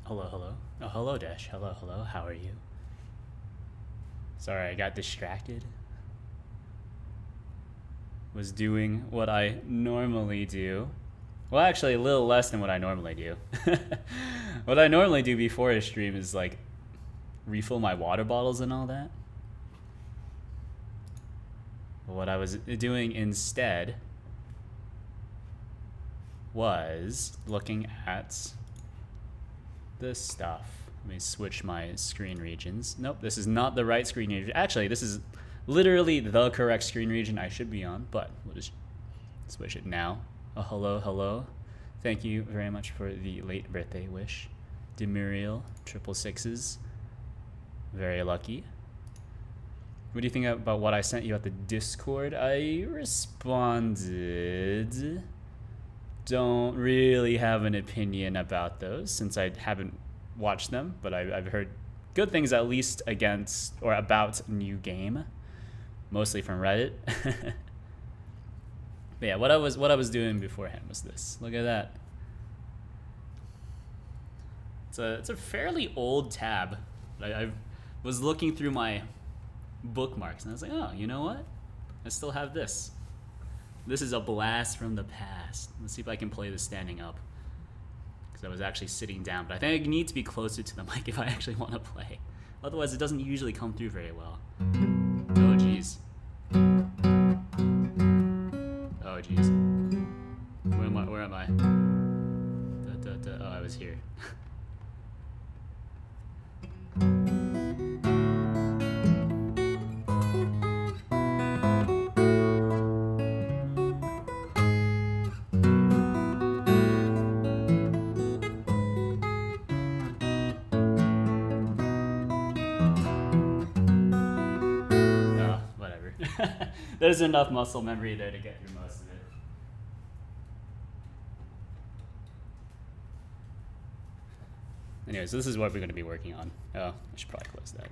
Hello, hello. Oh, hello, Dash. Hello, hello. How are you? Sorry, I got distracted. Was doing what I normally do. Well, actually, a little less than what I normally do. What I normally do before a stream is like refill my water bottles and all that. But what I was doing instead was looking at this stuff. Let me switch my screen regions. Nope, this is not the right screen region. Actually, this is literally the correct screen region I should be on, but we'll just switch it now. Oh, hello, hello. Thank you very much for the late birthday wish. Demuriel, 666s. Very lucky. What do you think about what I sent you at the Discord? I responded. Don't really have an opinion about those since I haven't watched them, but I've heard good things at least against or about New Game, mostly from Reddit. But yeah, what I was doing beforehand was this. Look at that. It's a fairly old tab. I was looking through my bookmarks and I was like, oh, you know what? I still have this. This is a blast from the past. Let's see if I can play this standing up. Because I was actually sitting down. But I think I need to be closer to the mic if I actually want to play. Otherwise, it doesn't usually come through very well. Oh, jeez. Oh, jeez. Where am I? Oh, I was here. There's enough muscle memory there to get through most of it. Anyways, this is what we're going to be working on. Oh, I should probably close that.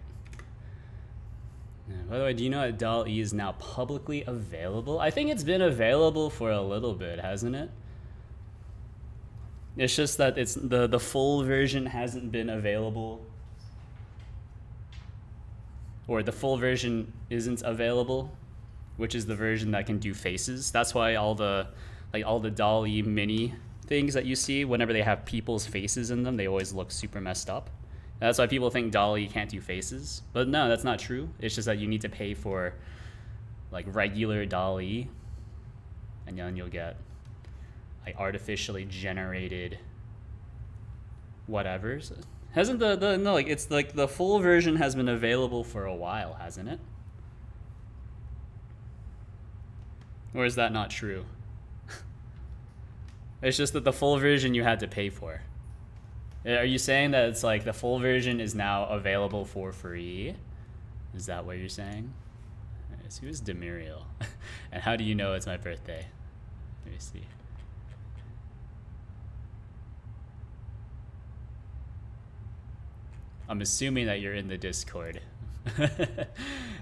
By the way, do you know that DALL-E is now publicly available? I think it's been available for a little bit, hasn't it? It's just that it's the full version hasn't been available. Or the full version isn't available, which is the version that can do faces. That's why all the DALL-E mini things that you see, whenever they have people's faces in them, they always look super messed up. That's why people think DALL-E can't do faces. But no, that's not true. It's just that you need to pay for like regular DALL-E, and then you'll get like artificially generated whatever. So hasn't no, like it's like the full version has been available for a while, hasn't it? Or is that not true? It's just that the full version you had to pay for. Are you saying that it's like the full version is now available for free? Is that what you're saying? Right, so who's Demuriel? And how do you know it's my birthday? Let me see. I'm assuming that you're in the Discord.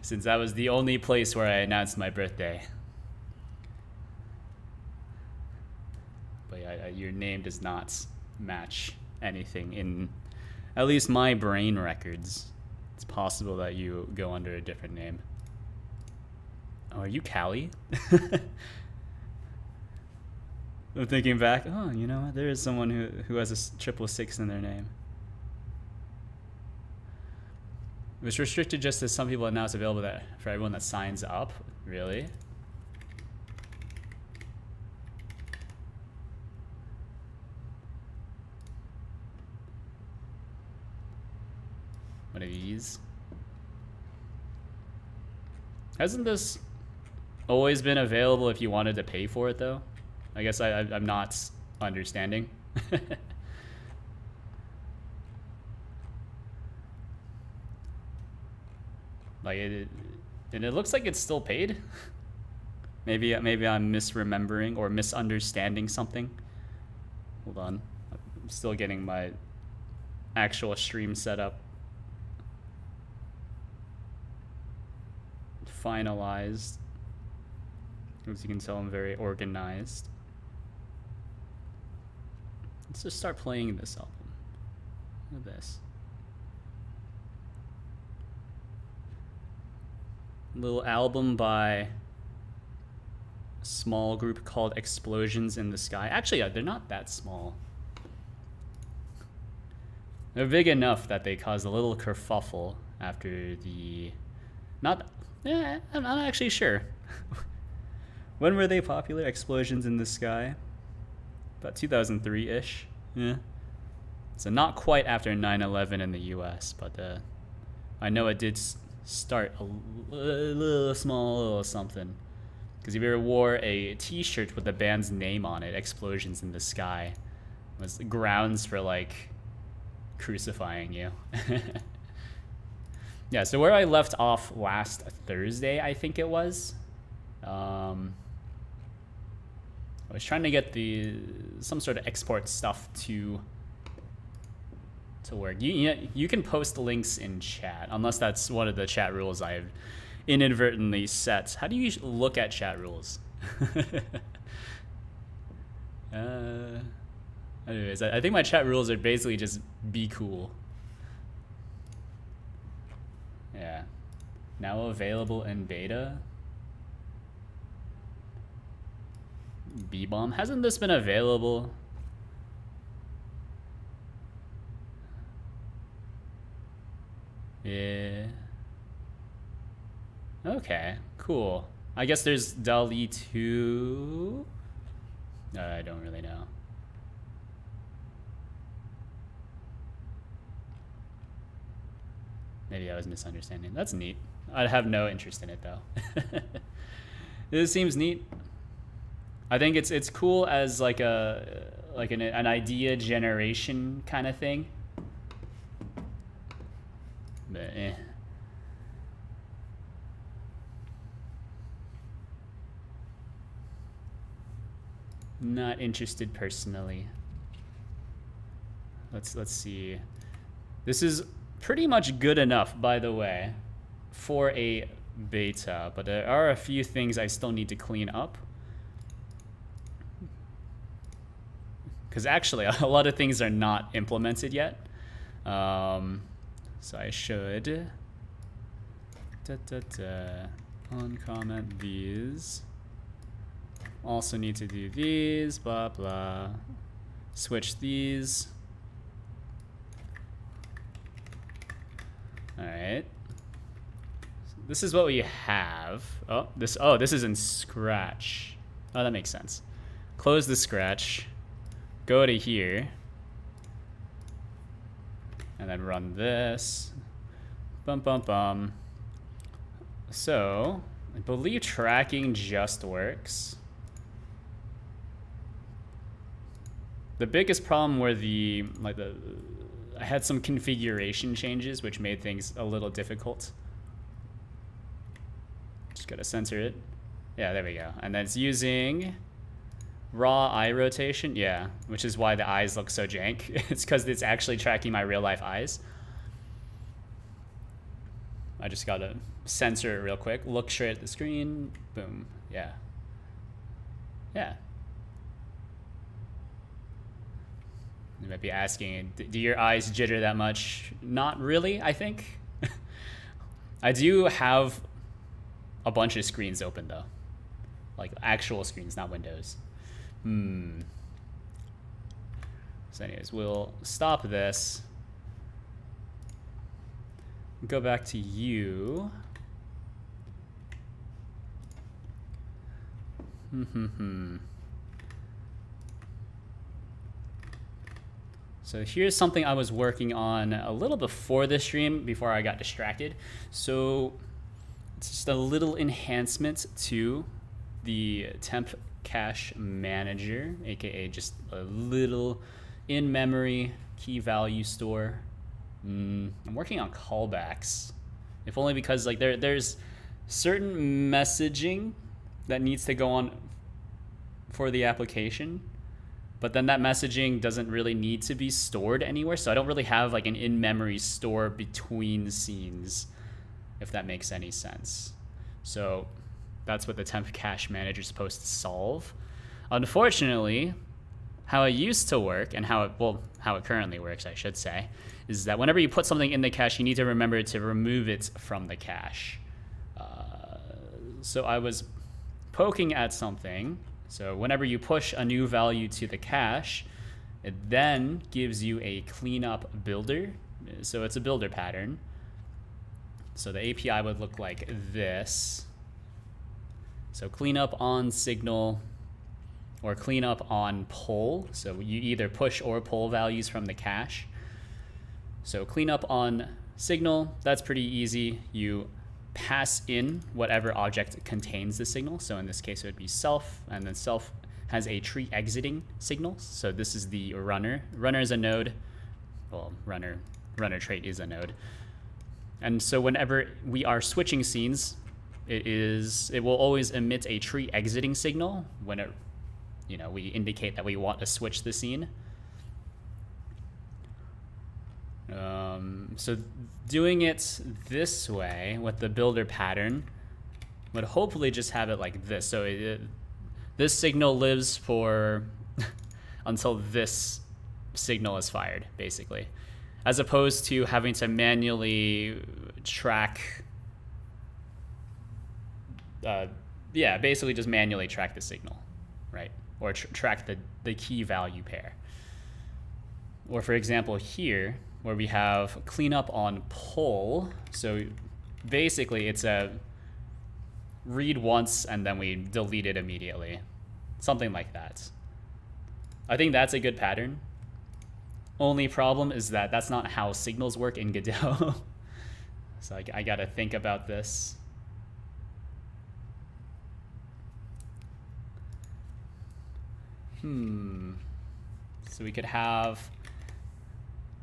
Since that was the only place where I announced my birthday. But yeah, your name does not match anything in at least my brain records. It's possible that you go under a different name. Oh, are you Callie? I'm thinking back, oh, you know what? There is someone who has a 666 in their name. It was restricted just as some people are now it's available that for everyone that signs up. Really? One of these. Hasn't this always been available if you wanted to pay for it though? I guess I'm not understanding. Like and it looks like it's still paid. Maybe I'm misremembering or misunderstanding something. Hold on, I'm still getting my actual stream set up. Finalized. As you can tell, I'm very organized. Let's just start playing this album. Look at this. Little album by a small group called Explosions in the Sky. Actually, they're not that small. They're big enough that they caused a little kerfuffle after the... I'm not actually sure. When were they popular? Explosions in the Sky? About 2003-ish. Yeah. So not quite after 9/11 in the US, but I know it did start a little small, little something. Because if you ever wore a t-shirt with the band's name on it, Explosions in the Sky, was grounds for, like, crucifying you. Yeah, so where I left off last Thursday, I think it was, I was trying to get some sort of export stuff to work. You can post links in chat, unless that's one of the chat rules I've inadvertently set. How do you look at chat rules? Anyways, I think my chat rules are basically just be cool. Yeah. Now available in beta. B-bomb. Hasn't this been available? Yeah. Okay, cool. I guess there's DALL-E 2. I don't really know. Maybe I was misunderstanding. That's neat. I'd have no interest in it though. This seems neat. I think it's cool as like an idea generation kind of thing. But not interested personally. Let's see. This is pretty much good enough, by the way, for a beta, but there are a few things I still need to clean up. Because actually, a lot of things are not implemented yet. So I should uncomment these. Also need to do these, blah, blah. Switch these. All right. So this is what we have. Oh, this is in Scratch. Oh, that makes sense. Close the Scratch. Go to here. And then run this. Bum, bum, bum. So, I believe tracking just works. The biggest problem were I had some configuration changes which made things a little difficult. Just gotta censor it. Yeah, there we go. And then it's using raw eye rotation. Yeah, which is why the eyes look so jank. It's because it's actually tracking my real life eyes. I just gotta censor it real quick. Look straight at the screen. Boom. Yeah. Yeah. You might be asking, do your eyes jitter that much? Not really, I think. I do have a bunch of screens open though. Like actual screens, not windows. So anyways, we'll stop this. Go back to you. So here's something I was working on a little before the stream, before I got distracted. So it's just a little enhancement to the temp cache manager, aka just a little in-memory key value store. I'm working on callbacks, if only because like there's certain messaging that needs to go on for the application. But then that messaging doesn't really need to be stored anywhere, so I don't really have like an in-memory store between scenes, if that makes any sense. So that's what the temp cache manager is supposed to solve. Unfortunately, how it used to work and how it currently works, I should say, is that whenever you put something in the cache, you need to remember to remove it from the cache. So I was poking at something. So whenever you push a new value to the cache, it then gives you a cleanup builder. So it's a builder pattern. So the API would look like this. So cleanup on signal or cleanup on pull. So you either push or pull values from the cache. So cleanup on signal, that's pretty easy. You pass in whatever object contains the signal. So in this case, it would be self, and then self has a tree exiting signal. So this is the runner. Runner is a node. Well, runner trait is a node. And so whenever we are switching scenes, it will always emit a tree exiting signal when we indicate that we want to switch the scene. So doing it this way with the builder pattern would hopefully just have it like this. So this signal lives for until this signal is fired, basically, as opposed to having to manually track. Basically just manually track the signal, right? Or track the key value pair. Or for example here, where we have cleanup on pull. So basically it's a read once and then we delete it immediately. Something like that. I think that's a good pattern. Only problem is that that's not how signals work in Godot. So I gotta think about this. So we could have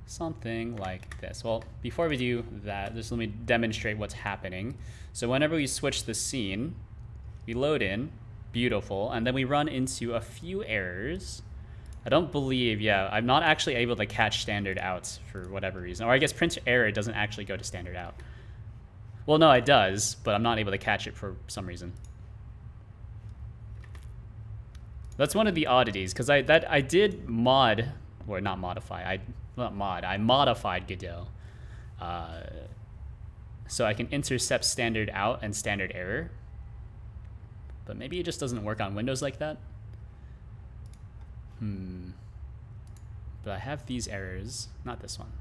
something like this. Well, before we do that, just let me demonstrate what's happening. So whenever we switch the scene, we load in, beautiful, and then we run into a few errors. I don't believe, I'm not actually able to catch standard out for whatever reason. Or I guess print error doesn't actually go to standard out. Well, no, it does, but I'm not able to catch it for some reason. That's one of the oddities, because I did mod, or not modify, I modified Godot. So I can intercept standard out and standard error. But maybe it just doesn't work on Windows like that. But I have these errors, not this one.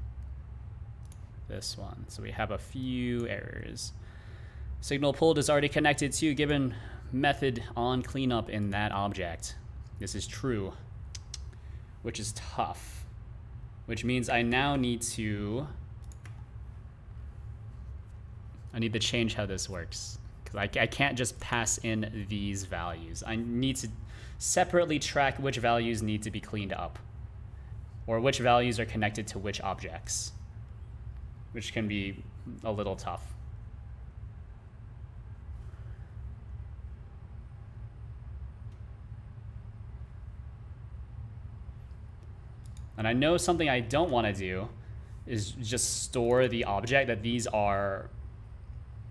This one. So we have a few errors. Signal pulled is already connected to given method on cleanup in that object. This is true, which is tough, which means I now need to change how this works, because I can't just pass in these values. I need to separately track which values need to be cleaned up, or which values are connected to which objects, which can be a little tough. And I know something I don't want to do is just store the object that these are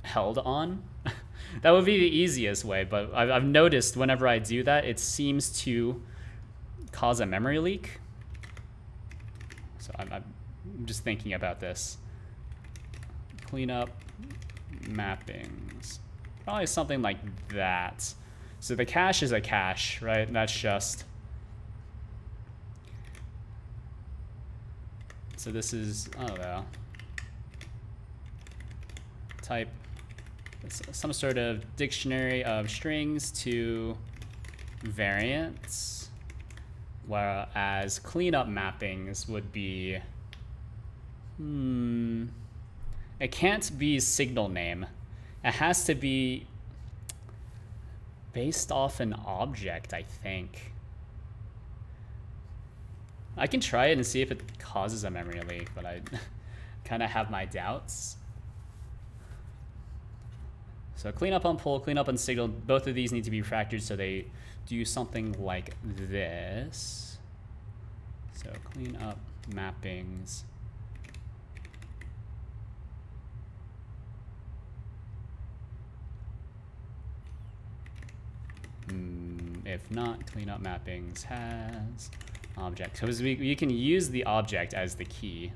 held on. That would be the easiest way, but I've noticed whenever I do that, it seems to cause a memory leak. So I'm just thinking about this. Cleanup mappings. Probably something like that. So the cache is a cache, right? That's just... So this is, I don't know, type some sort of dictionary of strings to variants, whereas cleanup mappings would be, it can't be signal name. It has to be based off an object, I think. I can try it and see if it causes a memory leak, but I kind of have my doubts. So cleanup on pull, cleanup on signal, both of these need to be refactored so they do something like this. So cleanup mappings. If not, cleanup mappings has object. Because we can use the object as the key.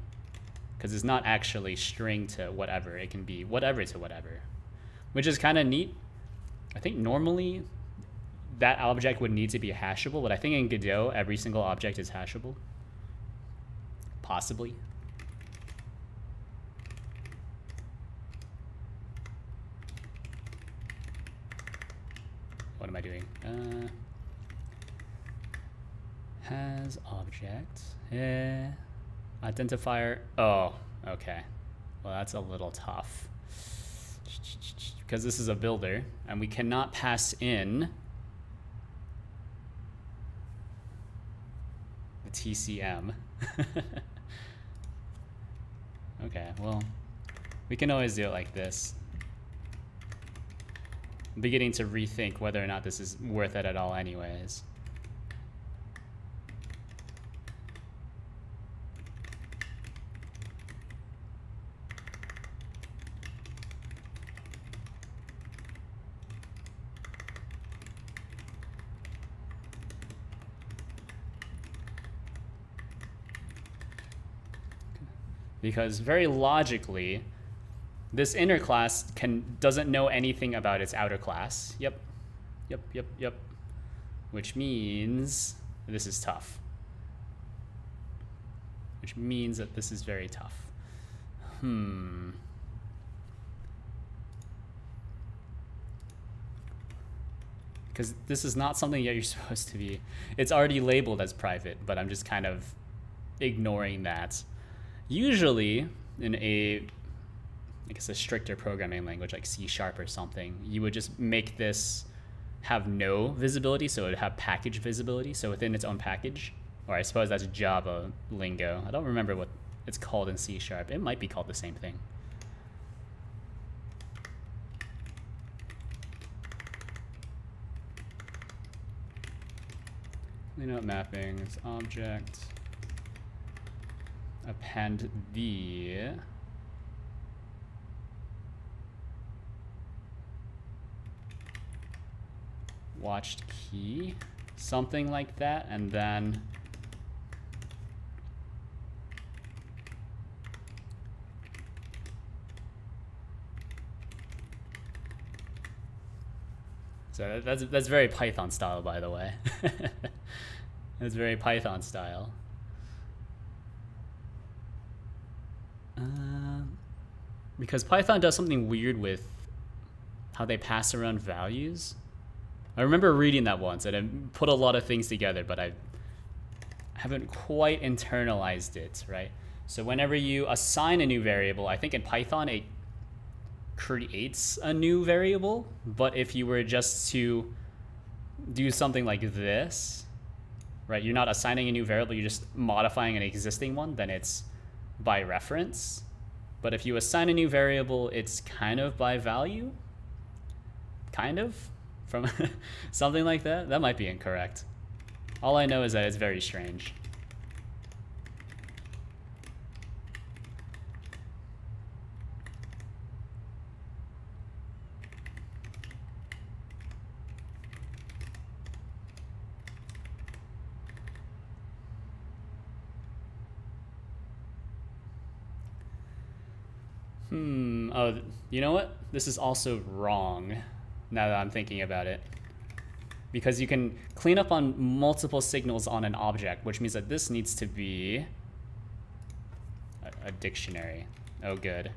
Because it's not actually string to whatever. It can be whatever to whatever. Which is kind of neat. I think normally that object would need to be hashable, but I think in Godot, every single object is hashable. Possibly. What am I doing? Has object. Identifier. Oh, okay. Well, that's a little tough. Because this is a builder, and we cannot pass in the TCM. Okay, well, we can always do it like this. I'm beginning to rethink whether or not this is worth it at all anyways. Because very logically, this inner class doesn't know anything about its outer class. Yep. Which means this is tough. Which means that this is very tough. Because this is not something that you're supposed to be. It's already labeled as private, but I'm just kind of ignoring that. Usually, in I guess a stricter programming language like C# or something, you would just make this have no visibility, so it would have package visibility, so within its own package. Or I suppose that's Java lingo. I don't remember what it's called in C#. It might be called the same thing. Clean up mappings, object. Append the watched key, something like that, and then so that's very Python style, by the way. That's very Python style. Because Python does something weird with how they pass around values. I remember reading that once, and I put a lot of things together, but I haven't quite internalized it, right? So whenever you assign a new variable, I think in Python it creates a new variable, but if you were just to do something like this, right, you're not assigning a new variable, you're just modifying an existing one, then it's by reference. But if you assign a new variable, it's kind of by value, kind of, from something like that. That might be incorrect. All I know is that it's very strange. Oh, you know what? This is also wrong, now that I'm thinking about it. Because you can clean up on multiple signals on an object, which means that this needs to be a dictionary. Oh, good.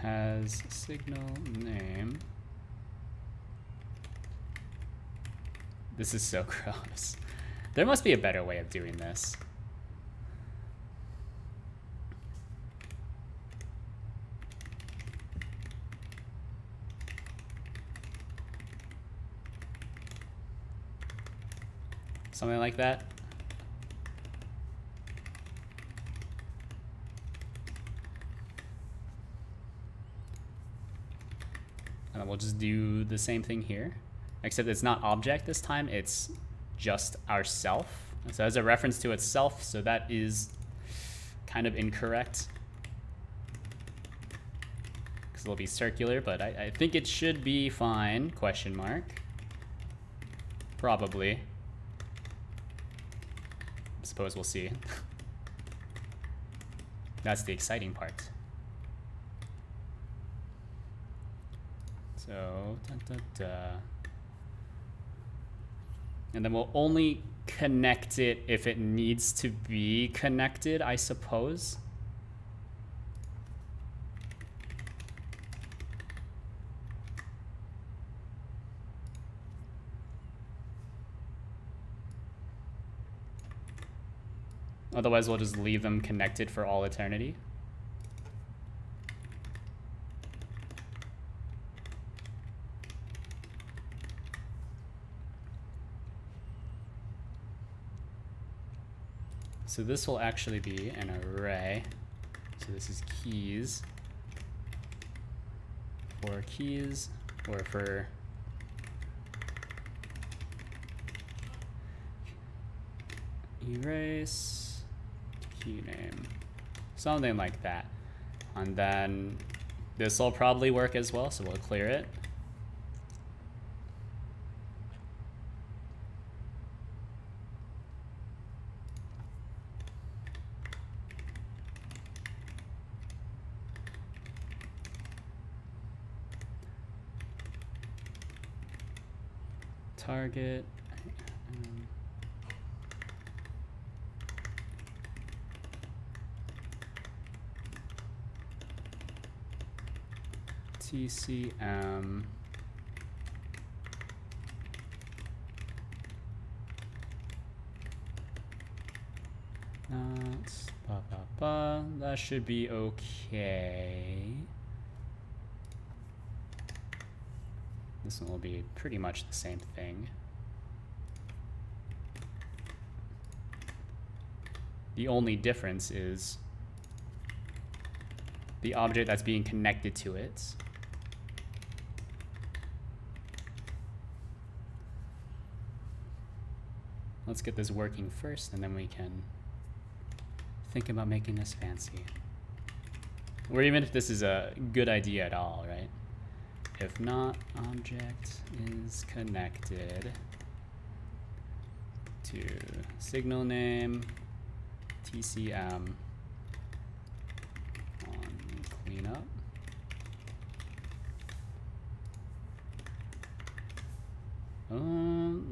Has signal name. This is so gross. There must be a better way of doing this. Something like that. And then we'll just do the same thing here. except it's not object this time, it's just ourself. So as a reference to itself, so that is kind of incorrect. Because it'll be circular, but I think it should be fine, question mark. Probably. I suppose we'll see. That's the exciting part. So, and then we'll only connect it if it needs to be connected, I suppose. Otherwise, we'll just leave them connected for all eternity. So this will actually be an array. So this is keys. For keys, or for erase, key name, something like that. And then this will probably work as well, so we'll clear it. Target. TCM. That should be okay. This one will be pretty much the same thing. The only difference is the object that's being connected to it. Let's get this working first, and then we can think about making this fancy. Or even if this is a good idea at all, right? If not, object is connected to signal name TCM on cleanup.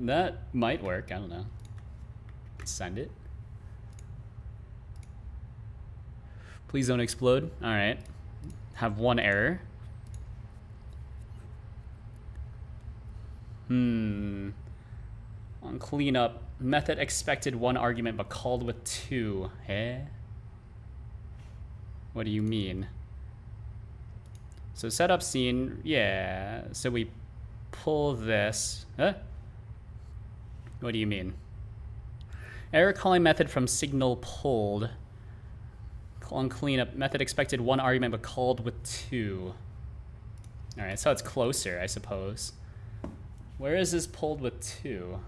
That might work, I don't know. Send it. Please don't explode. All right. Have one error. On cleanup, method expected one argument but called with two. Eh? What do you mean? So setup scene, yeah. So we pull this. Huh? What do you mean? Error calling method from signal pulled. On cleanup, method expected one argument but called with two. All right, so it's closer, I suppose. Where is this pulled with two?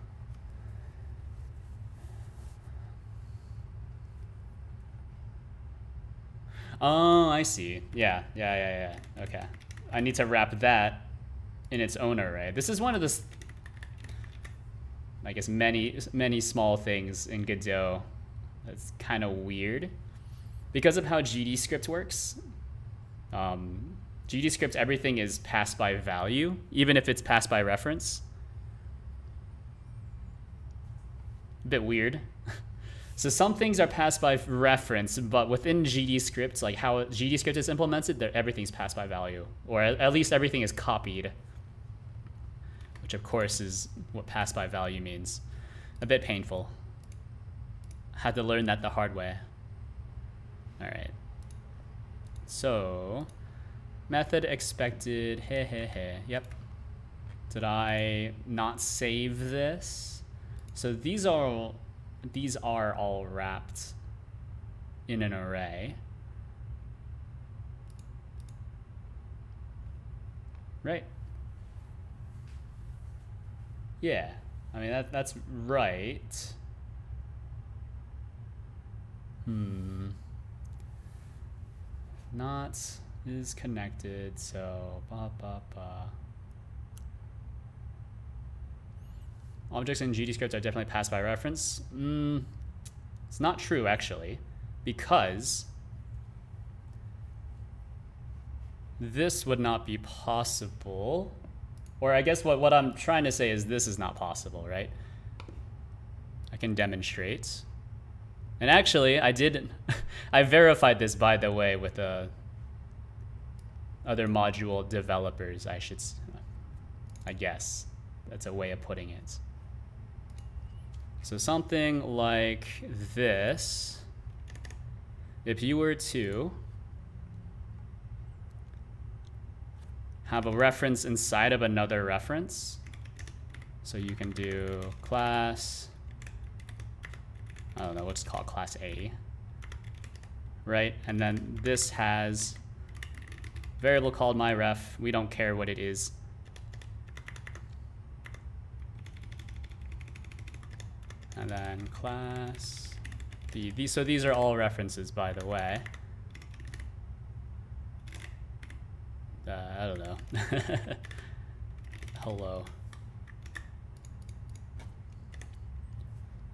Oh, I see. Yeah. Okay. I need to wrap that in its own array. This is one of the, I guess, many small things in Godot that's kind of weird. Because of how GDScript works, GDScript, everything is passed by value, even if it's passed by reference. A bit weird. So some things are passed by reference, but within GDScript, like how GDScript is implemented, everything's passed by value, or at least everything is copied, which of course is what passed by value means. A bit painful. Had to learn that the hard way. All right. So, method expected, yep. Did I not save this? So these are all wrapped in an array. Right. Yeah, I mean, that's right. Not is connected, so Objects in GDScript are definitely passed by reference. It's not true, actually, because this would not be possible. Or I guess what I'm trying to say is this is not possible, right? I can demonstrate. And actually, I verified this, by the way, with other module developers, I guess. That's a way of putting it. So something like this, if you were to have a reference inside of another reference, so you can do class, I don't know, let's call it class A, right? And then this has variable called myRef. We don't care what it is. And then class B. So these are all references, by the way. I don't know. Hello.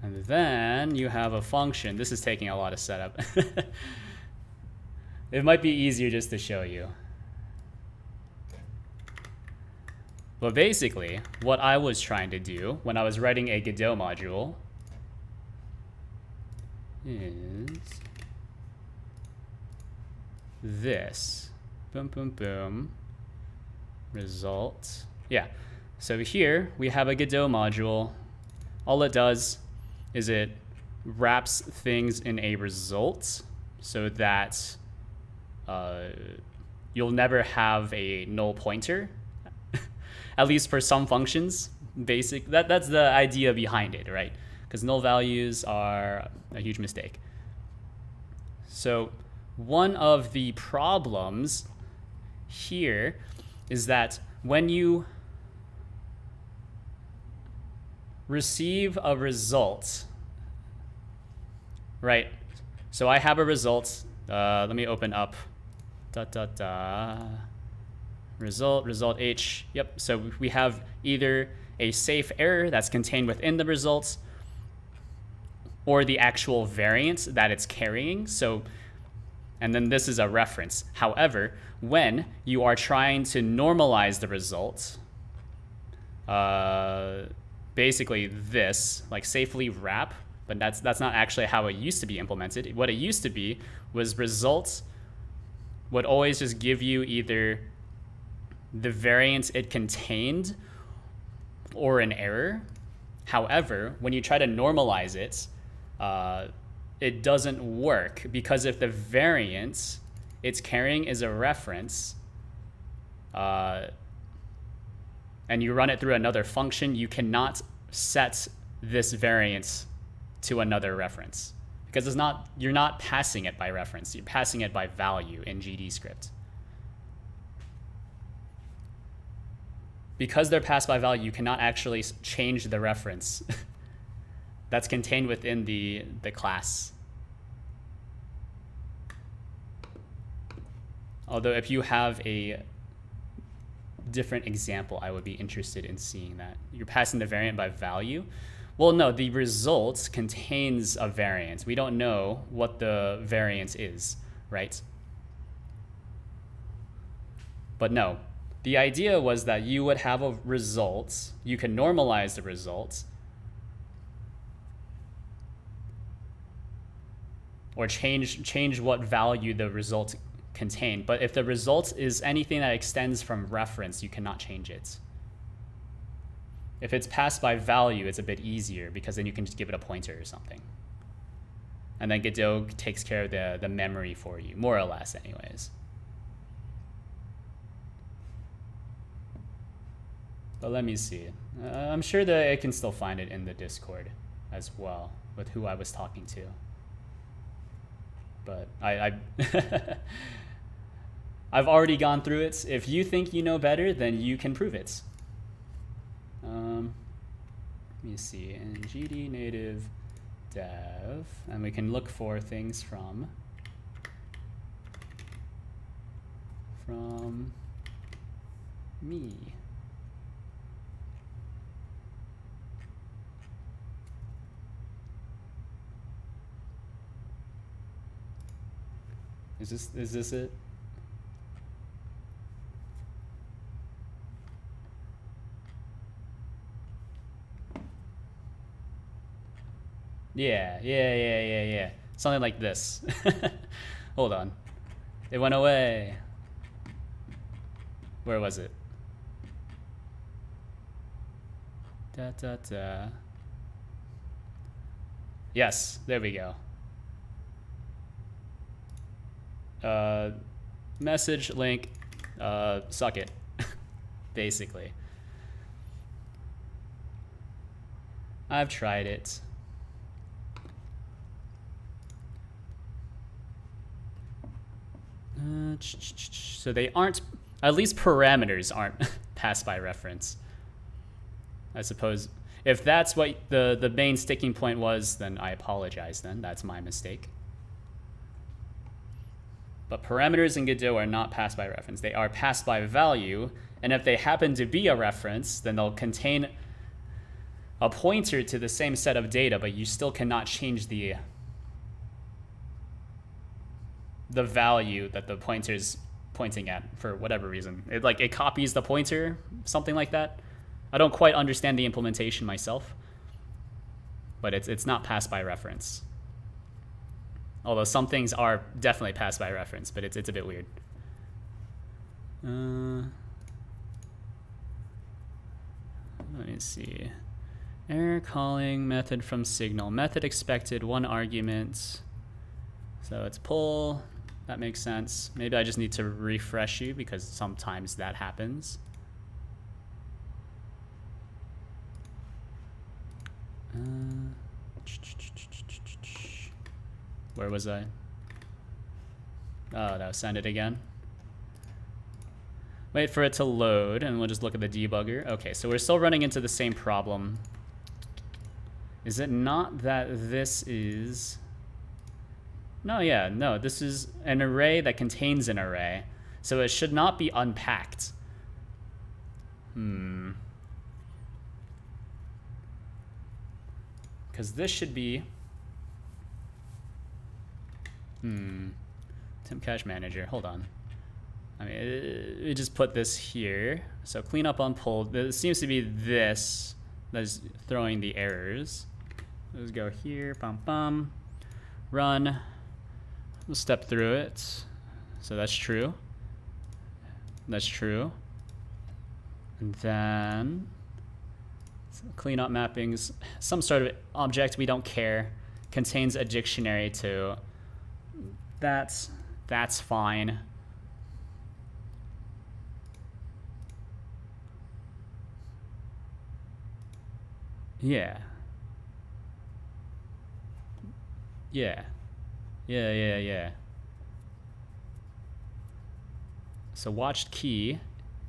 And then you have a function. This is taking a lot of setup. It might be easier just to show you. But basically, what I was trying to do when I was writing a Godot module is this. Boom, boom, boom. Result. Yeah. So here we have a Godot module. All it does is it wraps things in a result so that you'll never have a null pointer, at least for some functions. That's the idea behind it, right? Because null values are a huge mistake. So one of the problems here is that when you receive a result, right? So I have a result. Let me open up result H. Yep. So we have either a safe error that's contained within the results or the actual variant that it's carrying. So, and then this is a reference. However, when you are trying to normalize the result, basically this, like safely wrap, but that's not actually how it used to be implemented. What it used to be was results would always just give you either the variant it contained or an error. However, when you try to normalize it, it doesn't work, because if the variant it's carrying is a reference, and you run it through another function, you cannot set this variant to another reference, because you're not passing it by reference, you're passing it by value in GDScript. Because they're passed by value, you cannot actually change the reference that's contained within the class. Although if you have a different example, I would be interested in seeing that. You're passing the variant by value. Well, no, the result contains a variant. We don't know what the variant is, right? But no, the idea was that you would have a result, you can normalize the result, or change what value the result contained. But if the result is anything that extends from reference, you cannot change it. If it's passed by value, it's a bit easier, because then you can just give it a pointer or something. And then Godot takes care of the memory for you, more or less anyways. But let me see. I'm sure that I can still find it in the Discord as well, with who I was talking to. But I've already gone through it. If you think you know better, then you can prove it. me see, in GD native dev, and we can look for things from me. Is this it? Yeah. Something like this. Hold on. It went away. Where was it? Yes, there we go. Message link, suck it, basically. I've tried it. So they aren't, at least parameters aren't passed by reference. I suppose if that's what the main sticking point was, then I apologize then. That's my mistake. But parameters in Godot are not passed by reference. They are passed by value, and if they happen to be a reference, then they'll contain a pointer to the same set of data, but you still cannot change the value that the pointer's pointing at for whatever reason. It copies the pointer, something like that. I don't quite understand the implementation myself, but it's not passed by reference. Although some things are definitely passed by reference, but it's a bit weird. Let me see. Error calling method from signal. Method expected, one argument. So it's pull. That makes sense. Maybe I just need to refresh you because sometimes that happens. Where was I? Oh, no, send it again. Wait for it to load, and we'll just look at the debugger. Okay, so we're still running into the same problem. Is it not that this is... No, yeah, no, this is an array that contains an array. So it should not be unpacked. Because this should be... Temp cache manager, hold on. I mean, we just put this here. So clean up on pull. It seems to be this that is throwing the errors. Let's go here, bum. Run. We'll step through it. So that's true. That's true. And then clean up mappings. Some sort of object, we don't care. Contains a dictionary too. That's fine. Yeah. So watched key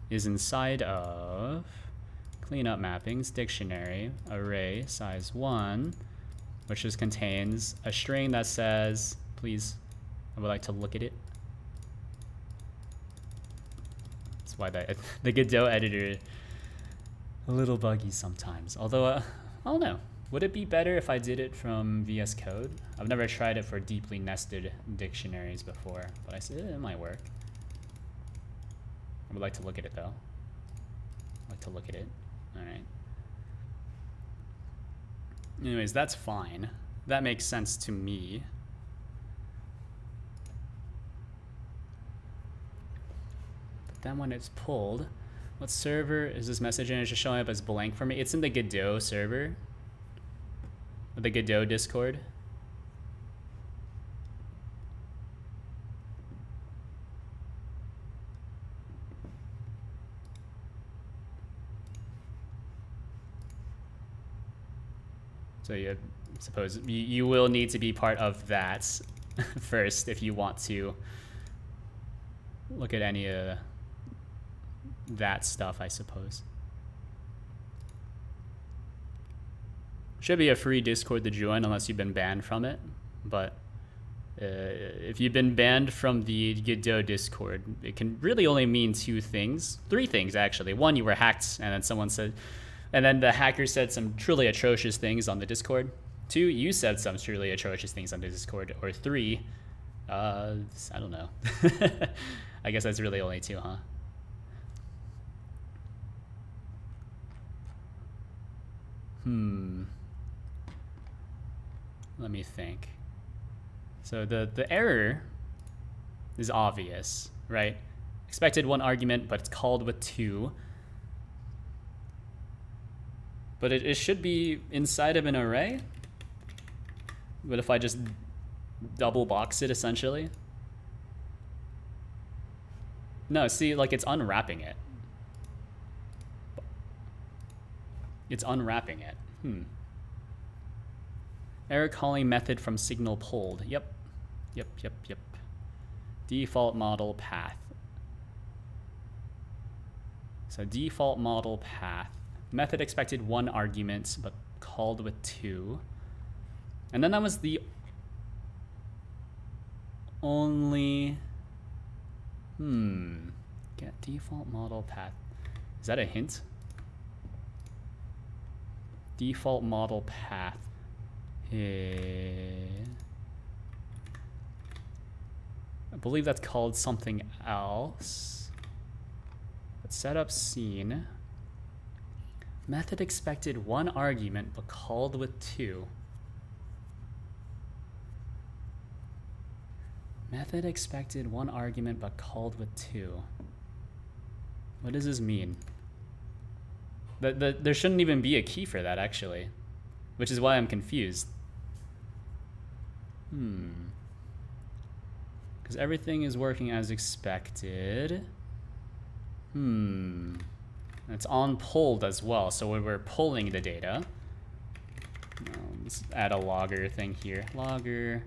is inside of clean up mappings, dictionary, array, size 1, which just contains a string that says, please, I would like to look at it. That's why the Godot editor a little buggy sometimes. Although, I don't know. Would it be better if I did it from VS Code? I've never tried it for deeply nested dictionaries before, but I said it might work. I would like to look at it though. I'd like to look at it. All right. Anyways, that's fine. That makes sense to me. But then when it's pulled, what server is this message in? It's just showing up as blank for me. It's in the Godot server. The Godot Discord. So you suppose you will need to be part of that first if you want to look at any of that stuff, I suppose. Should be a free Discord to join unless you've been banned from it. But if you've been banned from the Godot Discord, it can really only mean 2 things. 3 things, actually. 1, you were hacked, and then someone said... And then the hacker said some truly atrocious things on the Discord. 2, you said some truly atrocious things on the Discord. Or 3, I don't know. I guess that's really only 2, huh? Let me think. So the error is obvious, right? Expected 1 argument, but it's called with 2. But it should be inside of an array. What if I just double box it, essentially? No, see, like, it's unwrapping it. It's unwrapping it. Error calling method from signal pulled. Yep. Default model path. So default model path. Method expected 1 argument, but called with 2. And then that was the only... Get default model path. Is that a hint? Default model path. I believe that's called something else. But setup scene. Method expected 1 argument, but called with 2. Method expected 1 argument, but called with 2. What does this mean? There shouldn't even be a key for that, actually. Which is why I'm confused. Because everything is working as expected. It's on pulled as well, so when we're pulling the data. Let's add a logger thing here. Logger.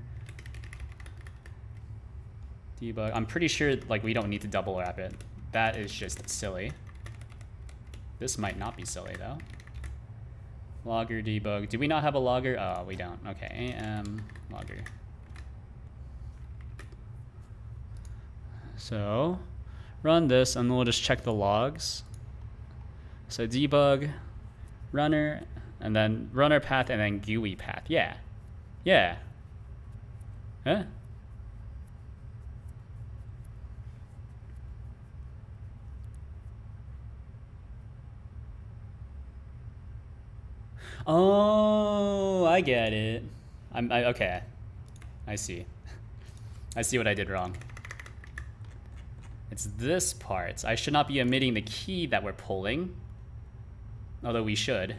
Debug. I'm pretty sure like we don't need to double wrap it. That is just silly. This might not be silly though. Logger debug. Do we not have a logger? Oh, we don't. Okay, am logger. So run this and we'll just check the logs. So debug, runner, and then runner path, and then GUI path. Yeah. Huh? Oh, I get it. Okay. I see. I see what I did wrong. It's this part. I should not be omitting the key that we're pulling. Although we should.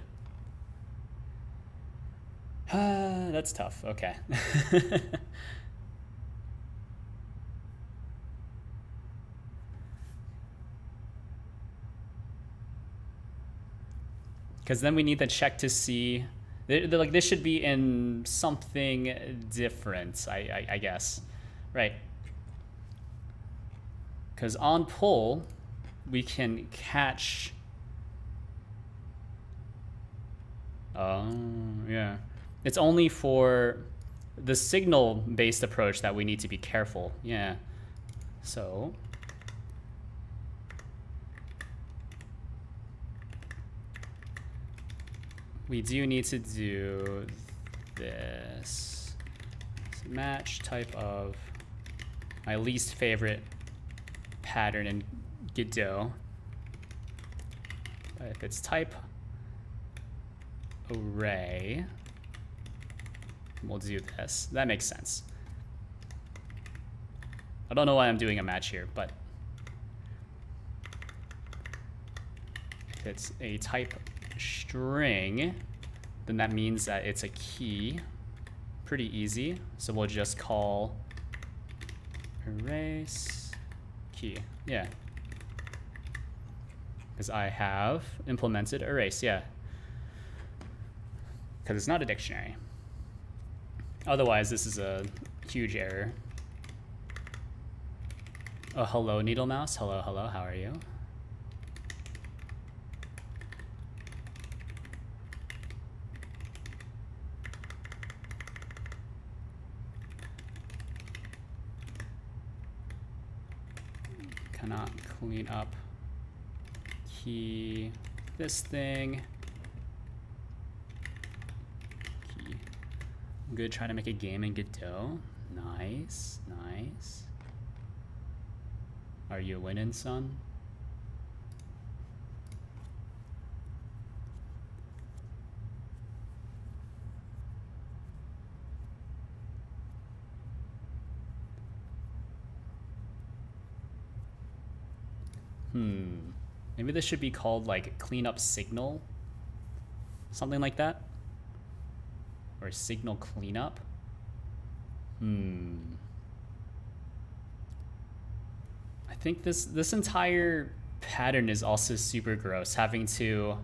That's tough. Okay. Because then we need to check to see, like this should be in something different, I guess, right? Because on pull, we can catch. Oh, yeah. It's only for the signal-based approach that we need to be careful. Yeah. So. We do need to do this. Match type of my least favorite pattern in Godot. But if it's type array, we'll do this. That makes sense. I don't know why I'm doing a match here, but if it's a type string, then that means that it's a key. Pretty easy. So we'll just call erase key. Yeah. Because I have implemented erase. Yeah. Because it's not a dictionary. Otherwise, this is a huge error. Oh, hello, Needle Mouse. Hello, hello. How are you? cannot clean up key this thing. Key. Good, trying to make a game in Godot. Nice, nice. Are you winning, son? Maybe this should be called like cleanup signal. Something like that. Or signal cleanup. I think this entire pattern is also super gross, having to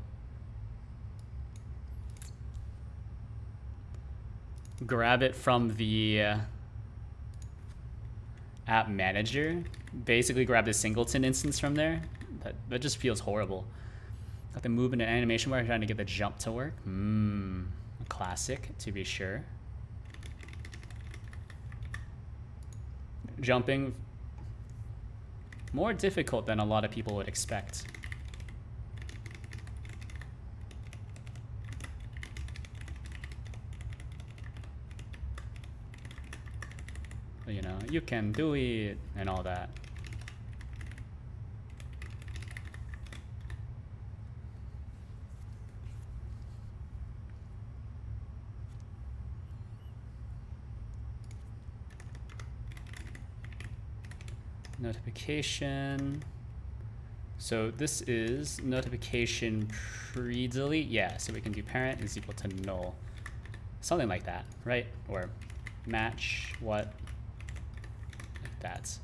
grab it from the app manager, basically grab the singleton instance from there. That just feels horrible. Got the movement and animation where I'm trying to get the jump to work. A classic, to be sure. Jumping, more difficult than a lot of people would expect. But, you know, you can do it and all that. Notification. So this is notification pre-delete. Yeah, so we can do parent is equal to null. Something like that, right? Or match what? Like that.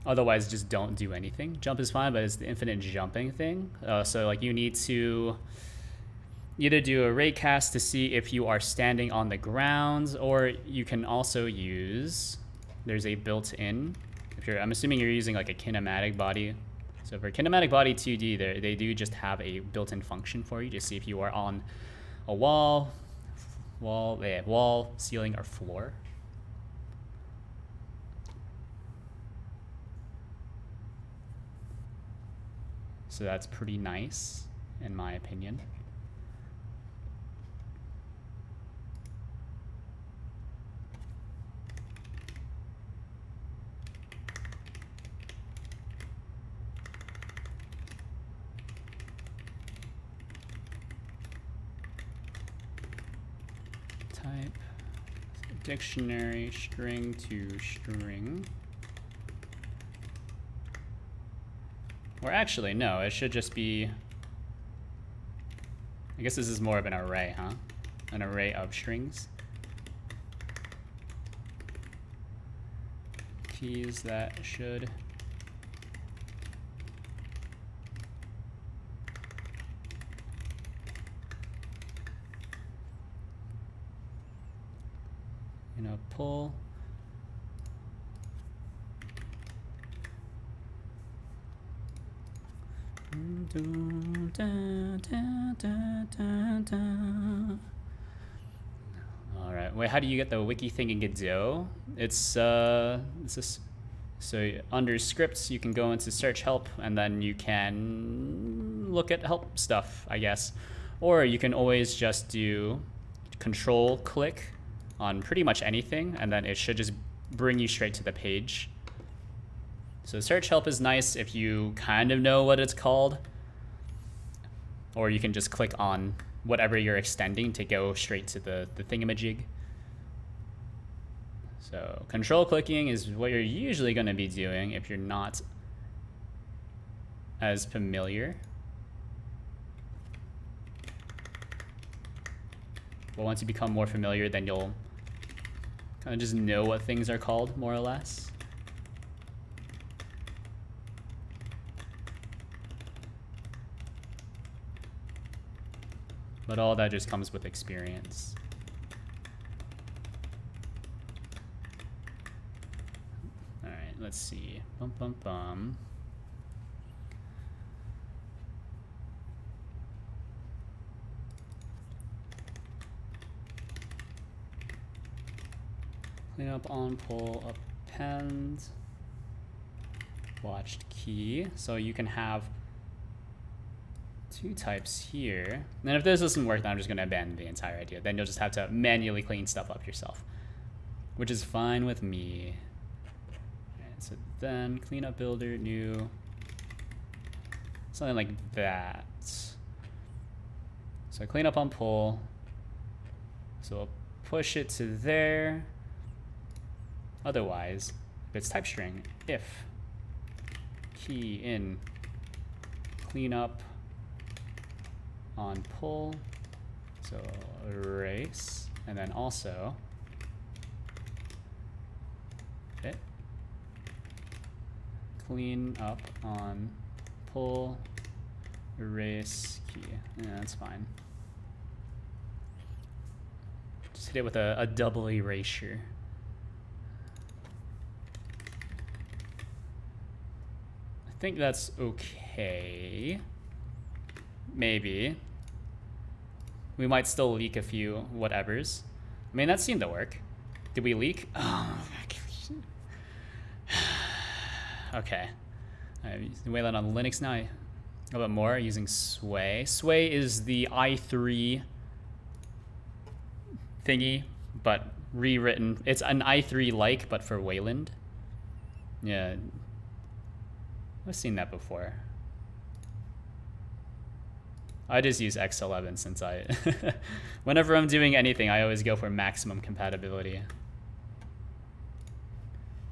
Otherwise, just don't do anything. Jump is fine, but it's the infinite jumping thing. So like you need to either do a rate cast to see if you are standing on the ground, or you can also use, there's a built-in, I'm assuming you're using like a kinematic body. So for kinematic body 2D, they do just have a built-in function for you to see if you are on a wall, ceiling, or floor. So that's pretty nice, in my opinion. Type dictionary string to string. Or actually, no, it should just be, I guess this is more of an array, huh? An array of strings. Keys that should pull. All right. Wait, how do you get the wiki thing in Godot? It's this. So under scripts, you can go into search help, and then you can look at help stuff, I guess. Or you can always just do control click on pretty much anything, and then it should just bring you straight to the page. So search help is nice if you kind of know what it's called, or you can just click on whatever you're extending to go straight to the thingamajig. So control clicking is what you're usually going to be doing if you're not as familiar. But once you become more familiar, then you'll kind of just know what things are called, more or less. But all that just comes with experience. All right, let's see. Bum, bum, bum. Clean up on pull append. watched key. So you can have 2 types here. And if this doesn't work, then I'm just going to abandon the entire idea. Then you'll just have to manually clean stuff up yourself, which is fine with me. And so then cleanup builder, new, something like that. So clean up on pull. So we'll push it to there. Otherwise, if it's type string, if key in cleanup on pull, so erase, and then also it clean up on pull, erase key. Yeah, that's fine. Just hit it with a double erasure. I think that's okay. Maybe. We might still leak a few whatevers. I mean, that seemed to work. Did we leak? Oh, okay. Wait that on Linux now. A little bit more using Sway. Sway is the i3 thingy, but rewritten. It's an i3-like, but for Wayland. Yeah. I've seen that before. I just use X11 since whenever I'm doing anything, I always go for maximum compatibility.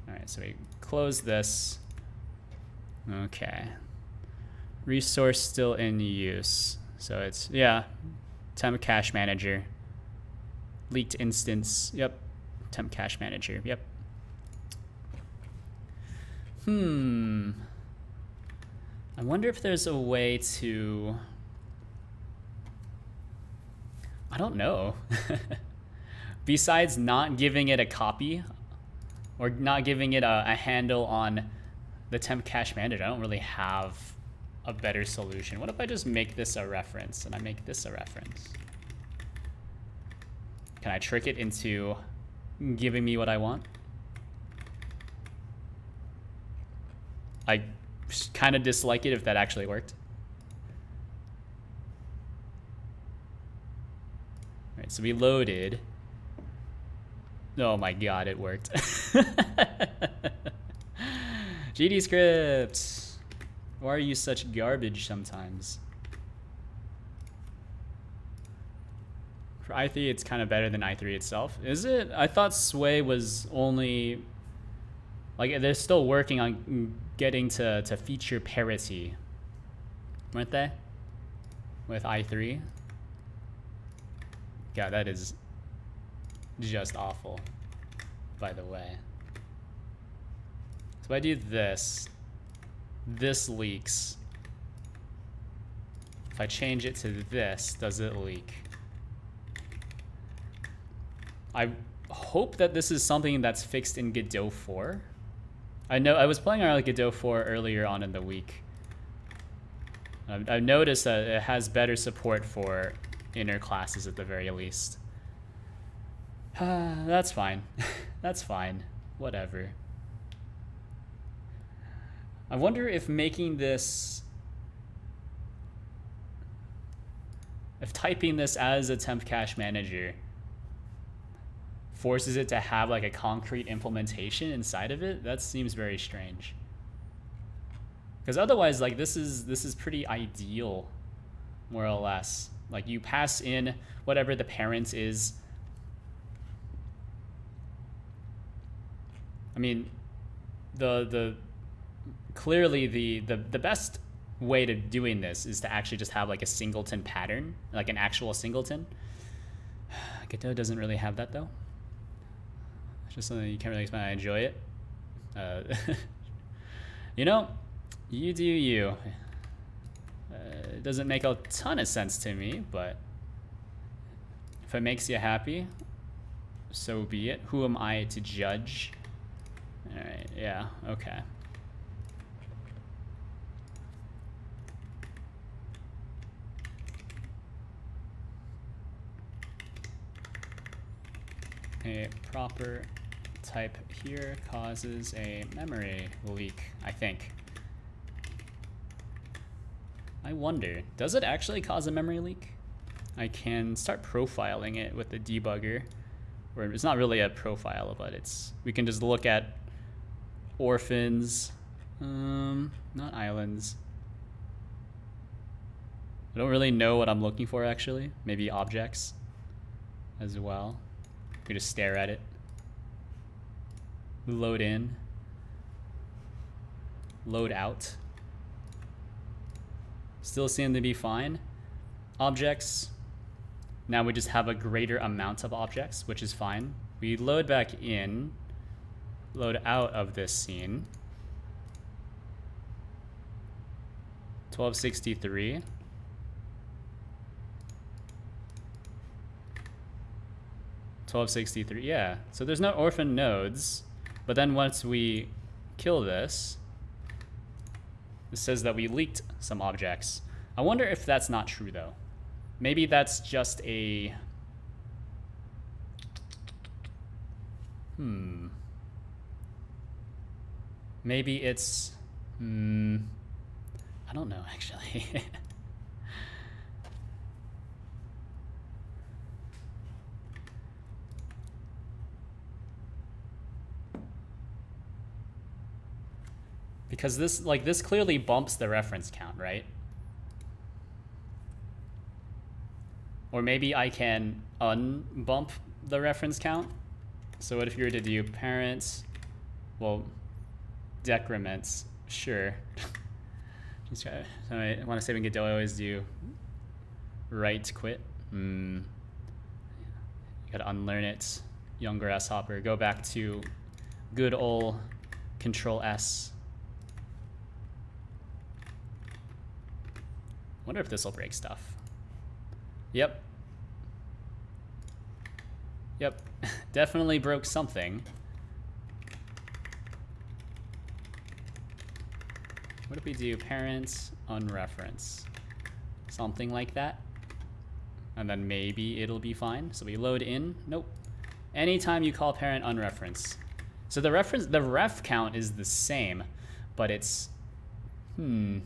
All right, so we close this. Okay. Resource still in use. So it's, yeah, temp cache manager. Leaked instance, yep. Temp cache manager, yep. I wonder if there's a way to, I don't know. Besides not giving it a copy or not giving it a handle on the temp cache manager, I don't really have a better solution. What if I just make this a reference and I make this a reference? Can I trick it into giving me what I want? I kind of dislike it if that actually worked. All right, so we loaded. Oh my god, it worked. GD script. Why are you such garbage sometimes? For i3, it's kind of better than i3 itself. Is it? I thought Sway was only, like, they're still working on getting to feature parity, weren't they? With i3. Yeah, that is just awful, by the way. So if I do this, this leaks. If I change it to this, does it leak? I hope that this is something that's fixed in Godot 4. I know I was playing around with Godot 4 earlier on in the week. I've noticed that it has better support for inner classes at the very least. That's fine. That's fine. Whatever. I wonder if making this, if typing this as a temp cache manager forces it to have like a concrete implementation inside of it. That seems very strange. Because otherwise, like, this is pretty ideal, more or less. Like, you pass in whatever the parent is. I mean, clearly the best way to doing this is to actually just have like a singleton pattern, like an actual singleton. Godot doesn't really have that though. It's just something you can't really explain. I enjoy it. You know, you do you. It doesn't make a ton of sense to me, but if it makes you happy, so be it. Who am I to judge? All right, yeah, okay. A proper type here causes a memory leak, I think. I wonder, does it actually cause a memory leak? I can start profiling it with the debugger. Or it's not really a profile, but we can just look at orphans, not islands. I don't really know what I'm looking for actually. Maybe objects as well. We just stare at it. Load in. Load out. Still seem to be fine. Objects. Now we just have a greater amount of objects, which is fine. We load back in, load out of this scene. 1263. Yeah, so there's no orphan nodes, but then once we kill this, it says that we leaked some objects. I wonder if that's not true though. Maybe that's just a... Maybe it's... I don't know actually. Because this clearly bumps the reference count, right? Or maybe I can unbump the reference count. So what if you were to do parents, well, decrements, sure. Just try, so I want to save in Godot, I always do right quit. You gotta unlearn it. Young grasshopper, go back to good old Control S. Wonder if this will break stuff. Yep. Yep, definitely broke something. What if we do parents unreference? Something like that. And then maybe it'll be fine. So we load in, nope. Anytime you call parent unreference. So the ref count is the same, but it's, the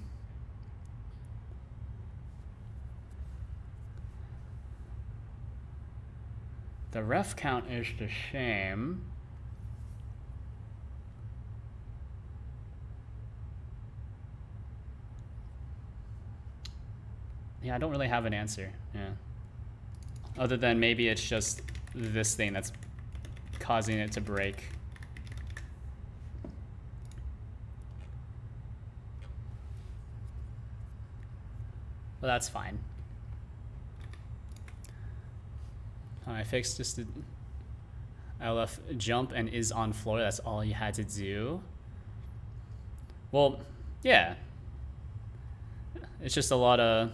ref count is the same. Yeah, I don't really have an answer, yeah. Other than maybe it's just this thing that's causing it to break. Well, that's fine. I fixed just the LF jump and is on floor. That's all you had to do. Well, yeah. It's just a lot of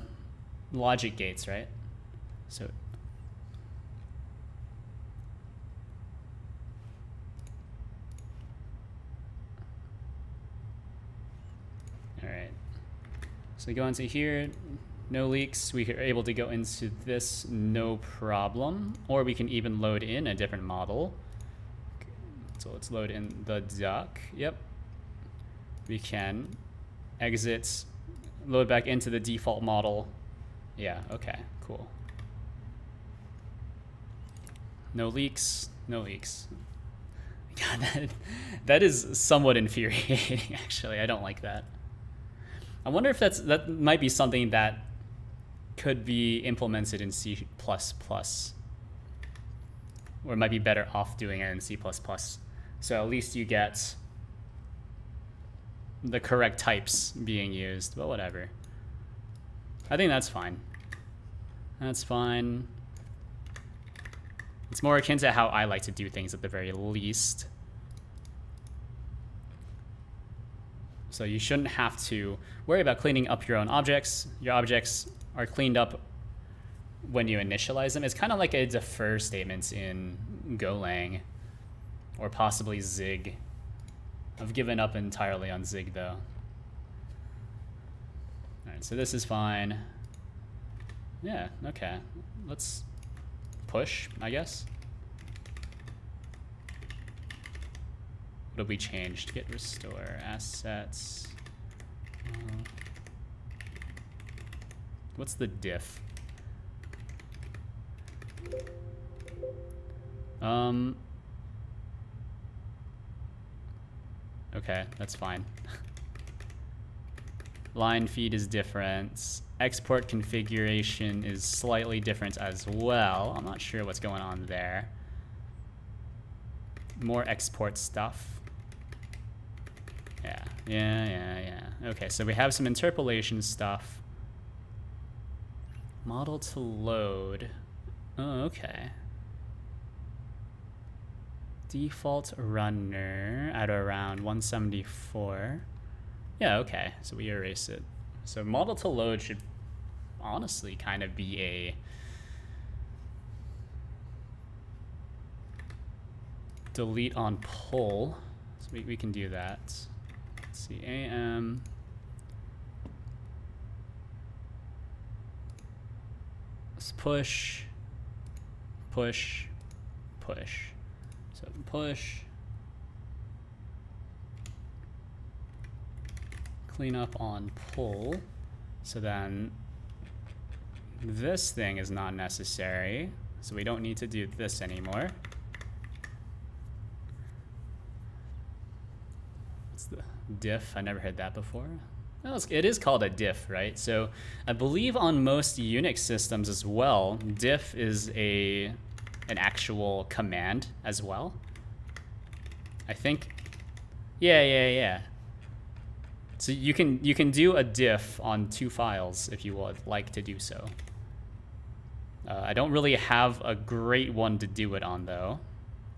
logic gates, right? So all right. So we go into here. No leaks, we are able to go into this no problem, or we can even load in a different model. So let's load in the duck, yep. We can exit, load back into the default model. Yeah, okay, cool. No leaks, no leaks. God, that is somewhat infuriating, actually. I don't like that. I wonder if that might be something that could be implemented in C++, or it might be better off doing it in C++. So at least you get the correct types being used, but whatever. I think that's fine. That's fine. It's more akin to how I like to do things at the very least. So you shouldn't have to worry about cleaning up your own objects. Your objects are cleaned up when you initialize them. It's kind of like a defer statement in Golang, or possibly Zig. I've given up entirely on Zig though. All right, so this is fine. Yeah, okay. Let's push, I guess. What have we changed? Git restore assets. What's the diff? Okay, that's fine. Line feed is different. Export configuration is slightly different as well. I'm not sure what's going on there. More export stuff. Yeah. Okay, so we have some interpolation stuff. Model to load. Oh, okay. Default runner at around 174. Yeah, okay, so we erase it. So model to load should honestly kind of be a delete on pull. So we can do that. Let's see, AM. Let's push, push, push. So push. Clean up on pull. So then this thing is not necessary. So we don't need to do this anymore. What's the diff? I never heard that before. Well, it is called a diff, right? So I believe on most Unix systems as well, diff is an actual command as well. I think. Yeah. So you can do a diff on 2 files if you would like to do so. I don't really have a great one to do it on though.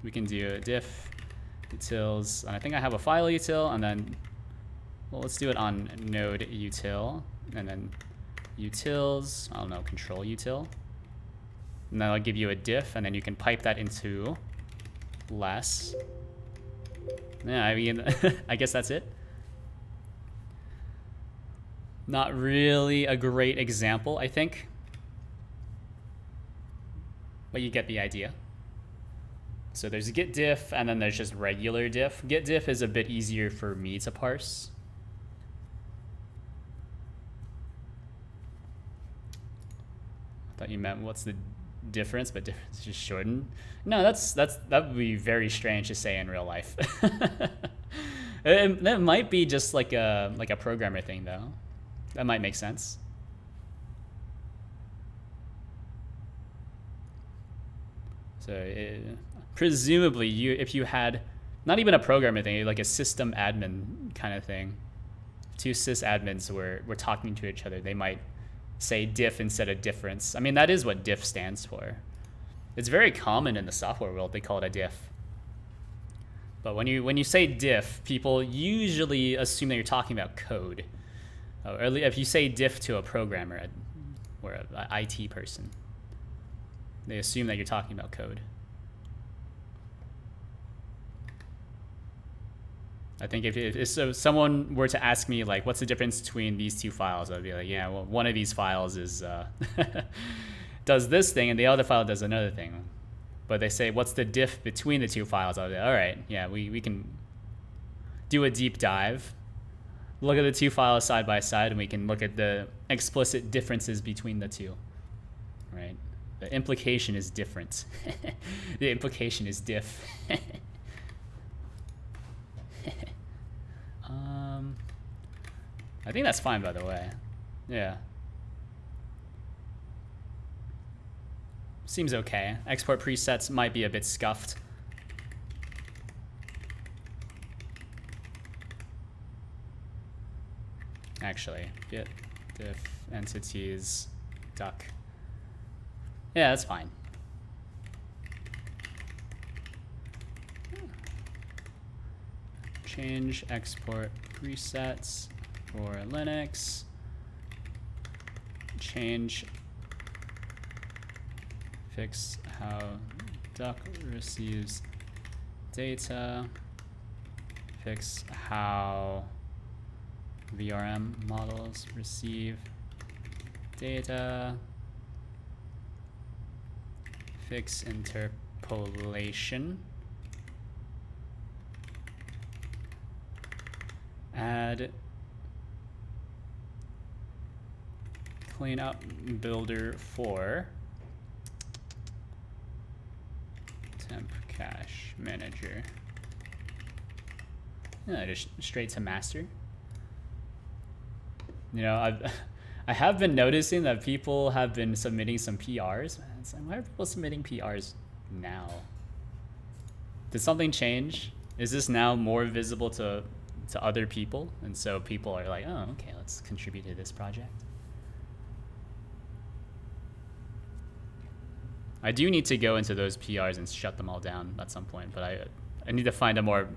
We can do a diff utils, and I think I have a file util, and then well, let's do it on node util, and then utils. I don't know, control util, and that'll give you a diff, and then you can pipe that into less. Yeah, I mean, I guess that's it. Not really a great example, I think. But you get the idea. So there's git diff, and then there's just regular diff. Git diff is a bit easier for me to parse. I thought you meant what's the difference, but difference is just shortened. No, that would be very strange to say in real life. That might be just like a programmer thing though. That might make sense. So presumably, if you had not even a programmer thing, like a system admin kind of thing, 2 sysadmins were talking to each other, they might say diff instead of difference. I mean, that is what diff stands for. It's very common in the software world. They call it a diff. But when you say diff, people usually assume that you're talking about code. Or if you say diff to a programmer or an IT person, they assume that you're talking about code. I think if someone were to ask me, like, what's the difference between these 2 files, I'd be like, yeah, well, one of these files is does this thing, and the other file does another thing. But they say, what's the diff between the 2 files? I'll be like, all right, yeah, we can do a deep dive, look at the 2 files side by side, and we can look at the explicit differences between the 2, right? The implication is different. The implication is diff. I think that's fine, by the way. Yeah. Seems okay. Export presets might be a bit scuffed. Actually, git diff entities duck. Yeah, that's fine. Change export presets for Linux. Fix how duck receives data. Fix how VRM models receive data. Fix interpolation. add cleanup builder for temp cache manager. Yeah, just straight to master. You know, I have been noticing that people have been submitting some PRs. It's like, why are people submitting PRs now? Did something change? Is this now more visible to other people? And so people are like, oh, okay, let's contribute to this project. I do need to go into those PRs and shut them all down at some point, but I need to find a more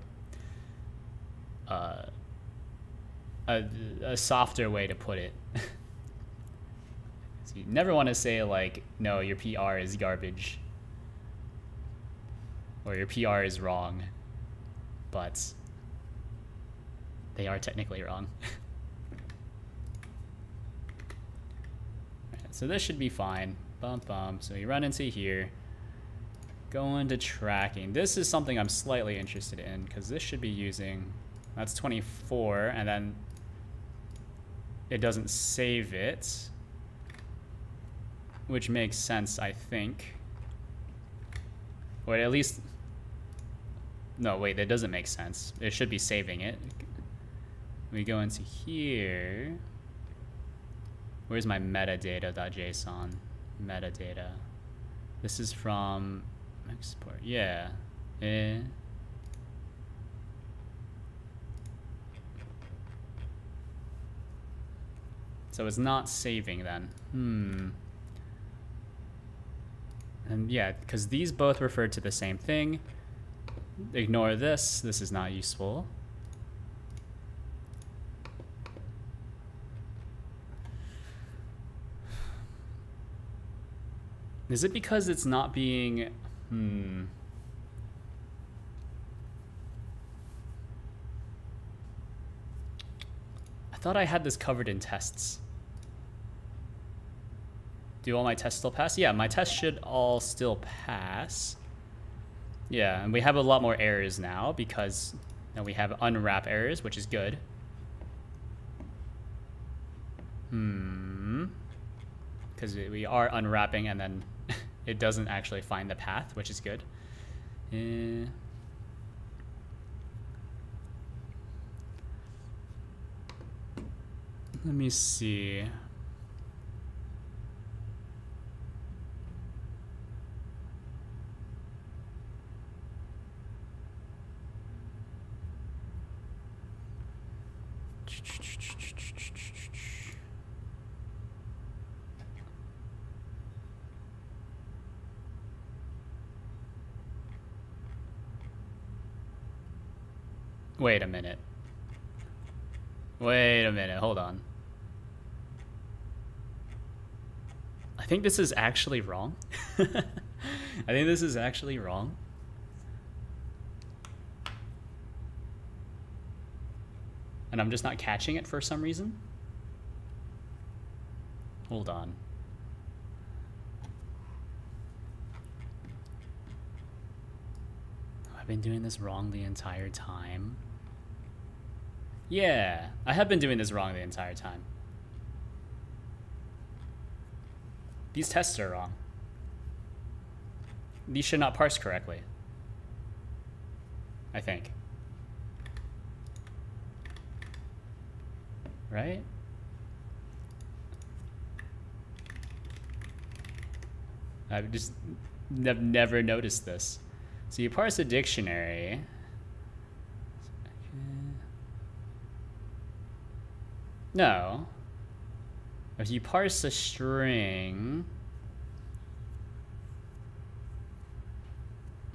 a softer way to put it. So you never want to say like, no, your PR is garbage or your PR is wrong, but they are technically wrong. Right, so this should be fine. Bump, bump. So you run into here, go into tracking. This is something I'm slightly interested in because this should be using, that's 24, and then it doesn't save it, which makes sense, I think. Or at least, no, wait, that doesn't make sense. It should be saving it. We go into here. Where's my metadata.json? Metadata. This is from export. Yeah. So it's not saving then. And yeah, because these both refer to the same thing. Ignore this. This is not useful. Is it because it's not being... I thought I had this covered in tests. Do all my tests still pass? Yeah, my tests should all still pass. Yeah, and we have a lot more errors now because now we have unwrap errors, which is good. Because we are unwrapping and then it doesn't actually find the path, which is good. Let me see. Wait a minute. Wait a minute, hold on. I think this is actually wrong. I think this is actually wrong. And I'm just not catching it for some reason. Hold on. I've been doing this wrong the entire time. Yeah, I have been doing this wrong the entire time. These tests are wrong. These should not parse correctly, I think. Right? I've just never noticed this. So you parse a dictionary. No. If you parse a string.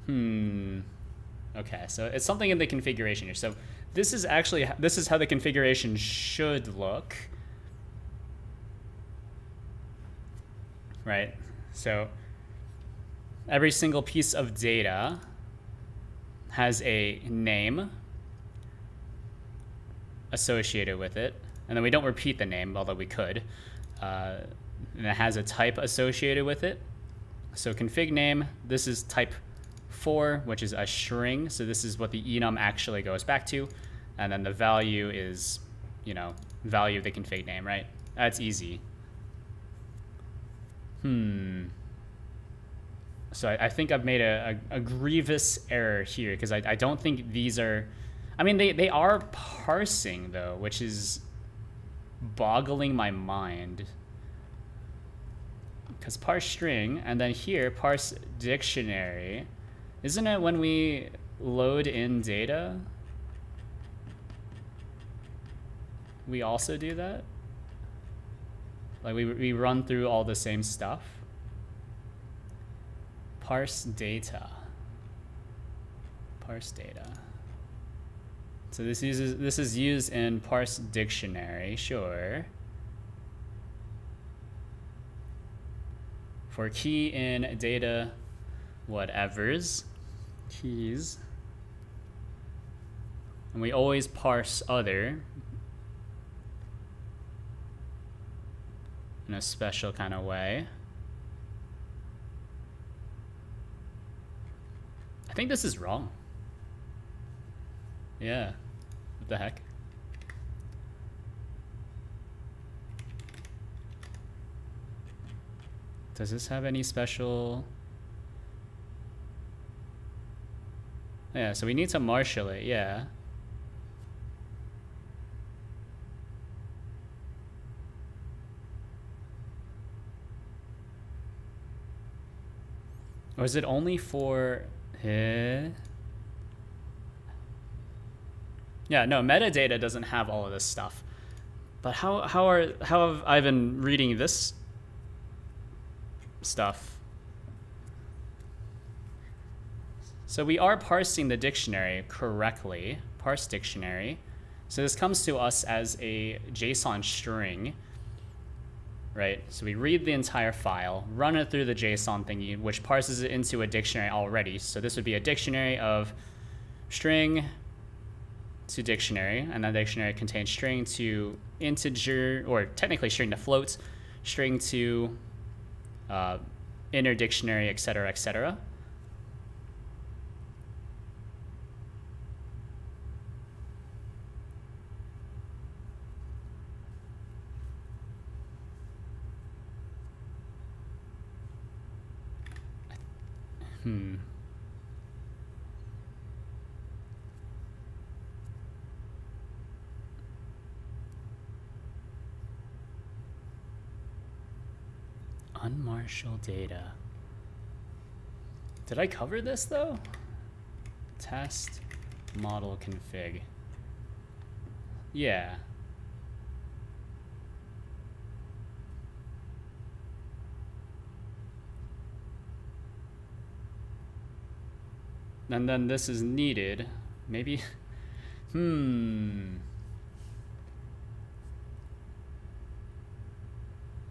Okay, so it's something in the configuration here. So this is actually, this is how the configuration should look. Right? So every single piece of data has a name associated with it. And then we don't repeat the name, although we could. And it has a type associated with it. So config name, this is type 4, which is a string. So this is what the enum actually goes back to. And then the value is you know, value of the config name, right? That's easy. So I think I've made a grievous error here, because I don't think these are... I mean, they are parsing, though, which is boggling my mind. Because parse string, and then here, parse dictionary. Isn't it when we load in data? We also do that? Like, we run through all the same stuff? Parse data. Parse data. So this is used in parse dictionary, sure. For key in data whatevers, keys. And we always parse other in a special kind of way. I think this is wrong. Yeah. What the heck? Does this have any special... Yeah, so we need to marshal it, yeah. Or is it only for... Yeah, no, metadata doesn't have all of this stuff. But how have I been reading this stuff? So we are parsing the dictionary correctly, parse dictionary. So this comes to us as a JSON string, right? So we read the entire file, run it through the JSON thingy, which parses it into a dictionary already. So this would be a dictionary of string to dictionary, and that dictionary contains string to integer, or technically string to float, string to inner dictionary, etc., etc. Unmarshal data. Did I cover this though? Test model config. Yeah. And then this is needed. Maybe.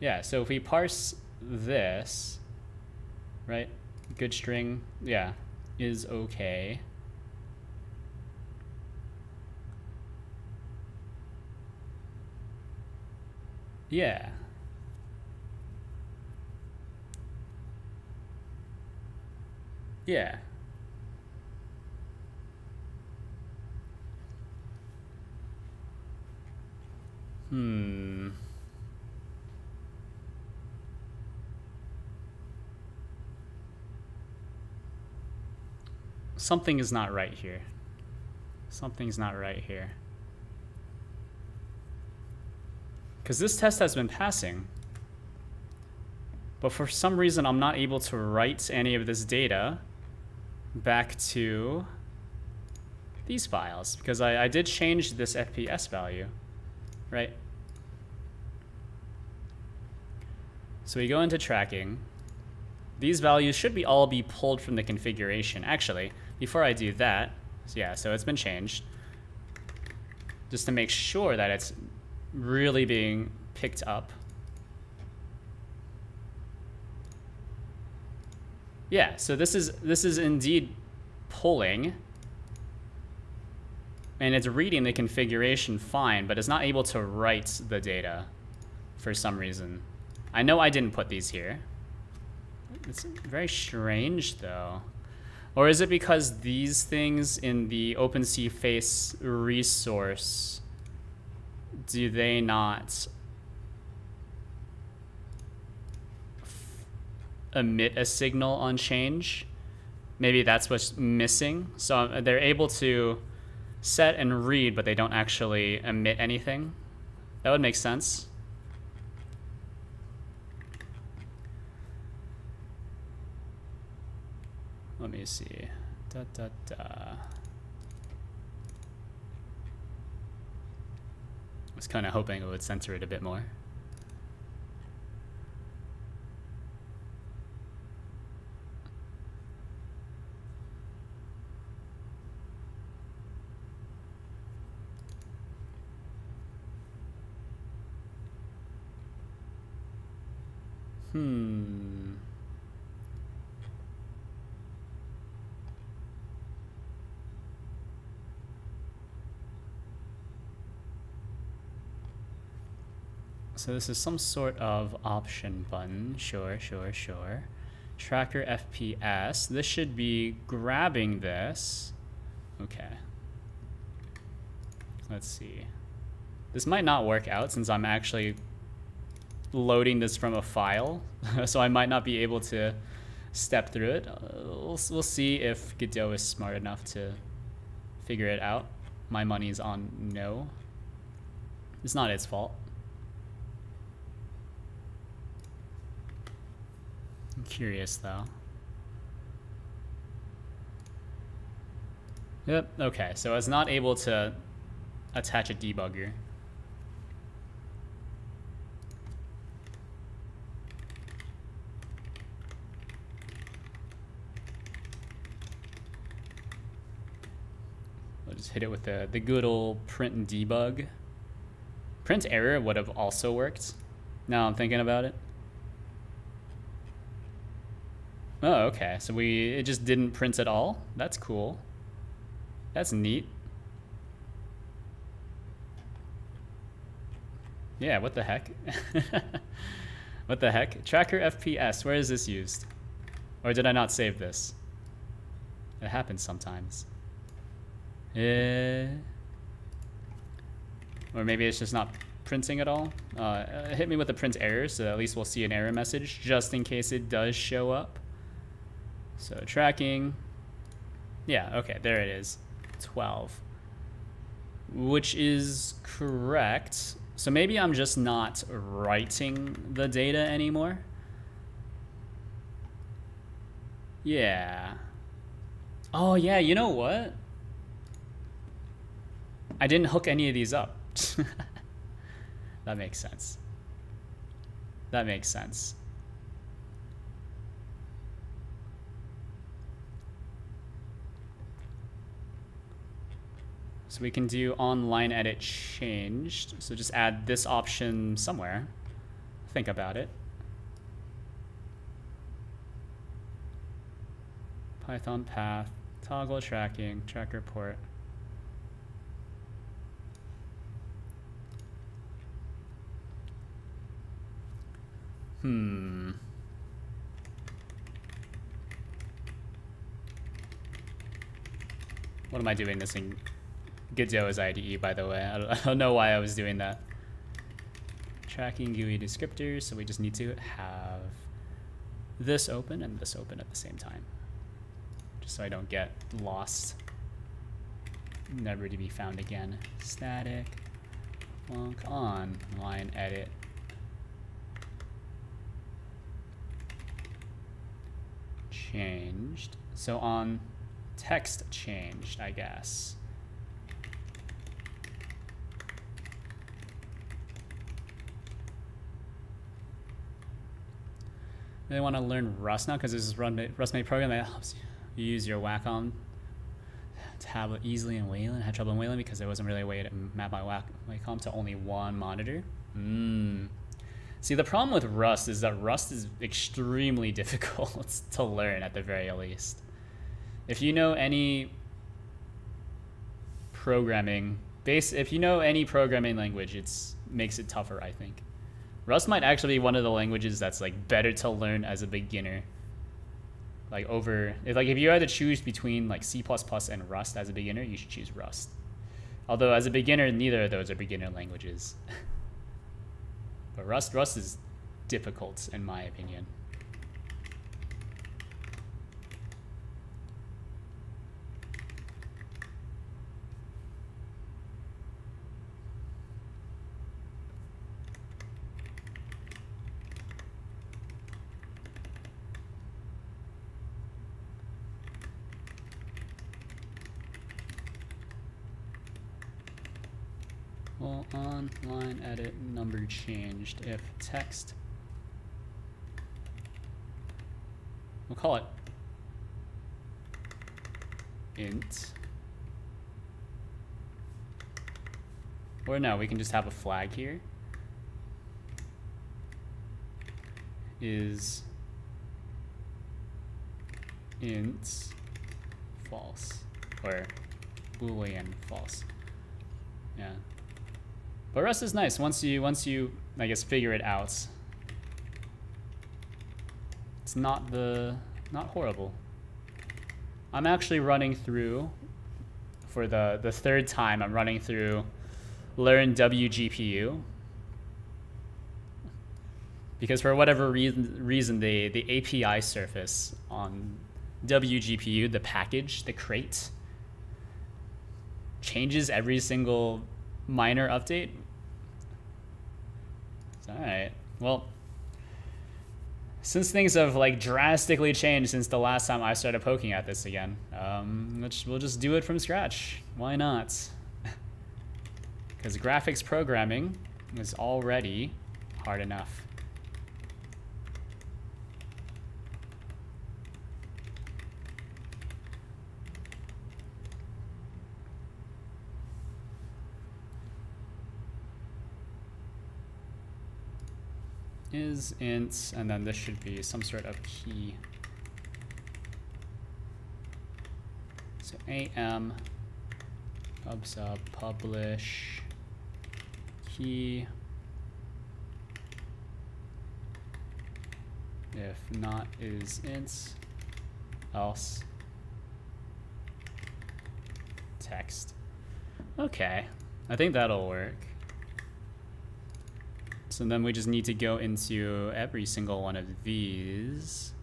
Yeah, so if we parse this, right? Good string, yeah, is okay. Yeah. Yeah. Something is not right here. Something's not right here. Because this test has been passing. But for some reason, I'm not able to write any of this data back to these files. Because I did change this FPS value, right? So we go into tracking. These values should all be pulled from the configuration. Actually, before I do that, so it's been changed. Just to make sure that it's really being picked up. Yeah, so this is indeed pulling. And it's reading the configuration fine, but it's not able to write the data for some reason. I know I didn't put these here. It's very strange, though. Or is it because these things in the OpenSea face resource do they not emit a signal on change? Maybe that's what's missing. So they're able to set and read, but they don't actually emit anything. That would make sense. Let me see. Da, da, da. I was kind of hoping it would censor it a bit more. So this is some sort of option button. Sure. Tracker FPS. This should be grabbing this. Okay. Let's see. This might not work out since I'm actually loading this from a file. So I might not be able to step through it. We'll see if Godot is smart enough to figure it out. My money's on no. It's not its fault. I'm curious though. Yep, okay, so I was not able to attach a debugger. I'll just hit it with the good old print and debug. Print error would have also worked. Now I'm thinking about it. Oh, okay. So it just didn't print at all? That's cool. That's neat. Yeah, what the heck? What the heck? Tracker FPS, where is this used? Or did I not save this? It happens sometimes. Or maybe it's just not printing at all. Hit me with the print error, so at least we'll see an error message, just in case it does show up. So tracking, yeah, okay, there it is, 12, which is correct. So maybe I'm just not writing the data anymore. Yeah. Oh yeah, you know what? I didn't hook any of these up. That makes sense. That makes sense. So we can do online edit changed. So just add this option somewhere. Think about it. Python path, toggle tracking, tracker port. What am I doing this in Godot as IDE, by the way? I don't know why I was doing that. Tracking GUI descriptors, so we just need to have this open and this open at the same time. Just so I don't get lost. Never to be found again. Static, plonk on, line edit. Changed. So on text changed, I guess. They want to learn Rust now because this is Rust-made program that helps you use your Wacom tablet easily in Wayland. I had trouble in Wayland because there wasn't really a way to map my Wacom to only one monitor. See, the problem with Rust is that Rust is extremely difficult to learn at the very least. If you know any programming language, it makes it tougher, I think. Rust might actually be one of the languages that's like better to learn as a beginner. Like if you had to choose between like C++ and Rust as a beginner, you should choose Rust. Although as a beginner, neither of those are beginner languages. But Rust is difficult in my opinion. Well, on line edit number changed if text. We'll call it int. Or no, we can just have a flag here. Is int false or Boolean false. Yeah. But Rust is nice once you I guess figure it out. It's not horrible. I'm actually running through for the third time. I'm running through learn WGPU because for whatever reason the API surface on WGPU, the package, the crate, changes every single minor update. All right. Well, since things have like drastically changed since the last time I started poking at this again, we'll just do it from scratch. Why not? Because graphics programming is already hard enough. Is int, and then this should be some sort of key. So am pub/sub publish key. If not is int, else text. Okay, I think that'll work. So then we just need to go into every single one of these.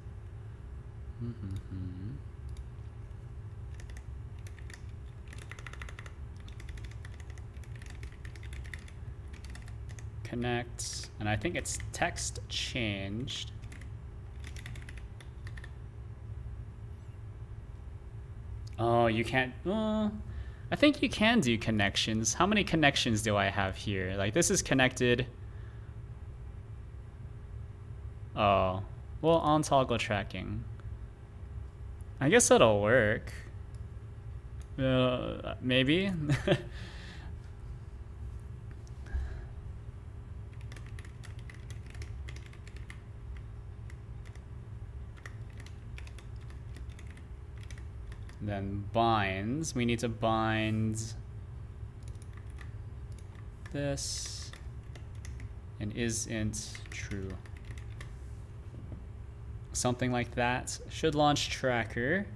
Connect, and I think it's text changed. Oh, you can't, I think you can do connections. How many connections do I have here? Like this is connected. Oh, well, on toggle tracking. I guess that'll work. Maybe. Then binds. We need to bind this and isn't true. Something like that. Should launch tracker.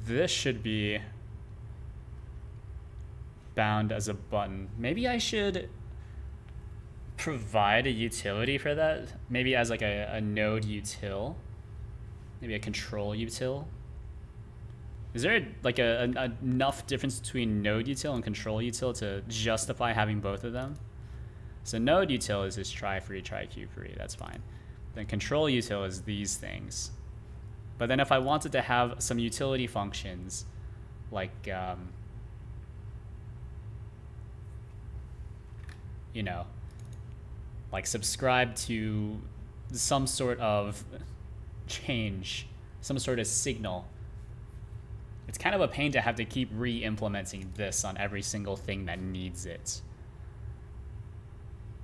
This should be bound as a button. Maybe I should provide a utility for that. Maybe as like a node util. Maybe a control util. Is there like enough difference between node util and control util to justify having both of them? So node util is just try free, try queue free. That's fine. Then control util is these things. But then if I wanted to have some utility functions, like you know, like subscribe to some sort of change, some sort of signal. It's kind of a pain to have to keep re-implementing this on every single thing that needs it.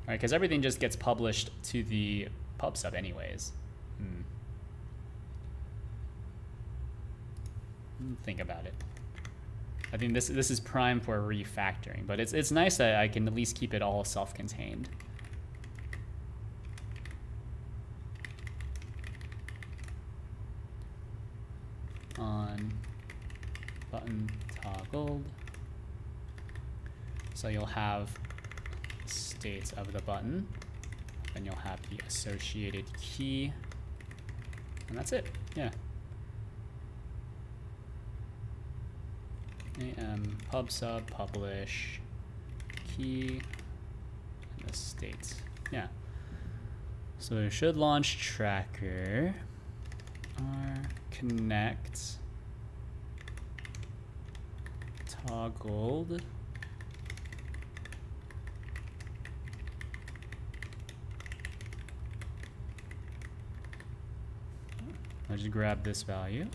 All right, because everything just gets published to the pub sub anyways. Think about it. I think this is prime for refactoring, but it's nice that I can at least keep it all self-contained. On button toggled. So you'll have the state of the button, then you'll have the associated key, and that's it. Yeah. Pub sub publish key and the state. Yeah. So it should launch tracker r connect toggled I'll just grab this value.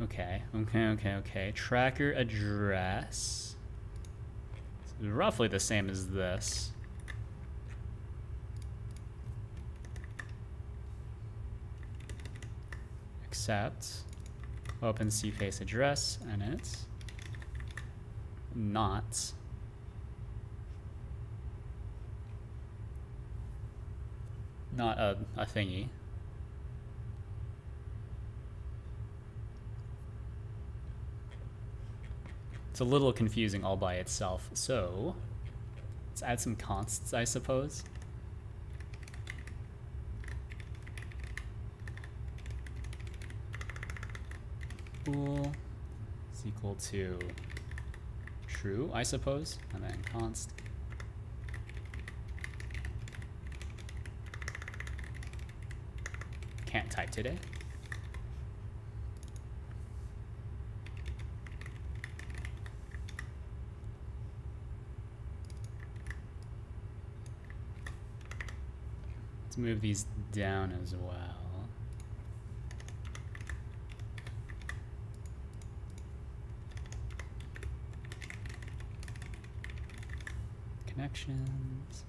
Okay. Tracker address. It's roughly the same as this. Except open cface address, and it's not a thingy. It's a little confusing all by itself, so let's add some consts, I suppose. Bool is equal to true, I suppose, and then const. Can't type today. Let's move these down as well. Connections.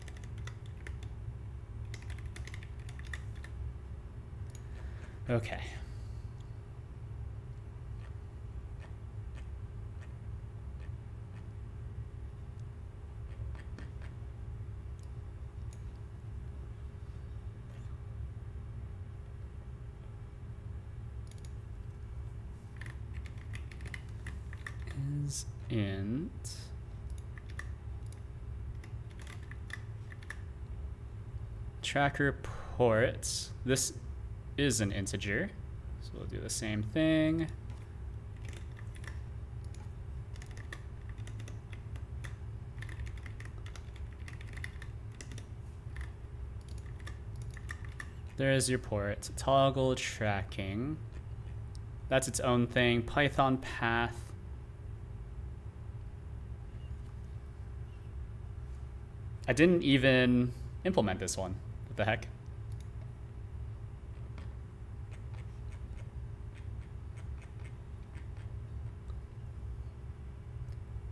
Okay. Is int tracker port. This is an integer, so we'll do the same thing. There's your port. Toggle tracking. That's its own thing. Python path. I didn't even implement this one. What the heck?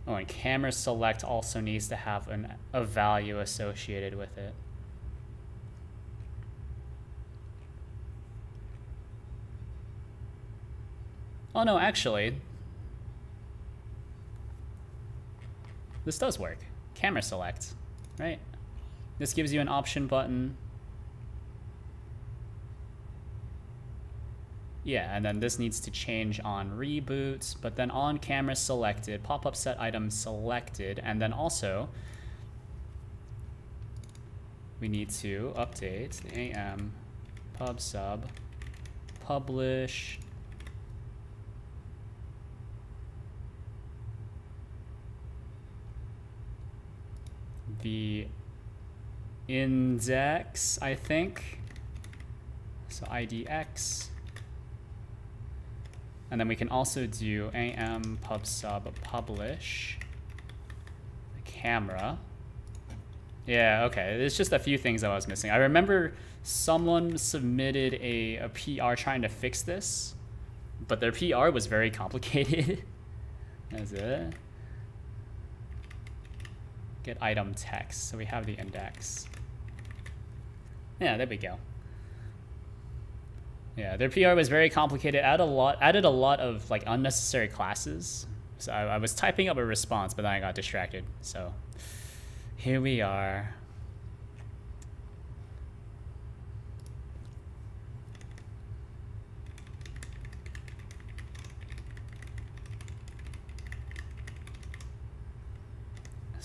Oh, and camera select also needs to have a value associated with it. Oh no, actually, this does work. Camera select, right? This gives you an option button. Yeah, and then this needs to change on reboot, but then on camera selected, pop-up set item selected, and then also we need to update the am pub sub publish the index, I think. So IDX. And then we can also do am pub sub publish the camera. Yeah, okay. There's just a few things that I was missing. I remember someone submitted a PR trying to fix this, but their PR was very complicated. That's it. Get item text. So we have the index. Yeah, there we go. Yeah, their PR was very complicated. Added a lot of like unnecessary classes. So I was typing up a response, but then I got distracted. So here we are.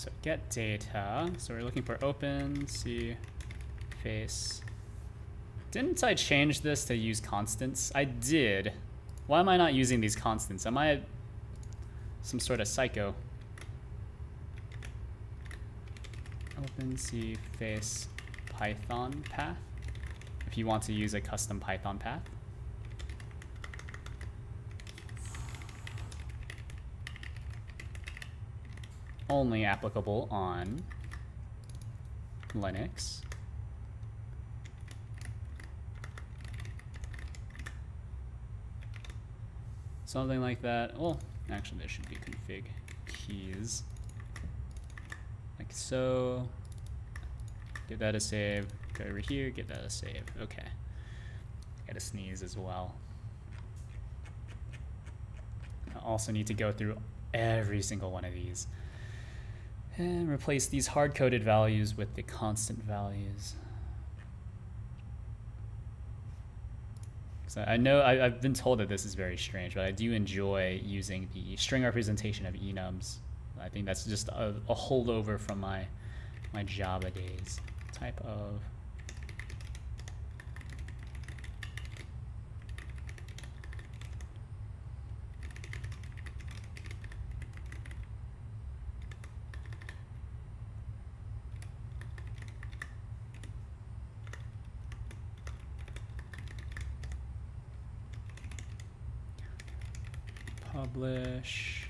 So get data. So we're looking for open, see, face. Didn't I change this to use constants? I did. Why am I not using these constants? Am I some sort of psycho? Open, see, face, Python path. If you want to use a custom Python path. Only applicable on Linux. Something like that. Well, actually there should be config keys. Like so. Give that a save. Go over here, give that a save. Okay. Gotta sneeze as well. I also need to go through every single one of these. And replace these hard-coded values with the constant values. So I know I've been told that this is very strange, but I do enjoy using the string representation of enums. I think that's just a holdover from my Java days. Type of publish.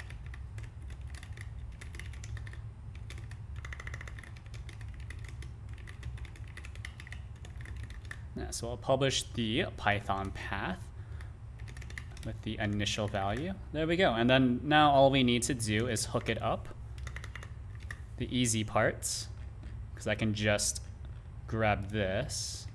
Yeah, so I'll publish the Python path with the initial value. There we go. And then now all we need to do is hook it up. The easy parts, because I can just grab this.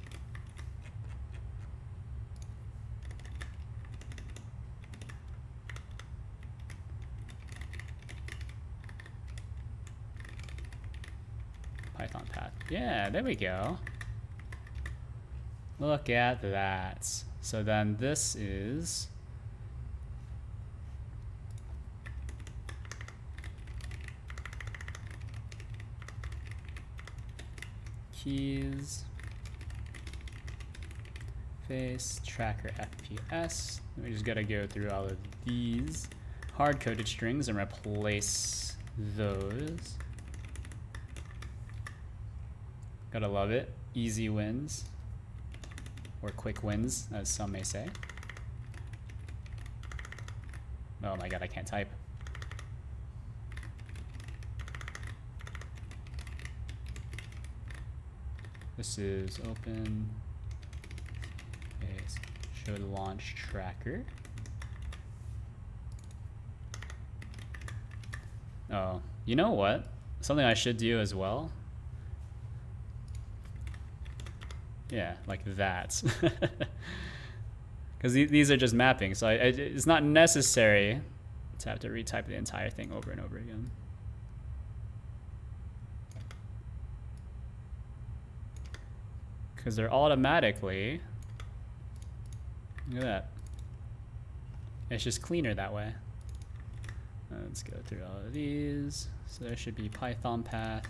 Python path. Yeah, there we go. Look at that. So then this is keys, face, tracker, FPS. We just gotta go through all of these hard-coded strings and replace those. Gotta love it. Easy wins. Or quick wins, as some may say. Oh my god, I can't type. This is open. Should launch tracker. Oh, you know what? Something I should do as well. Yeah, like that. Because these are just mapping, so it's not necessary to have to retype the entire thing over and over again. Because they're automatically, look at that. It's just cleaner that way. Let's go through all of these. So there should be Python path.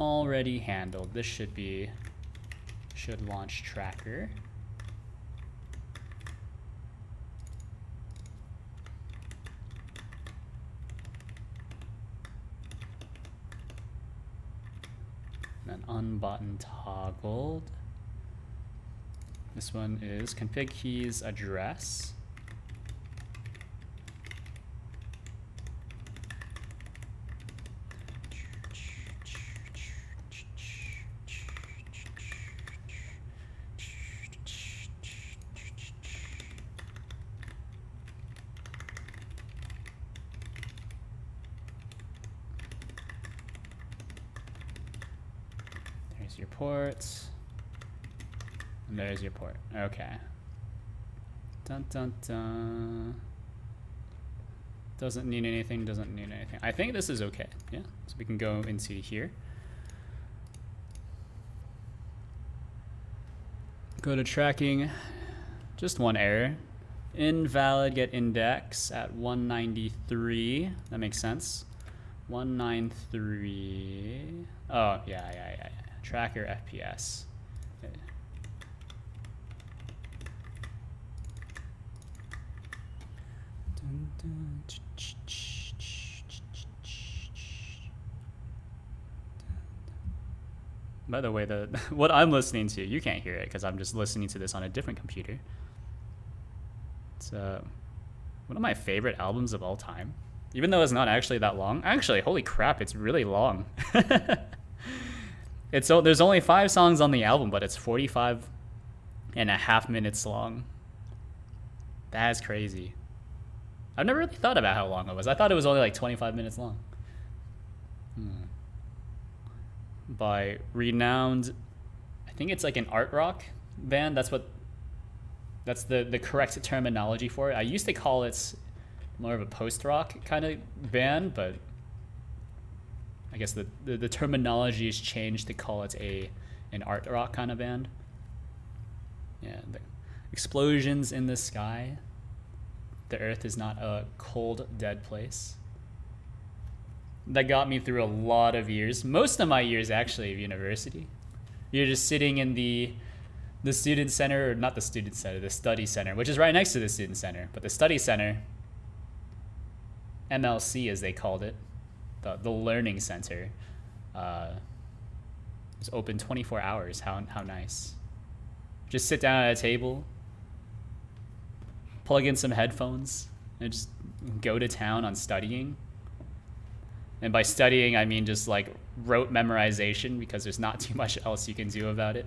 Already handled. This should be should launch tracker. And then unbutton toggled. This one is config keys address. Your ports, and there's your port. Okay. Dun dun dun. Doesn't need anything, doesn't need anything. I think this is okay. Yeah, so we can go into here. Go to tracking. Just one error. Invalid get index at 193. That makes sense. 193. Oh, yeah. Tracker FPS. Okay. By the way, what I'm listening to, you can't hear it because I'm just listening to this on a different computer. It's one of my favorite albums of all time. Even though it's not actually that long. Actually, holy crap, it's really long. There's only 5 songs on the album, but it's 45.5 minutes long. That's crazy. I've never really thought about how long it was. I thought it was only like 25 minutes long. By renowned, I think it's like an art rock band. That's the correct terminology for it. I used to call it more of a post-rock kind of band, but I guess the terminology has changed to call it an art rock kind of band. Yeah, the explosions in the sky. The earth is not a cold, dead place. That got me through a lot of years. Most of my years, actually, of university. You're just sitting in the student center, or not the student center, the study center, which is right next to the student center. But the study center, MLC as they called it, the learning center, was open 24 hours. How nice. Just sit down at a table, plug in some headphones, and just go to town on studying. And by studying, I mean just like rote memorization, because there's not too much else you can do about it.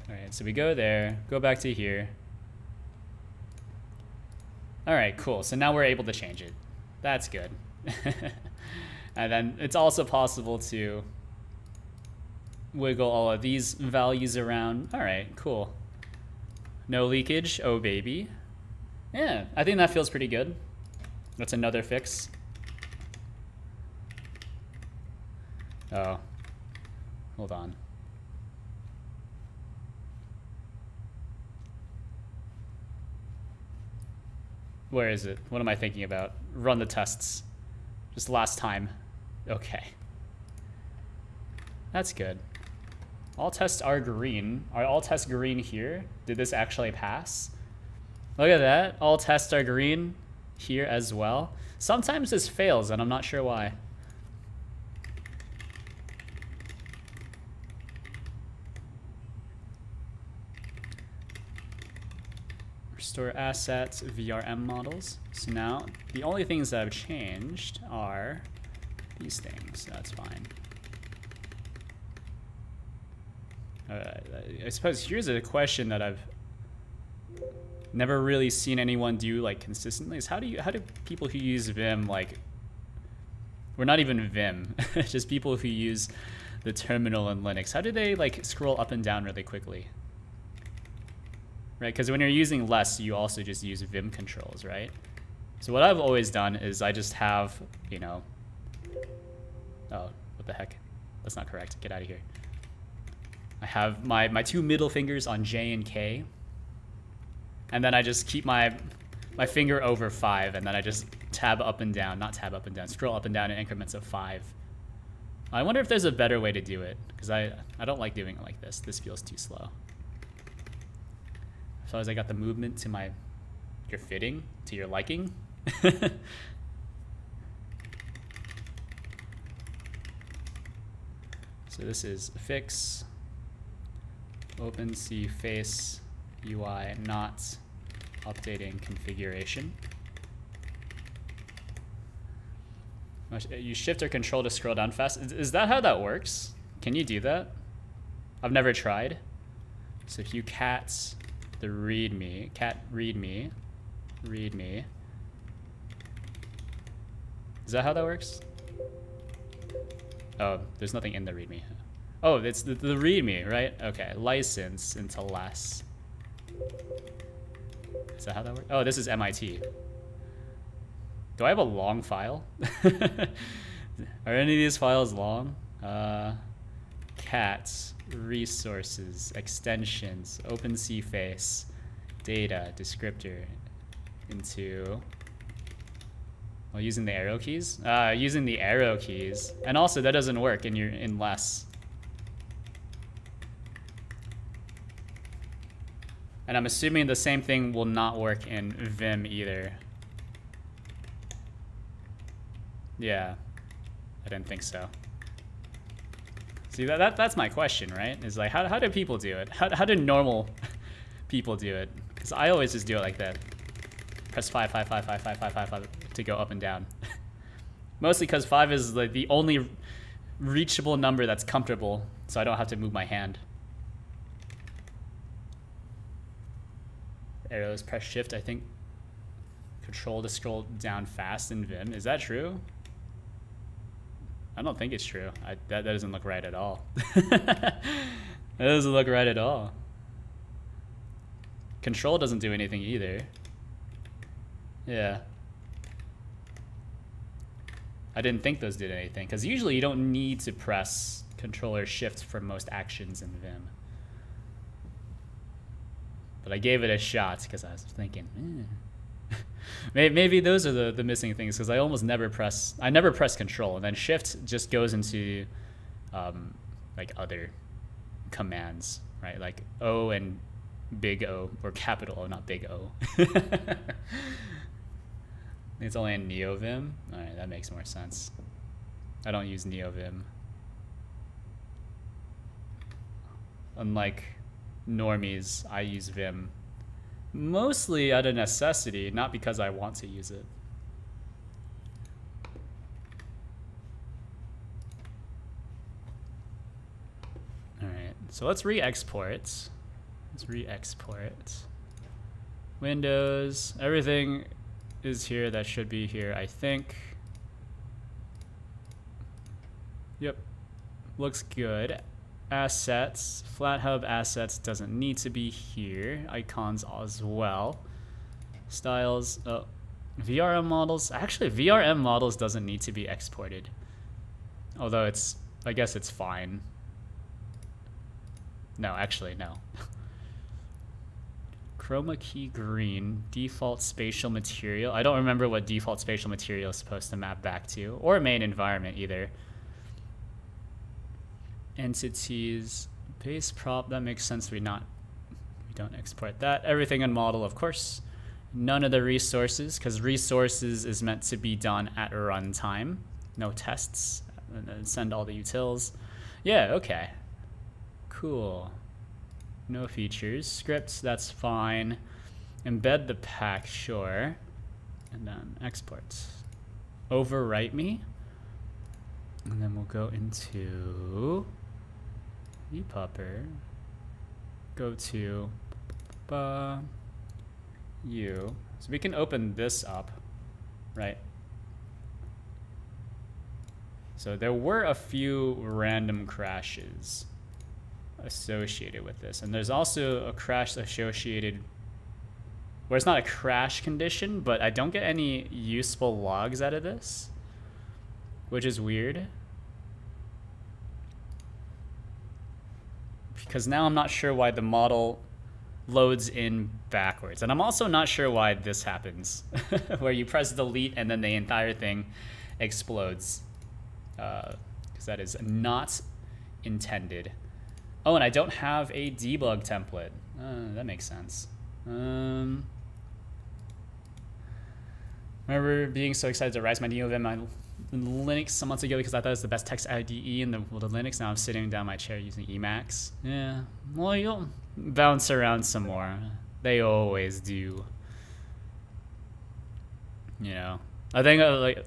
All right, so we go there, go back to here. All right, cool. So now we're able to change it. That's good. And then it's also possible to wiggle all of these values around. All right, cool. No leakage, oh baby. Yeah, I think that feels pretty good. That's another fix. Oh, hold on. Where is it? What am I thinking about? Run the tests. Just last time. Okay. That's good. All tests are green. Are all tests green here? Did this actually pass? Look at that. All tests are green here as well. Sometimes this fails, and I'm not sure why. Restore assets, VRM models. So now the only things that have changed are these things. That's fine. I suppose here's a question that I've never really seen anyone do like consistently is how do people who use Vim, like, we're not even Vim, just people who use the terminal in Linux, how do they like scroll up and down really quickly? Right, because when you're using less, you also just use Vim controls, right? So what I've always done is I just have, you know, oh, what the heck? That's not correct. Get out of here. I have my 2 middle fingers on J and K, and then I just keep my finger over 5, and then I just tab up and down, not tab up and down, scroll up and down in increments of 5. I wonder if there's a better way to do it, because I don't like doing it like this. This feels too slow. As long as I got the movement to your fitting, to your liking. So this is fix, OpenC face UI not updating configuration. You shift or control to scroll down fast. Is that how that works? Can you do that? I've never tried. So if you cat the readme, readme. Is that how that works? Oh, there's nothing in the readme. Oh, it's the readme, right? Okay, license into less. Is that how that works? Oh, this is MIT. Do I have a long file? Are any of these files long? Cats, resources, extensions, OpenC face, data, descriptor, into... Well, using the arrow keys? Using the arrow keys. And also, that doesn't work in less. And I'm assuming the same thing will not work in Vim either. Yeah, I didn't think so. See, that's my question, right? Is like, how do people do it? How do normal people do it? Because I always just do it like that. Press 5, 5, 5, 5, 5, 5, 5, 5 to go up and down. Mostly because 5 is like the only reachable number that's comfortable, so I don't have to move my hand. Arrows, press shift, I think. Control to scroll down fast in Vim. Is that true? I don't think it's true. That doesn't look right at all. That doesn't look right at all. Control doesn't do anything either. Yeah. I didn't think those did anything, because usually you don't need to press Control or Shift for most actions in Vim. But I gave it a shot because I was thinking, maybe those are the missing things, because I almost never press Control, and then Shift just goes into like other commands, right? Like O and big O, or capital O, not big O. It's only in NeoVim. All right, that makes more sense. I don't use NeoVim. Unlike normies, I use Vim mostly out of necessity, not because I want to use it. All right, so let's re-export. Let's re-export. Windows, everything is here that should be here, I think. Yep, looks good. Assets, flat hub assets doesn't need to be here. Icons as well. Styles, VRM models. Actually, VRM models doesn't need to be exported. Although I guess it's fine. No, actually, no. Chroma key green, default spatial material. I don't remember what default spatial material is supposed to map back to, or main environment either. Entities, base prop, that makes sense. We don't export that. Everything in model, of course. None of the resources, because resources is meant to be done at runtime. No tests. And then send all the utils. Yeah, okay. Cool. No features. Scripts, that's fine. Embed the pack, sure. And then export. Overwrite me. And then we'll go into ePupper. Go to U. So we can open this up, right? So there were a few random crashes associated with this, and there's also a crash associated where it's not a crash condition, but I don't get any useful logs out of this, which is weird, because now I'm not sure why the model loads in backwards, and I'm also not sure why this happens where you press delete and then the entire thing explodes, because that is not intended. Oh, and I don't have a debug template. That makes sense. Remember being so excited to rise my NeoVim in Linux some months ago because I thought it was the best text IDE in the world of Linux. Now I'm sitting down my chair using Emacs. Yeah, well, you'll bounce around some more. They always do. You know, I think like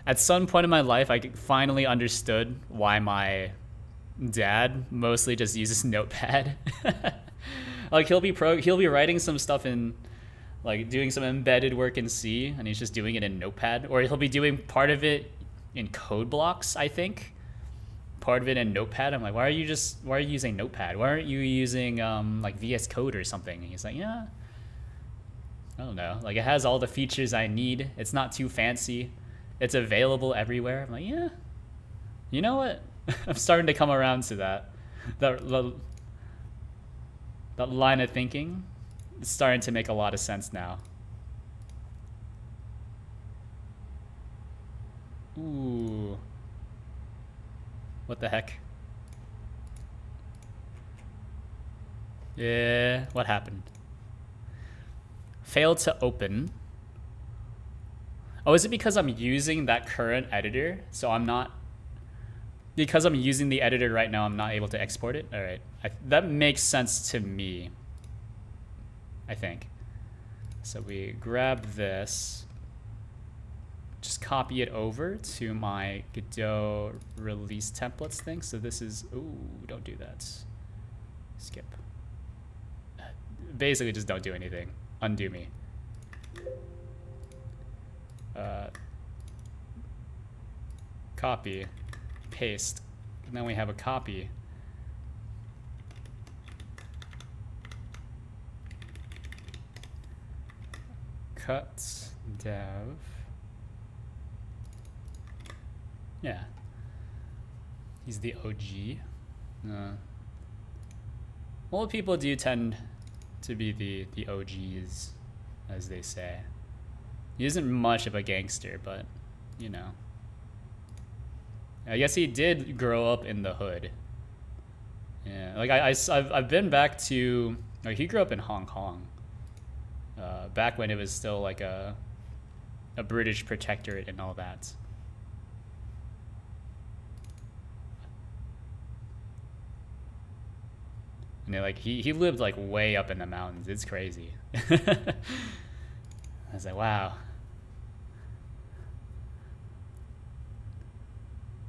at some point in my life, I finally understood why my dad mostly just uses Notepad. Like he'll be writing some stuff in, like doing some embedded work in C, and he's just doing it in Notepad, or he'll be doing part of it in code blocks, I think. Part of it in Notepad. I'm like, why are you using Notepad? Why aren't you using like VS Code or something? And he's like, yeah, I don't know. Like it has all the features I need. It's not too fancy. It's available everywhere. I'm like, yeah, you know what? I'm starting to come around to that line of thinking. It's starting to make a lot of sense now. Ooh. What the heck? Yeah, what happened? Failed to open. Oh, is it because I'm using that current editor? So I'm not... Because I'm using the editor right now, I'm not able to export it? All right. That makes sense to me, I think. So we grab this. Just copy it over to my Godot release templates thing. So this is... Ooh, don't do that. Skip. Basically, just don't do anything. Undo me. Copy. Paste. And then we have a copy. Cut. Dev. Yeah. He's the OG. Old people do tend to be the OGs, as they say. He isn't much of a gangster, but, you know. I guess he did grow up in the hood. Yeah, like I've been back to... Like, he grew up in Hong Kong. Back when it was still like a British protectorate and all that. And like he lived like way up in the mountains. It's crazy. I was like, wow.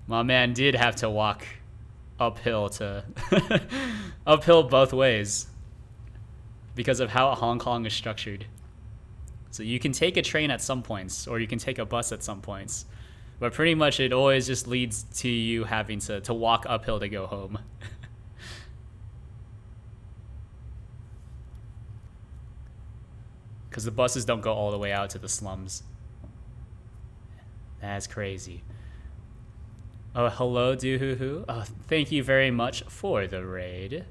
My man did have to walk uphill to uphill both ways because of how Hong Kong is structured. So you can take a train at some points, or you can take a bus at some points, but pretty much it always just leads to you having to walk uphill to go home. Because the buses don't go all the way out to the slums. That's crazy. Oh, hello, Doohoo. Oh, thank you very much for the raid.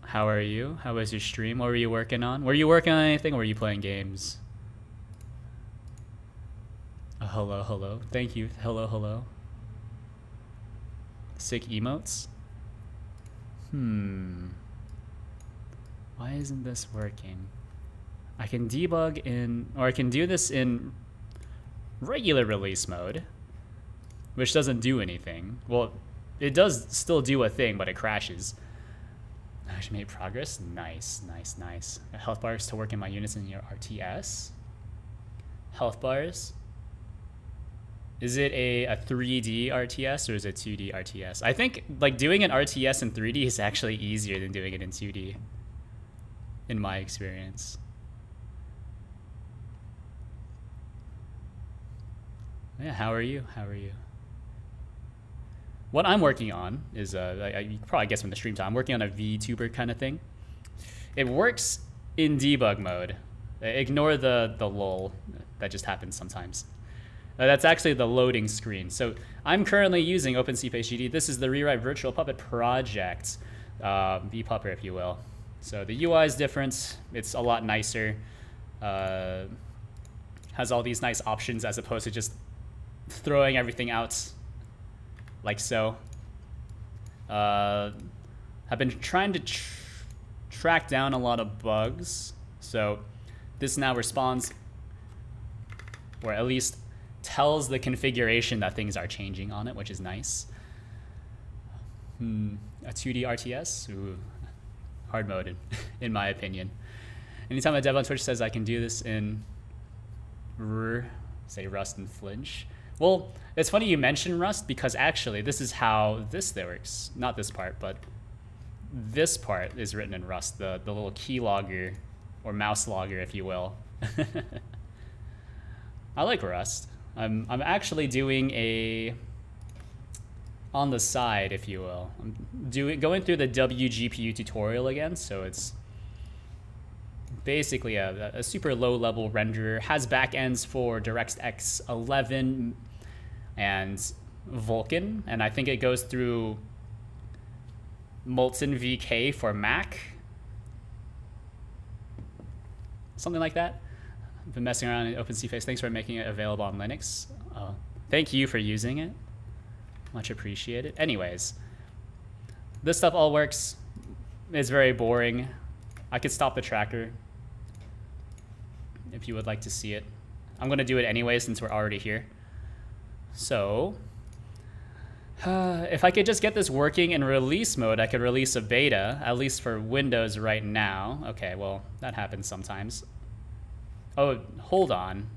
How are you? How was your stream? What were you working on? Were you working on anything, or were you playing games? Oh, hello, hello. Thank you. Hello, hello. Sick emotes? Why isn't this working? I can debug in, or I can do this in regular release mode, which doesn't do anything. Well, it does still do a thing, but it crashes. Actually made progress. Nice, nice, nice. Health bars to work in my units in your RTS. Health bars. Is it a 3D RTS or is it 2D RTS? I think like doing an RTS in 3D is actually easier than doing it in 2D, in my experience. Yeah, how are you? How are you? What I'm working on is, you can probably guess from the stream time, I'm working on a VTuber kind of thing. It works in debug mode. Ignore the lull that just happens sometimes. That's actually the loading screen. So I'm currently using OpenCPageGD. This is the Rewrite Virtual Puppet project, vpupper if you will. So the UI is different. It's a lot nicer. Has all these nice options as opposed to just throwing everything out like so. I've been trying to track down a lot of bugs. So this now responds, or at least tells the configuration that things are changing on it, which is nice. A 2D RTS? Ooh, hard mode in my opinion. Anytime a dev on Twitch says I can do this in say Rust and Flinch. Well, it's funny you mention Rust because actually this is how this works. Not this part, but this part is written in Rust, the little keylogger or mouse logger, if you will. I like Rust. I'm actually doing a, on the side, if you will. I'm going through the WGPU tutorial again, so it's basically a super low level renderer, has backends for DirectX 11 and Vulkan, and I think it goes through Molten VK for Mac, something like that. I've been messing around in OpenCFace. Thanks for making it available on Linux. Thank you for using it. Much appreciated. Anyways, this stuff all works. It's very boring. I could stop the tracker if you would like to see it. I'm going to do it anyway since we're already here. So, if I could just get this working in release mode, I could release a beta, at least for Windows right now. Okay, well, that happens sometimes. Oh, hold on.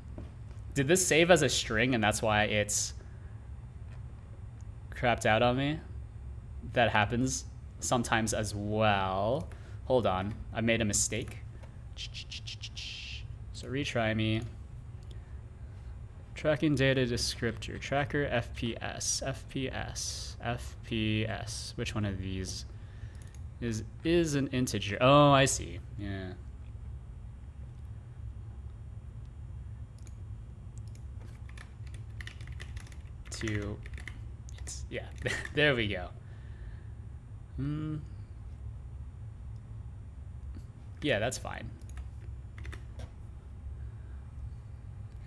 Did this save as a string and that's why it's crapped out on me? That happens sometimes as well. Hold on, I made a mistake. So retry me. Tracking data descriptor, tracker FPS, FPS. Which one of these is an integer? Oh, I see. Yeah. Yeah, there we go. Yeah, that's fine.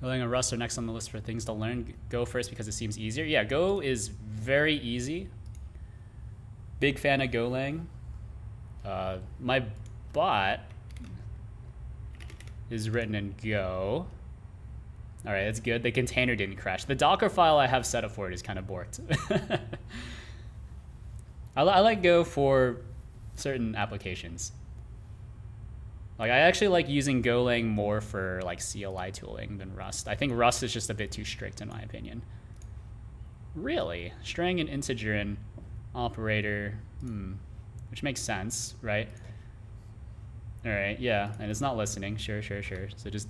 Golang and Rust are next on the list for things to learn. Go first because it seems easier. Yeah, Go is very easy. Big fan of Golang. My bot is written in Go. All right, that's good. The container didn't crash. The Docker file I have set up for it is kind of borked. I like Go for certain applications. Like, I actually like using Golang more for like CLI tooling than Rust. I think Rust is just a bit too strict in my opinion. Really? String and integer and operator, which makes sense, right? All right, yeah, and it's not listening. Sure. So just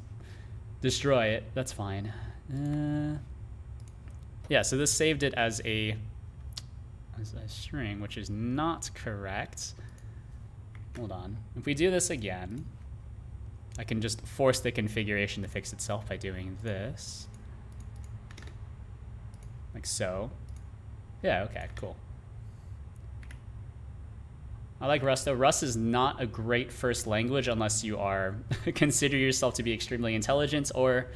destroy it. That's fine. Yeah, so this saved it as a string, which is not correct. Hold on. If we do this again, I can just force the configuration to fix itself by doing this. Like so. Yeah, okay, cool. I like Rust though. Rust is not a great first language unless you are consider yourself to be extremely intelligent or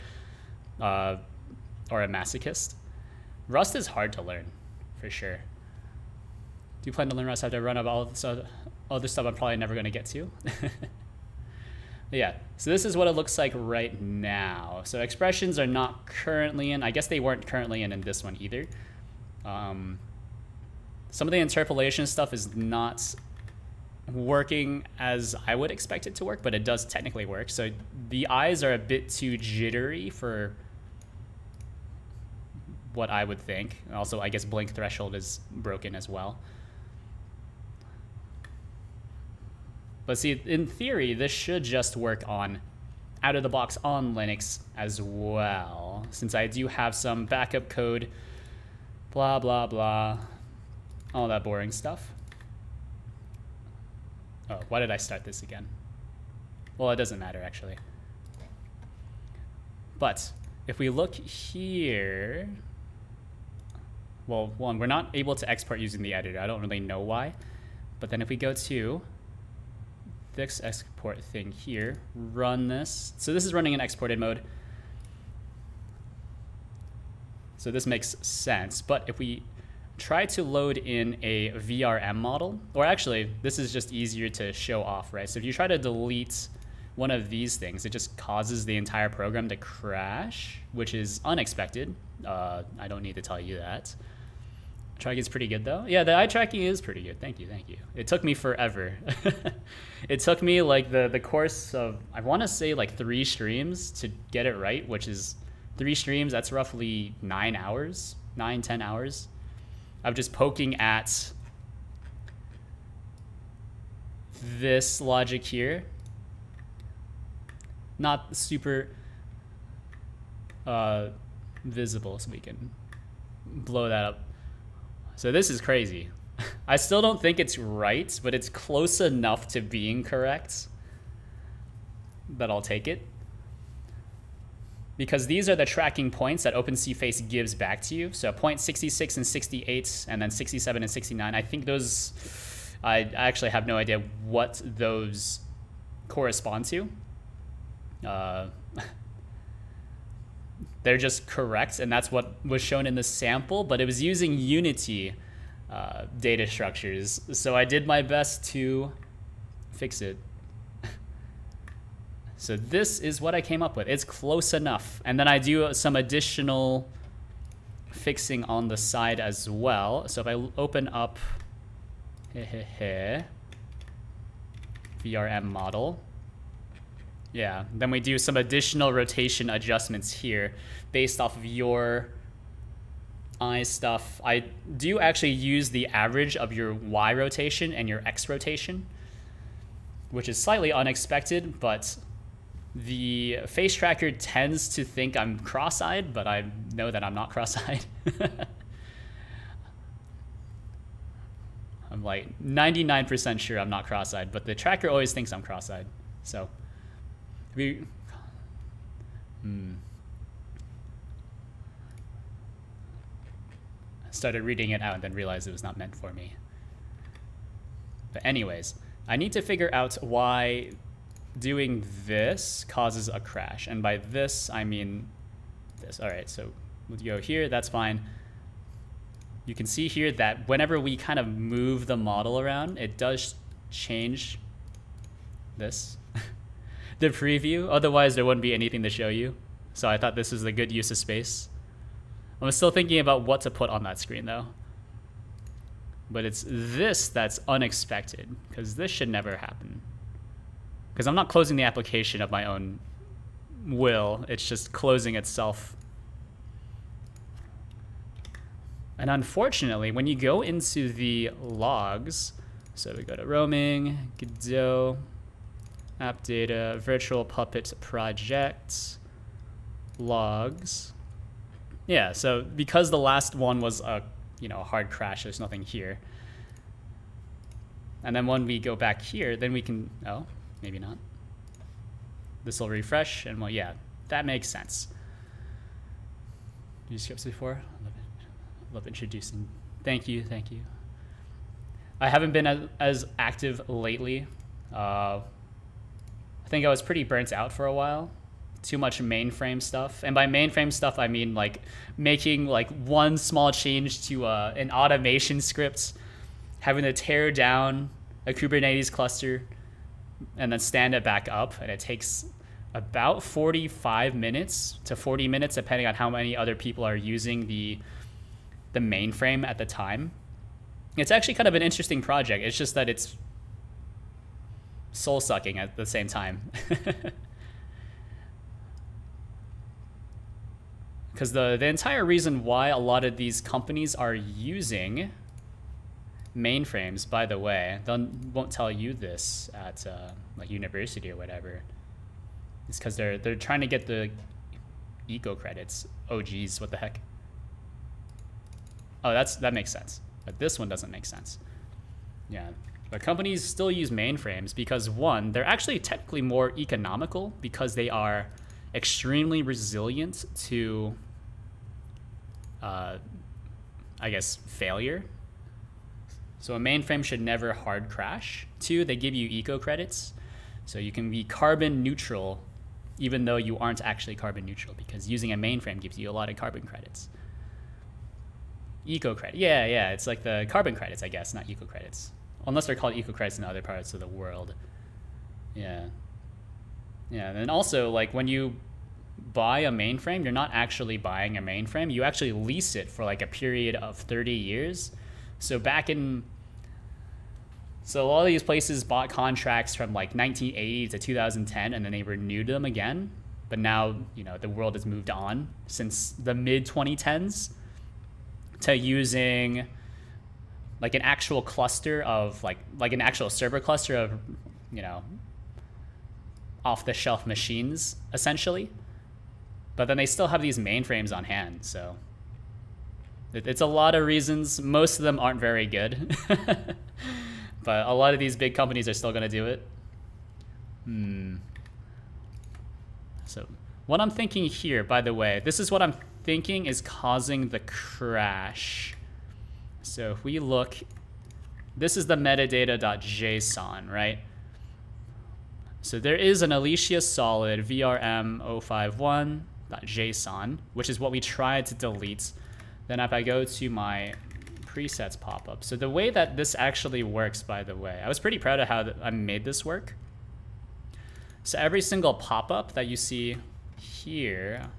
a masochist. Rust is hard to learn, for sure. Do you plan to learn Rust after I run up all this other stuff I'm probably never going to get to? Yeah, so this is what it looks like right now. So expressions are not currently in. I guess they weren't currently in this one either. Some of the interpolation stuff is not working as I would expect it to work, but it does technically work. So the eyes are a bit too jittery for what I would think. Also, I guess blink threshold is broken as well. But see, in theory, this should just work on out of the box on Linux as well, since I do have some backup code, blah, blah, blah, all that boring stuff. Oh, why did I start this again? Well, it doesn't matter, actually. But if we look here, well, one, we're not able to export using the editor. I don't really know why. But then if we go to this export thing here, run this. So this is running in exported mode. So this makes sense. But if we try to load in a VRM model, or actually, this is just easier to show off, right? So if you try to delete one of these things, it just causes the entire program to crash, which is unexpected. I don't need to tell you that. Tracking is pretty good though. Yeah, the eye tracking is pretty good. Thank you. It took me forever. It took me like the course of, I want to say like 3 streams to get it right, which is 3 streams. That's roughly 9 hours, 10 hours of just poking at this logic here. Not super visible, so we can blow that up. So this is crazy. I still don't think it's right, but it's close enough to being correct that I'll take it. Because these are the tracking points that OpenCFace gives back to you. So point 66 and 68, and then 67 and 69. I think those, I actually have no idea what those correspond to. They're just correct, and that's what was shown in the sample, but it was using Unity data structures. So I did my best to fix it. So this is what I came up with. It's close enough. And then I do some additional fixing on the side as well. So if I open up VRM model, yeah, then we do some additional rotation adjustments here based off of your eye stuff. I do actually use the average of your Y rotation and your X rotation, which is slightly unexpected, but the face tracker tends to think I'm cross-eyed, but I know that I'm not cross-eyed. I'm like 99% sure I'm not cross-eyed, but the tracker always thinks I'm cross-eyed. So I started reading it out and then realized it was not meant for me. But anyways, I need to figure out why doing this causes a crash. And by this, I mean this. All right, so we'll go here, that's fine. You can see here that whenever we kind of move the model around, it does change this, the preview. Otherwise, there wouldn't be anything to show you. So I thought this was a good use of space. I'm still thinking about what to put on that screen though. But it's this that's unexpected, because this should never happen. Because I'm not closing the application of my own will, it's just closing itself. And unfortunately, when you go into the logs, so we go to roaming, Godot, app data, virtual puppet project, logs. Yeah, so because the last one was a hard crash, there's nothing here. And then when we go back here, then we can, oh, maybe not. This will refresh, and well, yeah, that makes sense. Did you scripts before? Love introducing. Thank you, thank you. I haven't been as active lately. I think I was pretty burnt out for a while. Too much mainframe stuff. And by mainframe stuff, I mean like making like one small change to an automation script, having to tear down a Kubernetes cluster and then stand it back up. And it takes about 45 minutes to 40 minutes, depending on how many other people are using the mainframe at the time. It's actually kind of an interesting project. It's just that it's soul-sucking at the same time. Because the entire reason why a lot of these companies are using mainframes, by the way, they won't tell you this at like university or whatever, is because they're trying to get the eco credits. Oh geez, what the heck? Oh, that makes sense. But this one doesn't make sense. Yeah, but companies still use mainframes because one, they're actually technically more economical because they are extremely resilient to, I guess, failure. So a mainframe should never hard crash. Two, they give you eco credits. So you can be carbon neutral even though you aren't actually carbon neutral, because using a mainframe gives you a lot of carbon credits. Eco credit, yeah, it's like the carbon credits, I guess, not eco credits. Unless they're called eco credits in other parts of the world. Yeah, and then also, like, when you buy a mainframe, you're not actually buying a mainframe. You actually lease it for like a period of 30 years. So so a lot of these places bought contracts from like 1980 to 2010, and then they renewed them again. But now, the world has moved on since the mid 2010s to using like an actual cluster of like an actual server cluster of, off-the-shelf machines, essentially. But then they still have these mainframes on hand, so it's a lot of reasons. Most of them aren't very good. But a lot of these big companies are still going to do it. So what I'm thinking here, by the way, this is what I'm thinking is causing the crash. So if we look, this is the metadata.json, right? So there is an Alicia solid vrm051 .json, which is what we tried to delete. Then if I go to my presets pop-up. So the way that this actually works, by the way, I was pretty proud of how I made this work. So every single pop-up that you see here,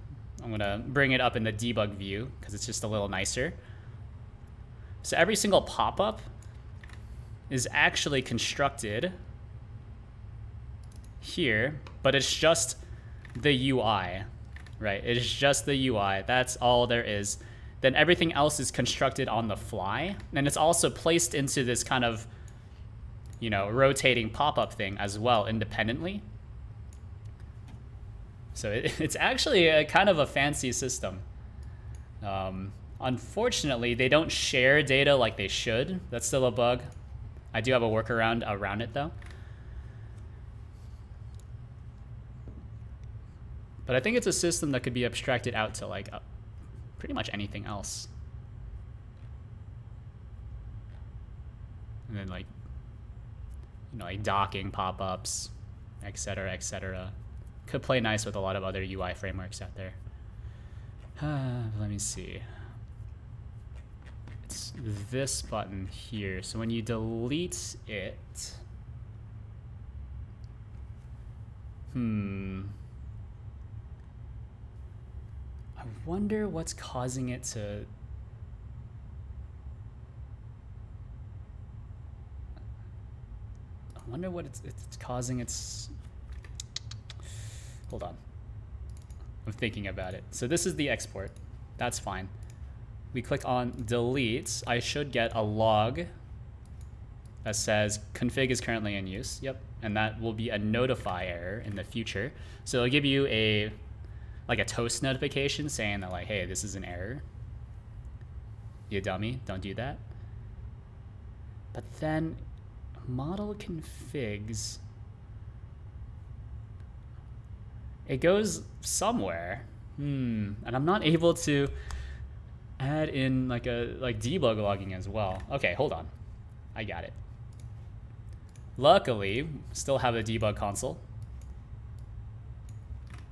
I'm gonna bring it up in the debug view because it's just a little nicer. So every single pop-up is actually constructed here, but it's just the UI, right? It is just the UI. That's all there is. Then everything else is constructed on the fly, and it's also placed into this kind of, you know, rotating pop-up thing as well independently. So it's actually a kind of a fancy system. Unfortunately, they don't share data like they should. That's still a bug. I do have a workaround around it though. But I think it's a system that could be abstracted out to like pretty much anything else. And then like, you know, like docking pop-ups, etc., etc. Could play nice with a lot of other UI frameworks out there. Let me see. It's this button here. So when you delete it, I wonder what's causing it to... I wonder what it's causing its... Hold on. I'm thinking about it. So this is the export. That's fine. We click on delete. I should get a log that says config is currently in use. Yep. And that will be a notify error in the future. So it'll give you a like a toast notification saying that like, hey, this is an error. You dummy, don't do that. But then model configs, it goes somewhere. And I'm not able to add in like debug logging as well. Okay, hold on. I got it. Luckily, still have a debug console.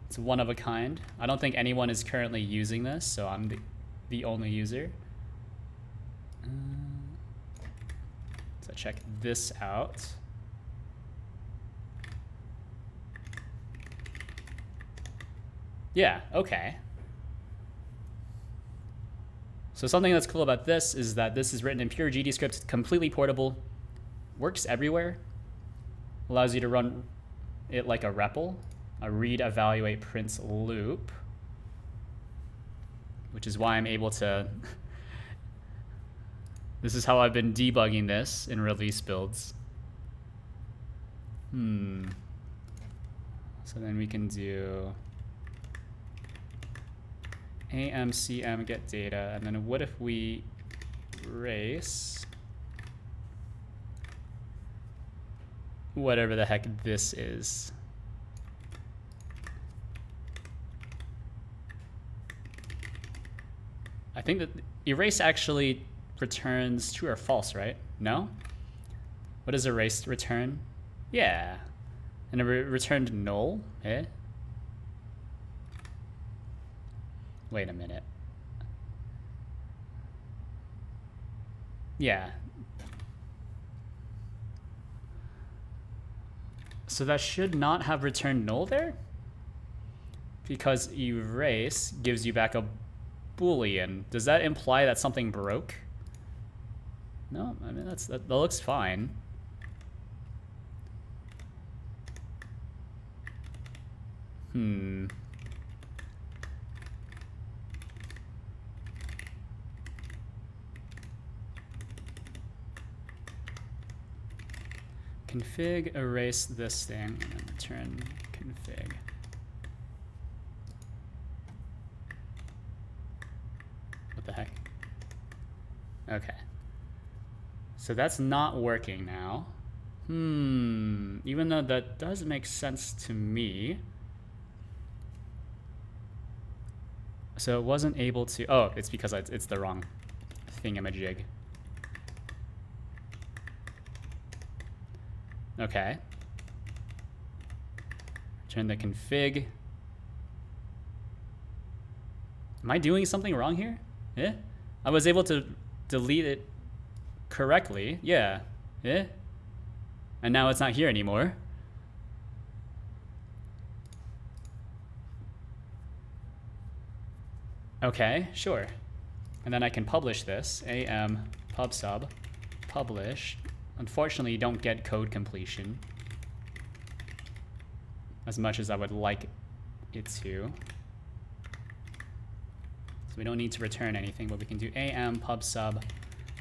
It's one of a kind. I don't think anyone is currently using this, so I'm the only user. So check this out. Yeah, okay. So something that's cool about this is that this is written in pure GDScript, completely portable, works everywhere, allows you to run it like a REPL, a read, evaluate, print loop, which is why I'm able to, this is how I've been debugging this in release builds. So then we can do amcm get data, and then what if we erase whatever the heck this is? I think that erase actually returns true or false, right? No? What does erase return? Yeah. And it returned null, eh? Wait a minute. Yeah. So that should not have returned null there? Because erase gives you back a Boolean. Does that imply that something broke? No, I mean that looks fine. Config erase this thing and then return config. What the heck? Okay. So that's not working now. Even though that does make sense to me. So it wasn't able to, oh, it's because it's the wrong thingamajig. Okay. Turn the config. Am I doing something wrong here? Yeah? I was able to delete it correctly. Yeah. Yeah? And now it's not here anymore. Okay, sure. And then I can publish this. am pub/sub publish. Unfortunately, you don't get code completion as much as I would like it to. So we don't need to return anything, but we can do am pub/sub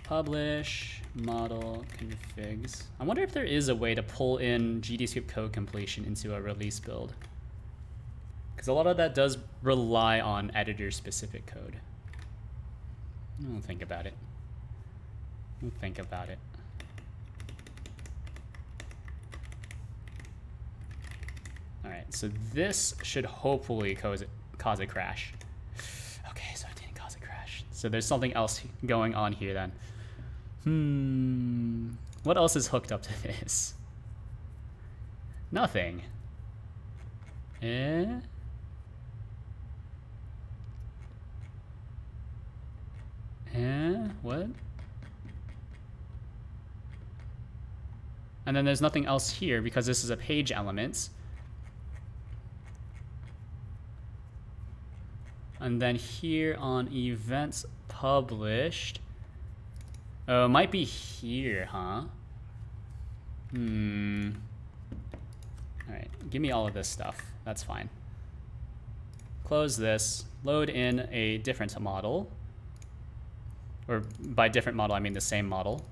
publish model configs. I wonder if there is a way to pull in GDScript code completion into a release build, because a lot of that does rely on editor-specific code. Don't think about it. Don't think about it. All right, so this should hopefully cause a crash. Okay, so it didn't cause a crash. So there's something else going on here then. What else is hooked up to this? Nothing. What? And then there's nothing else here because this is a page element. And then here on events published. Oh, it might be here, huh? Alright, give me all of this stuff. That's fine. Close this. Load in a different model. Or by different model, I mean the same model.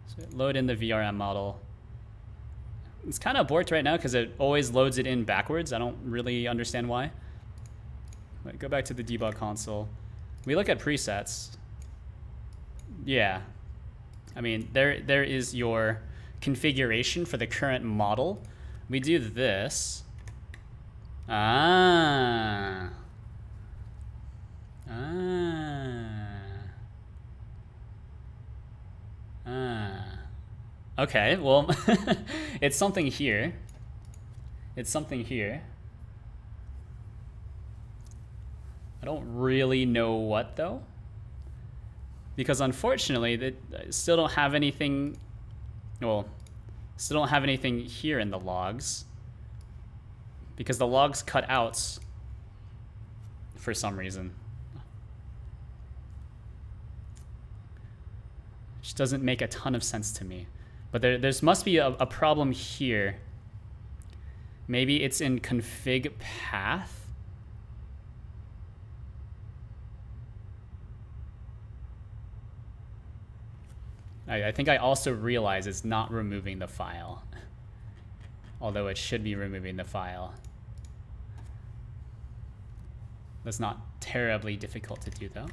So load in the VRM model. It's kind of borked right now because it always loads it in backwards. I don't really understand why. But go back to the debug console. We look at presets. Yeah. I mean, there is your configuration for the current model. We do this. Okay, well, it's something here. It's something here. I don't really know what, though. Because unfortunately, they still don't have anything, well, still don't have anything here in the logs. Because the logs cut out for some reason. Which doesn't make a ton of sense to me. But there must be a problem here. Maybe it's in config path. I think I also realize it's not removing the file. Although it should be removing the file. That's not terribly difficult to do though.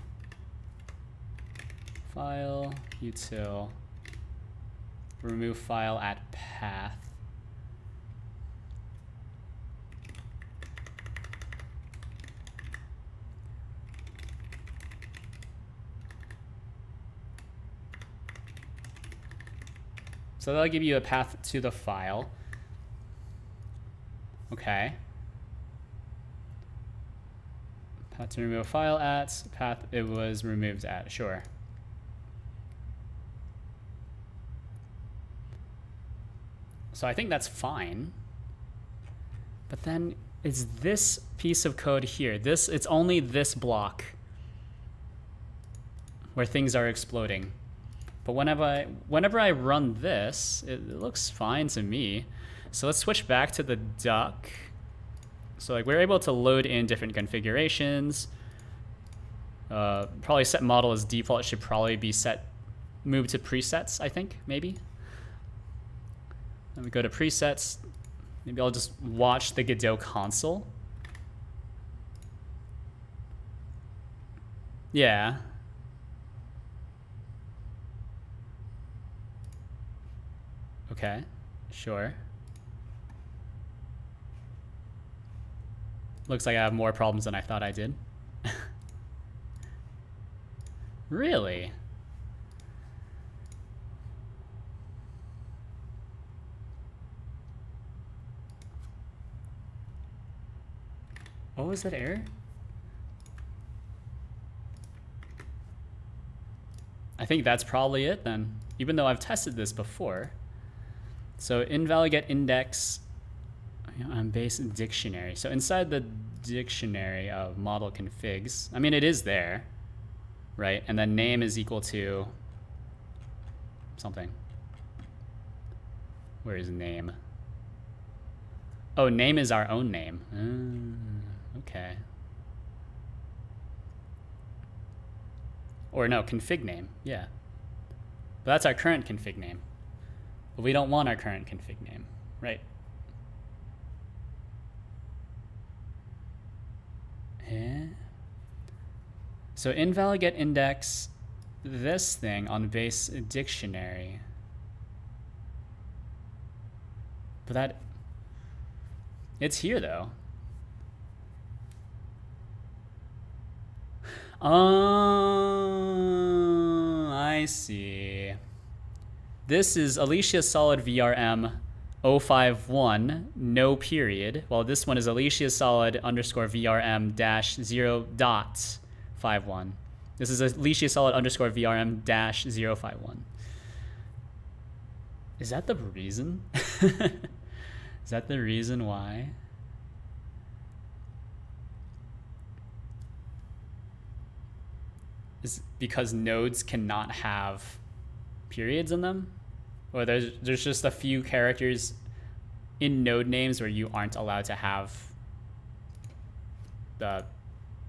File, util, remove file at path. So that'll give you a path to the file. Okay. Path to remove a file at, path it was removed at, sure. So I think that's fine. But then it's this piece of code here. It's only this block where things are exploding. But whenever I run this, it looks fine to me. So let's switch back to the duck. So like we're able to load in different configurations. Probably set model as default. It should probably be moved to presets, I think, maybe. Then we go to presets. Maybe I'll just watch the Godot console. Yeah. Okay, sure. Looks like I have more problems than I thought I did. Really? What was that error? I think that's probably it then, even though I've tested this before. So invalid get index on base dictionary. So inside the dictionary of model configs, I mean, it is there, right? And then name is equal to something. Where is name? Oh, name is our own name. Okay. Or no, config name, yeah. But that's our current config name. But we don't want our current config name, right? So invalid get index this thing on base dictionary. But that, it's here though. Oh, I see. This is Alicia Solid VRM 051, no period, while this one is Alicia Solid underscore VRM dash 0.51. This is Alicia Solid underscore VRM dash 051. Is that the reason? Is that the reason why? Is because nodes cannot have periods in them? Or there's just a few characters in node names where you aren't allowed to have the...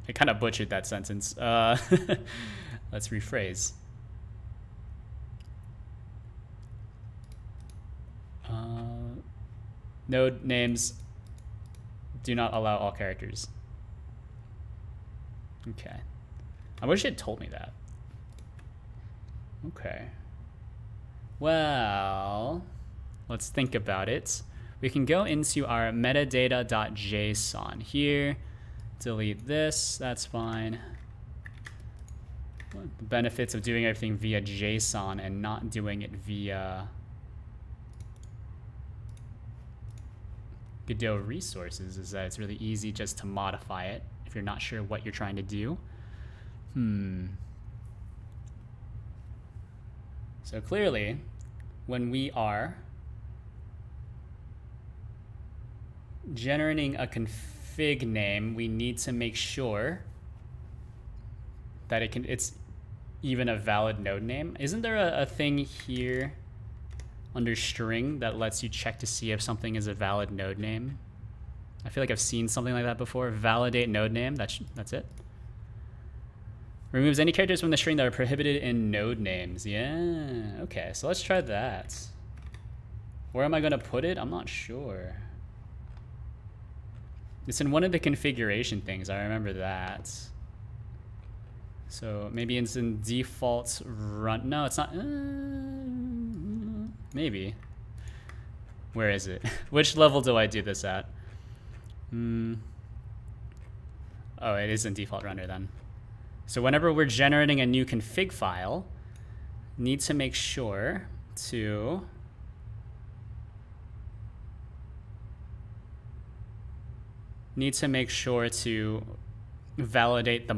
I kind of butchered that sentence. Let's rephrase. Node names do not allow all characters. Okay. I wish it had told me that. Okay. Well, let's think about it. We can go into our metadata.json here, delete this, that's fine. The benefits of doing everything via JSON and not doing it via Godot resources is that it's really easy just to modify it if you're not sure what you're trying to do. So clearly, when we are generating a config name, we need to make sure that it's even a valid node name. Isn't there a thing here under string that lets you check to see if something is a valid node name? I feel like I've seen something like that before. Validate node name, that's it. Removes any characters from the string that are prohibited in node names. Yeah, okay, so let's try that. Where am I gonna put it? I'm not sure. It's in one of the configuration things, I remember that. So maybe it's in default run, no, it's not, maybe. Where is it? Which level do I do this at? Oh, it is in default runner then. So whenever we're generating a new config file, need to make sure to validate the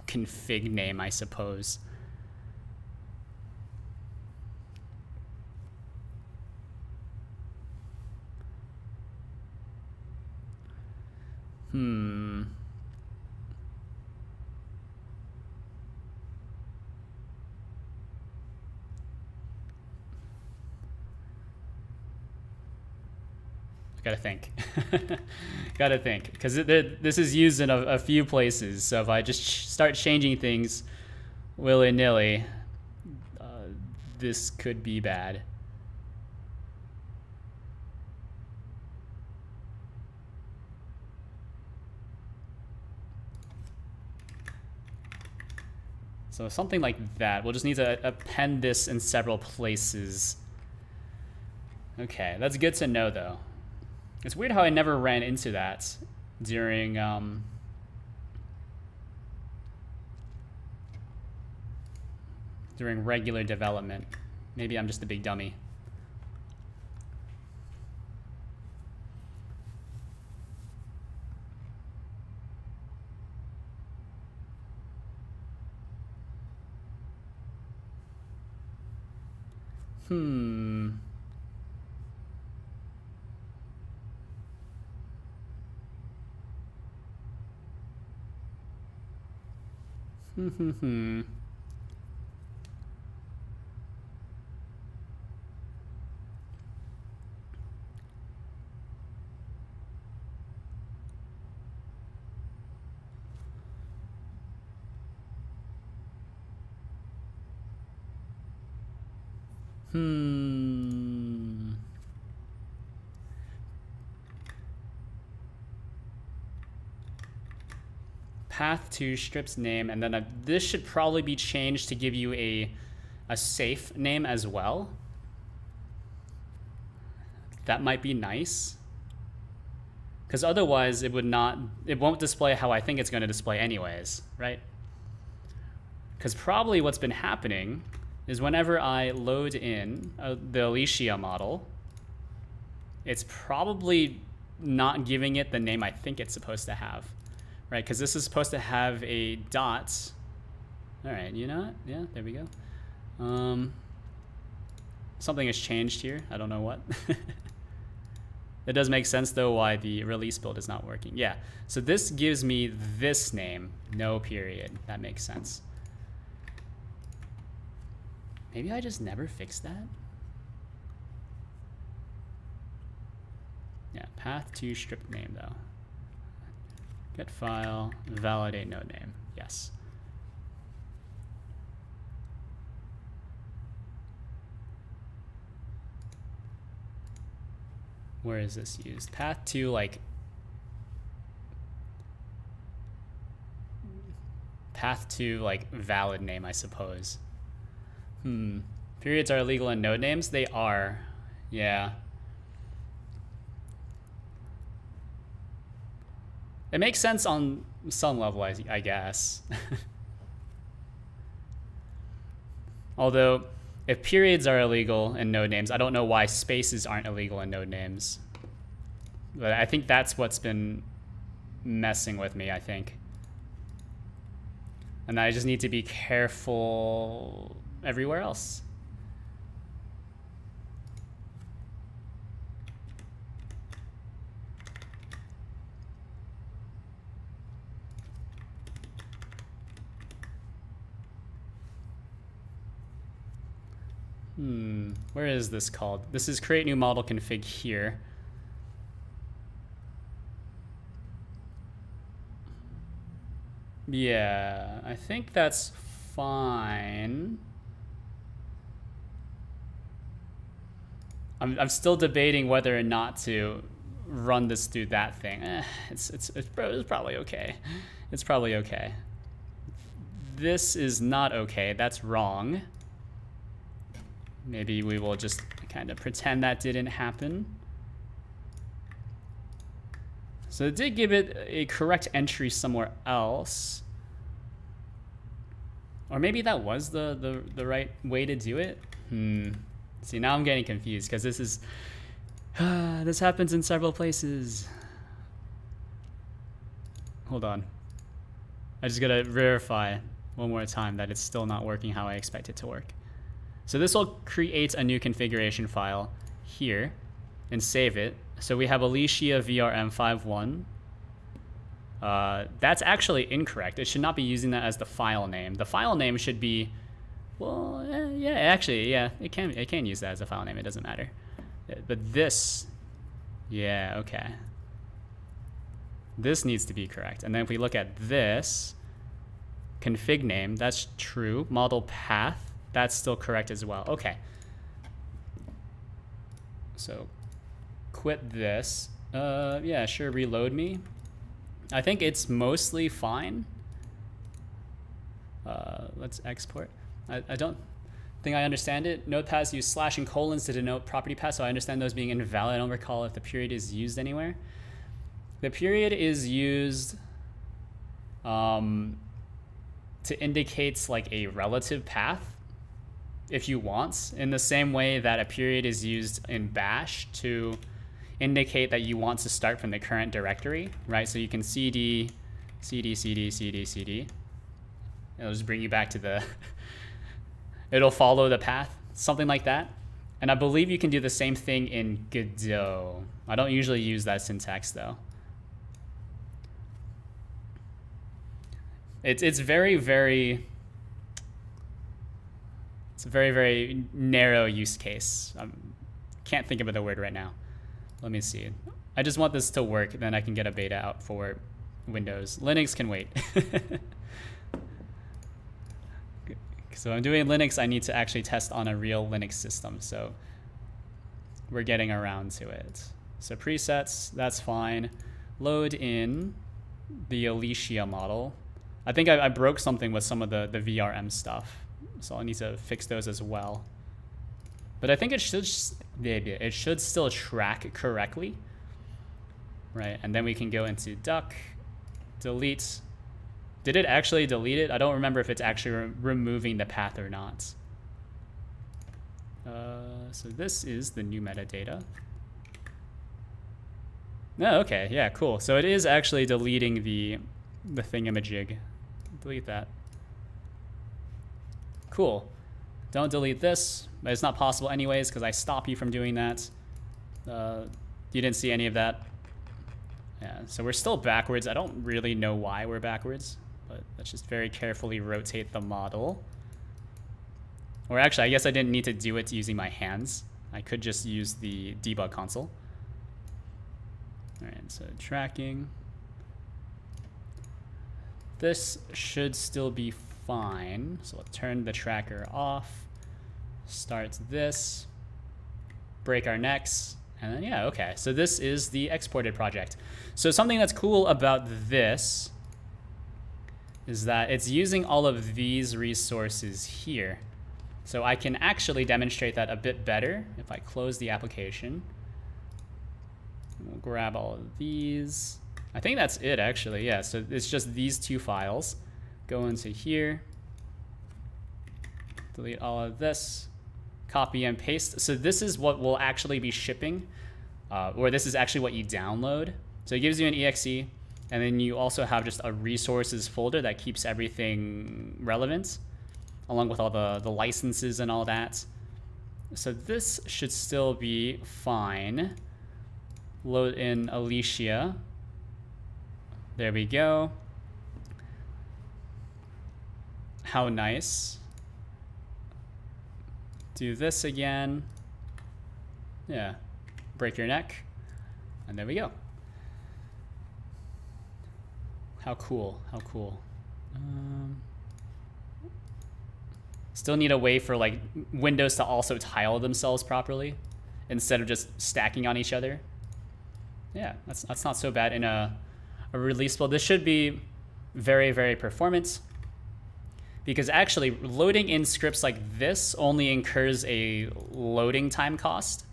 config name, I suppose. Gotta think. Gotta think, because this is used in a few places. So if I just start changing things willy-nilly, this could be bad. So something like that. We'll just need to append this in several places. Okay, that's good to know though. It's weird how I never ran into that during regular development. Maybe I'm just a big dummy. Hmm. Path to strips name, and then this should probably be changed to give you a safe name as well. That might be nice, because otherwise it won't display how I think it's going to display anyways, right? Because probably what's been happening is whenever I load in the Alicia model, it's probably not giving it the name I think it's supposed to have, right? Because this is supposed to have a dot. All right, you know what? Yeah, there we go. Something has changed here. I don't know what. It does make sense though why the release build is not working. Yeah, so this gives me this name, no period. That makes sense. Maybe I just never fixed that? Yeah, path to strip name though. Get file, validate node name, yes. Where is this used? Path to like valid name, I suppose. Periods are illegal in node names? They are, yeah. It makes sense on some level, I guess. Although, if periods are illegal in node names, I don't know why spaces aren't illegal in node names. But I think that's what's been messing with me, I think. And I just need to be careful everywhere else. Where is this called? This is create new model config here. Yeah, I think that's fine. I'm still debating whether or not to run this through that thing. It's probably okay. It's probably okay. This is not okay. That's wrong. Maybe we will just kind of pretend that didn't happen. So it did give it a correct entry somewhere else. Or maybe that was the right way to do it. See, now I'm getting confused because this is this happens in several places. Hold on. I just gotta verify one more time that it's still not working how I expect it to work. So this will create a new configuration file here and save it. So we have Alicia VRM51. That's actually incorrect. It should not be using that as the file name. The file name should be, well, yeah, actually, yeah, it can use that as a file name. It doesn't matter. But this, yeah, okay. This needs to be correct. And then if we look at this, config name, that's true. Model path, that's still correct as well. Okay. So quit this. Yeah, sure, reload me. I think it's mostly fine. Let's export. I don't think I understand it. Node paths use slash and colons to denote property paths, so I understand those being invalid. I don't recall if the period is used anywhere. The period is used to indicate like a relative path if you want, in the same way that a period is used in bash to indicate that you want to start from the current directory, right? So you can cd, cd, cd, cd, cd. It'll just bring you back to the, it'll follow the path, something like that. And I believe you can do the same thing in Godot. I don't usually use that syntax though. It's very, very, it's a very, very narrow use case. I can't think of the word right now. Let me see. I just want this to work, then I can get a beta out for Windows. Linux can wait. So I'm doing Linux, I need to actually test on a real Linux system. So we're getting around to it. So presets, that's fine. Load in the Alicia model. I think I broke something with some of the VRM stuff. So I need to fix those as well. But I think it should still track correctly. Right, and then we can go into duck, delete. Did it actually delete it? I don't remember if it's actually removing the path or not. So this is the new metadata. Oh, okay, yeah, cool. So it is actually deleting the thingamajig. Delete that. Cool. Don't delete this, but it's not possible anyways because I stop you from doing that. You didn't see any of that. Yeah, so we're still backwards. I don't really know why we're backwards, but let's just very carefully rotate the model. Or actually, I guess I didn't need to do it using my hands. I could just use the debug console. All right, so tracking. This should still be fine. So let's turn the tracker off, start this, break our necks, and then yeah, okay. So this is the exported project. So something that's cool about this is that it's using all of these resources here. So I can actually demonstrate that a bit better if I close the application. We'll grab all of these. I think that's it actually, yeah. So it's just these two files. Go into here, delete all of this, copy and paste. So this is what will actually be shipping, or this is actually what you download. So it gives you an exe, and then you also have just a resources folder that keeps everything relevant, along with all the licenses and all that. So this should still be fine. Load in Alicia. There we go. How nice. Do this again. Yeah. Break your neck. And there we go. How cool. How cool. Still need a way for like windows to also tile themselves properly instead of just stacking on each other. Yeah, that's not so bad in a release build. This should be very, very performant because actually loading in scripts like this only incurs a loading time cost.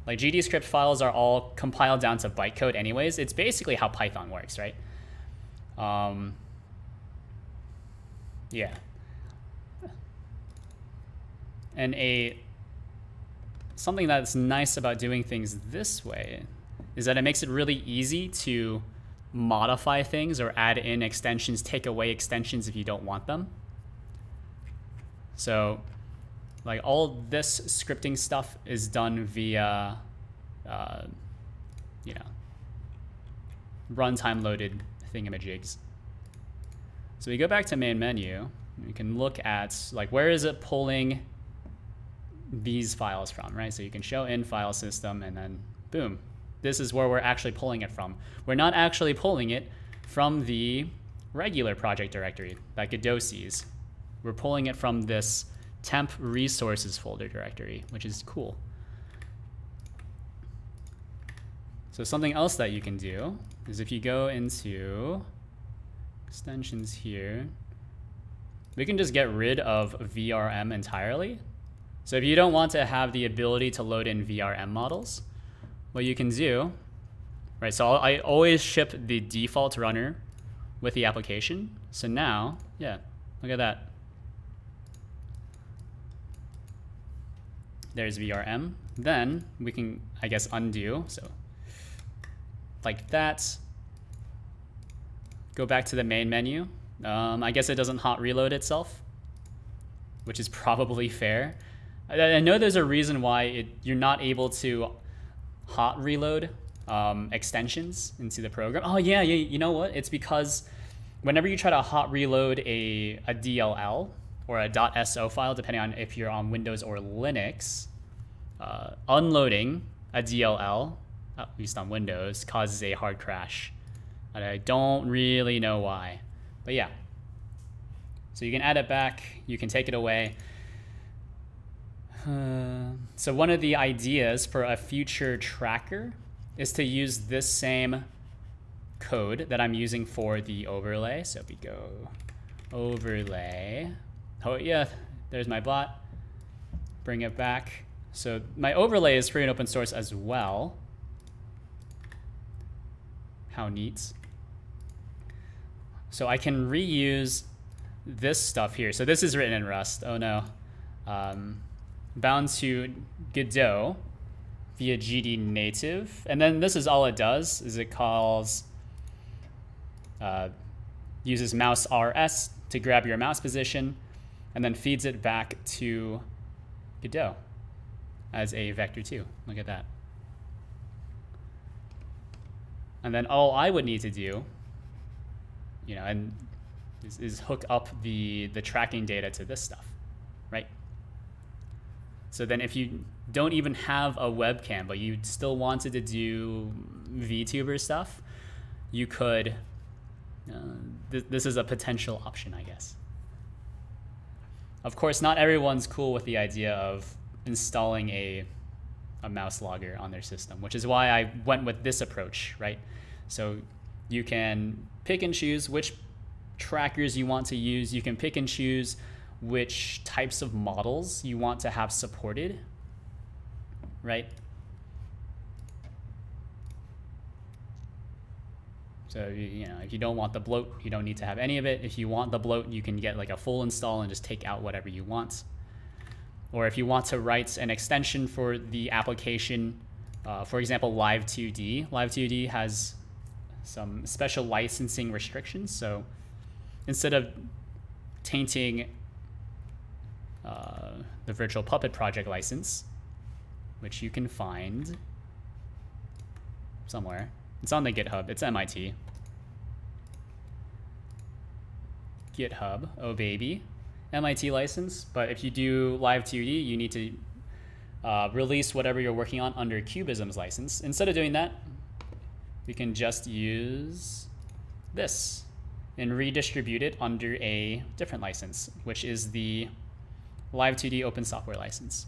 Like GD script files are all compiled down to bytecode anyways. It's basically how Python works, right? Yeah. And something that's nice about doing things this way is that it makes it really easy to modify things or add in extensions, take away extensions if you don't want them. So like all this scripting stuff is done via, you know, runtime loaded thingamajigs. So we go back to main menu, we can look at like, where is it pulling these files from, right? So you can show in file system and then boom, this is where we're actually pulling it from. We're not actually pulling it from the regular project directory that Godot sees. We're pulling it from this temp resources folder directory, which is cool. So something else that you can do is if you go into extensions here, we can just get rid of VRM entirely. So if you don't want to have the ability to load in VRM models, what you can do, right, so I always ship the default runner with the application. So now, yeah, look at that. There's VRM. Then we can, I guess, undo. So like that. Go back to the main menu. I guess it doesn't hot reload itself, which is probably fair. I know there's a reason why you're not able to hot reload extensions into the program. Oh yeah, you know what? It's because whenever you try to hot reload a DLL or a .so file, depending on if you're on Windows or Linux, unloading a DLL, at least on Windows, causes a hard crash. And I don't really know why, but yeah. So you can add it back, you can take it away. So one of the ideas for a future tracker is to use this same code that I'm using for the overlay. So if we go overlay, oh yeah, there's my bot. Bring it back. So my overlay is free and open source as well. How neat. So I can reuse this stuff here. So this is written in Rust. Oh no. Bound to Godot via GD native. And then this is all it does, is it calls, uses mouse RS to grab your mouse position, and then feeds it back to Godot as a vector2. Look at that. And then all I would need to do, you know, and is hook up the tracking data to this stuff, right? So then if you don't even have a webcam, but you still wanted to do VTuber stuff, you could, this is a potential option, I guess. Of course, not everyone's cool with the idea of installing a mouse logger on their system, which is why I went with this approach, right? So you can pick and choose which trackers you want to use. You can pick and choose which types of models you want to have supported, right? So, you know, if you don't want the bloat, you don't need to have any of it. If you want the bloat, you can get like a full install and just take out whatever you want. Or if you want to write an extension for the application, for example, Live2D. Live2D has some special licensing restrictions. So instead of tainting the Virtual Puppet project license, which you can find somewhere. It's on the GitHub. It's MIT. GitHub. Oh, baby. MIT license. But if you do Live2D, you need to release whatever you're working on under Cubism's license. Instead of doing that, we can just use this and redistribute it under a different license, which is the Live2D open software license.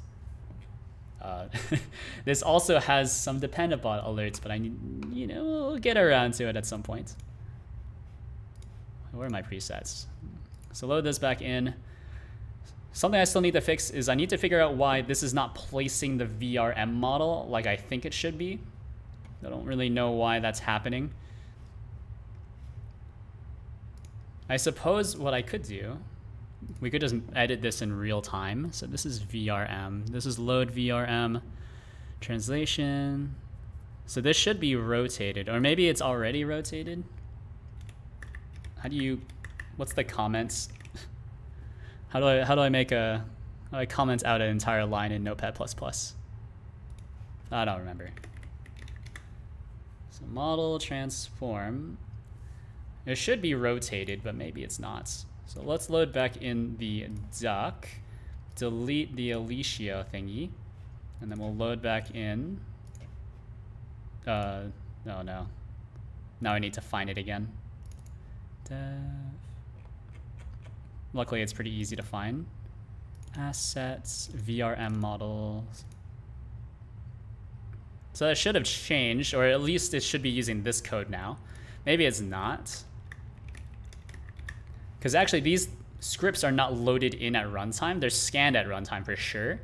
This also has some dependabot alerts, but I need, you know, we'll get around to it at some point. Where are my presets? So load this back in. Something I still need to fix is I need to figure out why this is not placing the VRM model like I think it should be. I don't really know why that's happening. I suppose what I could do, we could just edit this in real time. So this is VRM. This is load VRM translation. So this should be rotated, or maybe it's already rotated. How do you, what's the comments? How do I make how do I comment out an entire line in Notepad++? I don't remember. So model transform. It should be rotated, but maybe it's not. So let's load back in the duck, delete the Alicia thingy, and then we'll load back in. Oh no. Now I need to find it again. Luckily, it's pretty easy to find. Assets, VRM models. So it should have changed, or at least it should be using this code now. Maybe it's not. Because actually, these scripts are not loaded in at runtime. They're scanned at runtime for sure.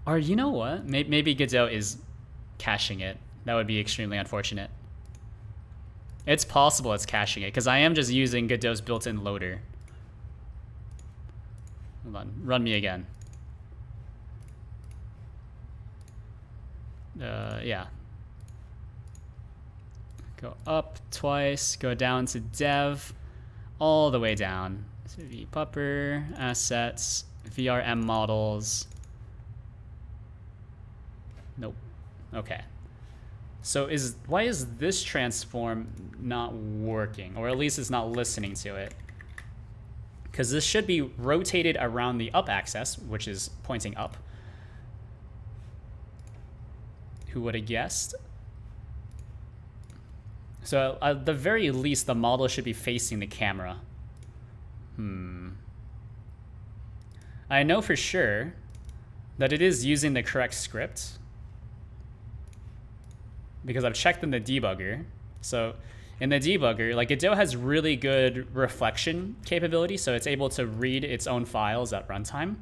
Or you know what? Maybe Godot is caching it. That would be extremely unfortunate. It's possible it's caching it, because I am just using Godot's built-in loader. Hold on, run me again. Yeah. Go up twice, go down to dev, all the way down. So vpupper, assets, VRM models. Nope. Okay. So why is this transform not working? Or at least it's not listening to it. Because this should be rotated around the up axis, which is pointing up. Who would have guessed? So at the very least, the model should be facing the camera. I know for sure that it is using the correct script, because I've checked in the debugger. So in the debugger, like Godot has really good reflection capability, so it's able to read its own files at runtime,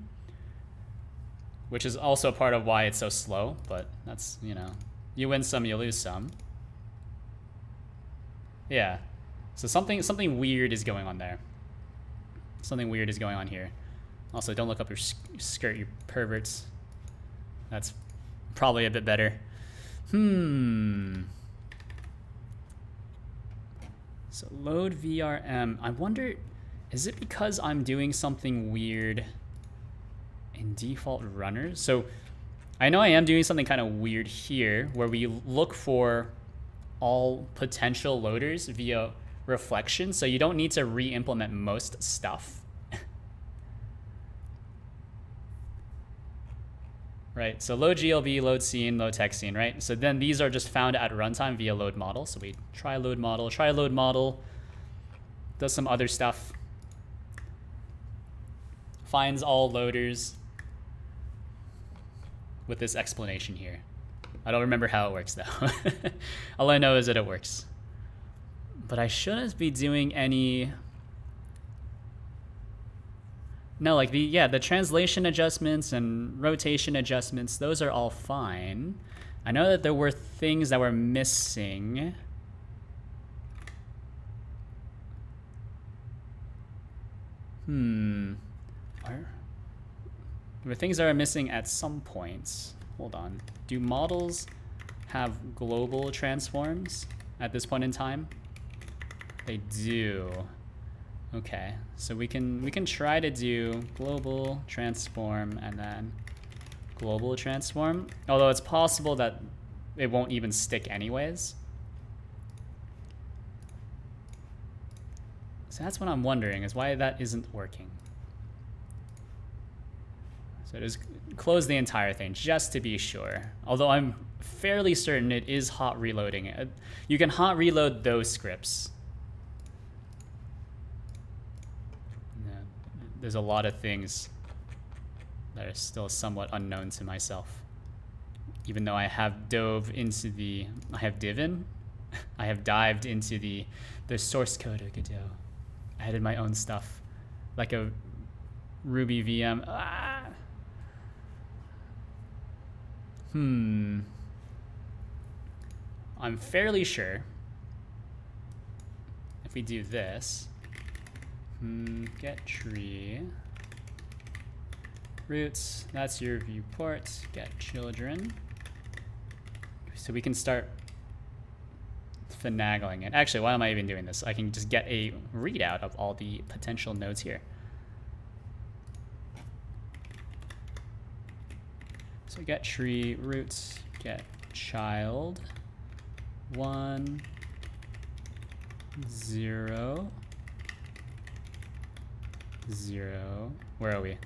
which is also part of why it's so slow, but that's, you know, you win some, you lose some. Yeah, so something weird is going on there. Something weird is going on here. Also, don't look up your skirt, you perverts. That's probably a bit better. So load VRM. I wonder, is it because I'm doing something weird in default runners? So I know I am doing something kind of weird here, where we look for all potential loaders via reflection, so you don't need to re-implement most stuff. Right, so load GLB, load scene, load text scene, right? So then these are just found at runtime via load model. So we try load model, does some other stuff, finds all loaders with this explanation here. I don't remember how it works though. All I know is that it works. But I shouldn't be doing any... No, like the translation adjustments and rotation adjustments, those are all fine. I know that there were things that were missing. There were things that are missing at some points. Hold on. Do models have global transforms at this point in time? They do. Okay, so we can try to do global transform and then global transform, although it's possible that it won't even stick anyways. So that's what I'm wondering, is why that isn't working. So just close the entire thing just to be sure, although I'm fairly certain it is hot reloading it. You can hot reload those scripts. There's a lot of things that are still somewhat unknown to myself. Even though I have dove into the, I have dived into the source code of Godot. I added my own stuff, like a Ruby VM. I'm fairly sure if we do this, get tree roots, that's your viewport, get children. So we can start finagling it. Actually, why am I even doing this? I can just get a readout of all the potential nodes here. So get tree roots, get child 1 0 0. Where are we?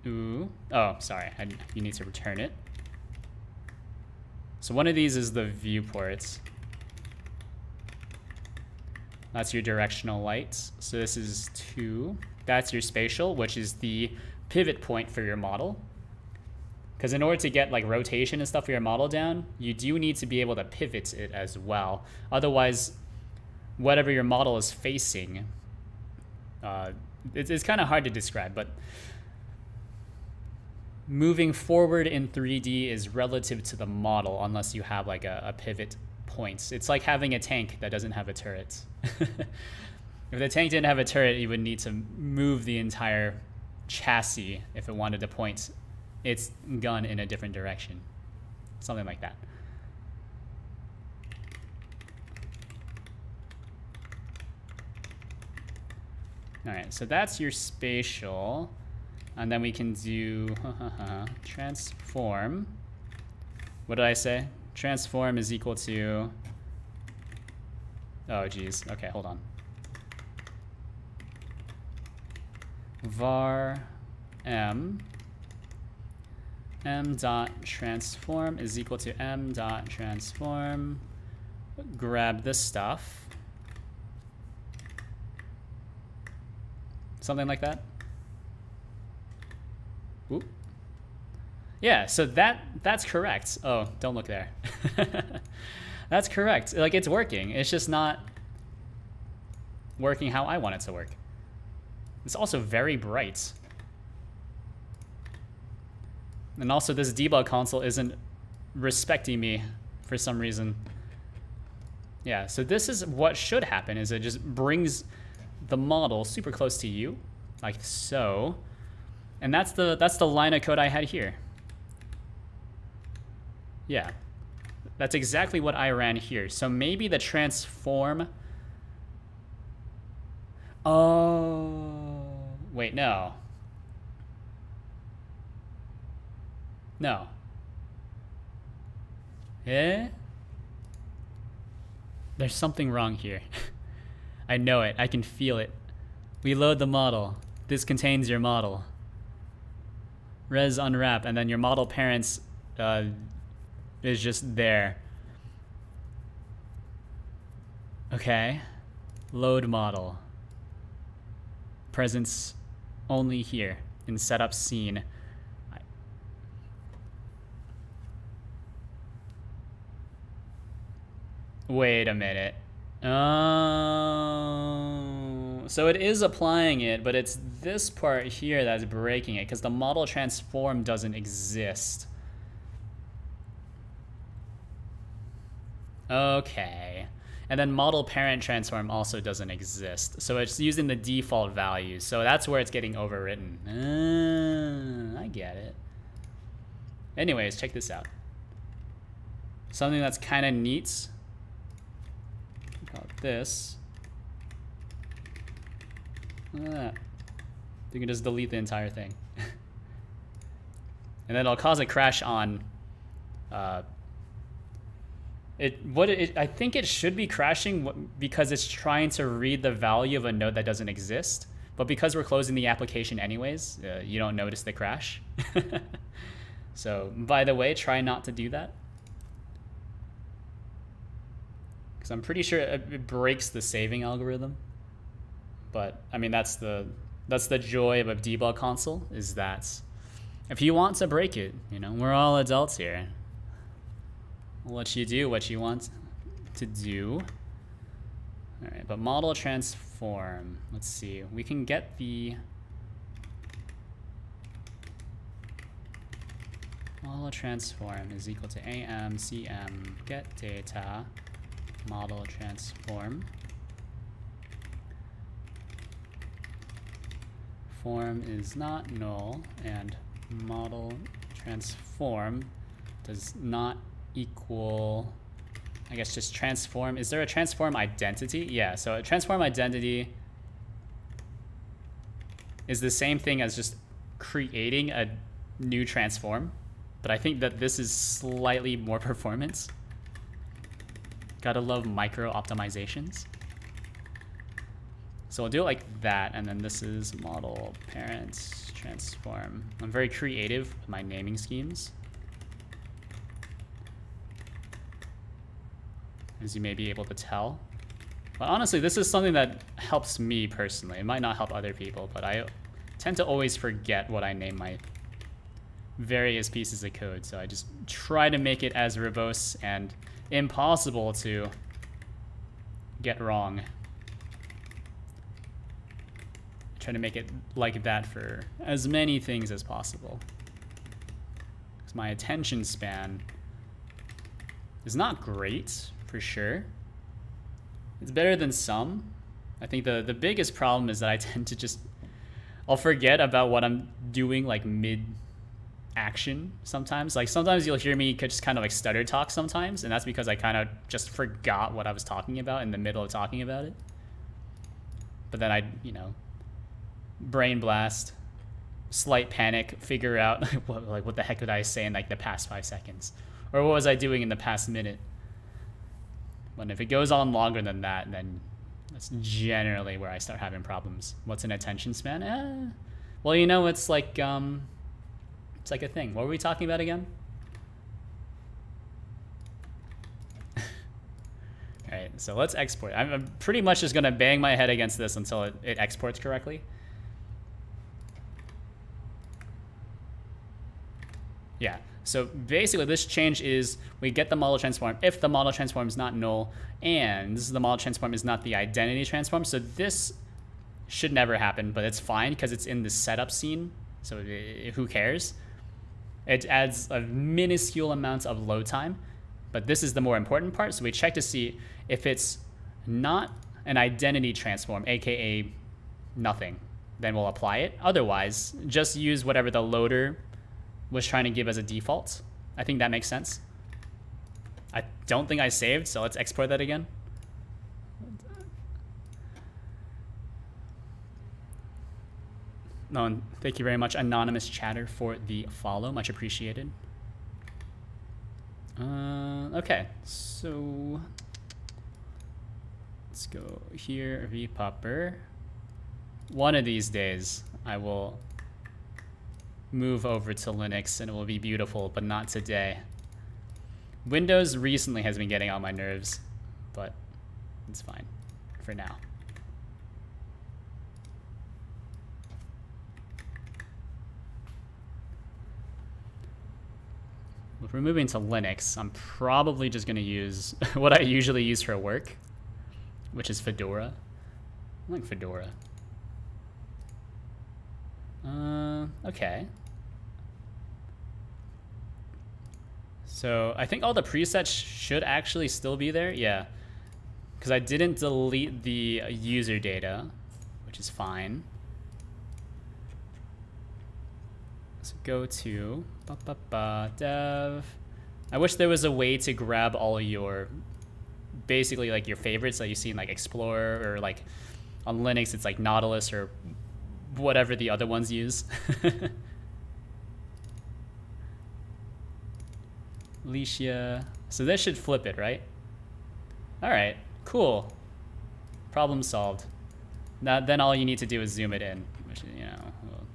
Ooh. Oh, sorry. You need to return it. So one of these is the viewports. That's your directional lights. So this is 2. That's your spatial, which is the pivot point for your model. Because in order to get like rotation and stuff for your model down, you do need to be able to pivot it as well. Otherwise, whatever your model is facing, it's kind of hard to describe, but moving forward in 3D is relative to the model unless you have like a pivot point. It's like having a tank that doesn't have a turret. If the tank didn't have a turret, you would need to move the entire chassis if it wanted to point its gun in a different direction. Something like that. All right, so that's your spatial. And then we can do transform. What did I say? Transform is equal to, oh geez, okay, hold on. Var m dot transform is equal to m dot transform. Grab this stuff. Something like that. Oop. Yeah, so that's correct. Oh, don't look there. That's correct. Like, it's working. It's just not working how I want it to work. It's also very bright. And also this debug console isn't respecting me for some reason. Yeah, so this is what should happen, is it just brings the model super close to you, like so. And that's the line of code I had here. Yeah, that's exactly what I ran here. So maybe the transform. Oh, wait, no. No. Eh? There's something wrong here. I know it. I can feel it. We load the model. This contains your model. Res unwrap, and then your model parents is just there. Okay. Load model. Presence only here in setup scene. Wait a minute. Oh, so it is applying it, but it's this part here that's breaking it because the model transform doesn't exist. Okay. And then model parent transform also doesn't exist. So it's using the default values. So that's where it's getting overwritten. I get it. Anyways, check this out. Something that's kind of neat. Call it this. Look at that. You can just delete the entire thing. And then it'll cause a crash on I think it should be crashing because it's trying to read the value of a node that doesn't exist. But because we're closing the application anyways, you don't notice the crash. So, by the way, try not to do that. Because I'm pretty sure it breaks the saving algorithm. But, I mean, that's the joy of a debug console, is that if you want to break it, you know, we're all adults here. I'll let you do what you want to do. All right, but model transform. Let's see. We can get the model transform is equal to am/cm get data model transform. Form is not null, and model transform does not equal, I guess, just transform. Is there a transform identity? Yeah, so a transform identity is the same thing as just creating a new transform, but I think that this is slightly more performance. Gotta love micro optimizations. So we'll do it like that, and then this is model parent transform. I'm very creative with my naming schemes, as you may be able to tell. But honestly, this is something that helps me personally. It might not help other people, but I tend to always forget what I name my various pieces of code. So I just try to make it as verbose and impossible to get wrong. Try to make it like that for as many things as possible. Because my attention span is not great, for sure. It's better than some. I think the biggest problem is that I tend to just, I'll forget about what I'm doing like mid-action sometimes. Like sometimes you'll hear me just kind of like stutter talk sometimes, and that's because I kind of just forgot what I was talking about in the middle of talking about it. But then I, you know, brain blast, slight panic, figure out what the heck did I say in like the past 5 seconds, or what was I doing in the past minute. But if it goes on longer than that, then that's generally where I start having problems. What's an attention span? Well, you know, it's like a thing. What were we talking about again? All right, so let's export. I'm pretty much just gonna bang my head against this until it exports correctly. Yeah, so basically this change is we get the model transform if the model transform is not null and the model transform is not the identity transform. So this should never happen, but it's fine because it's in the setup scene, so who cares? It adds a minuscule amount of load time, but this is the more important part. So we check to see if it's not an identity transform, aka nothing, then we'll apply it. Otherwise, just use whatever the loader was trying to give as a default. I think that makes sense. I don't think I saved, so let's export that again. No, and thank you very much, Anonymous Chatter, for the follow. Much appreciated. Okay, so let's go here, vpupper. One of these days, I will move over to Linux and it will be beautiful, but not today. Windows recently has been getting on my nerves, but it's fine for now. If we're moving to Linux, I'm probably just going to use what I usually use for work, which is Fedora. I like Fedora. Okay. So I think all the presets should actually still be there. Yeah, because I didn't delete the user data, which is fine. So go to dev. I wish there was a way to grab all your, basically like your favorites that you see in like Explorer, or like on Linux it's like Nautilus or whatever the other ones use. Alicia. So this should flip it, right? All right, cool. Problem solved. Now, then all you need to do is zoom it in, which, you know, we'll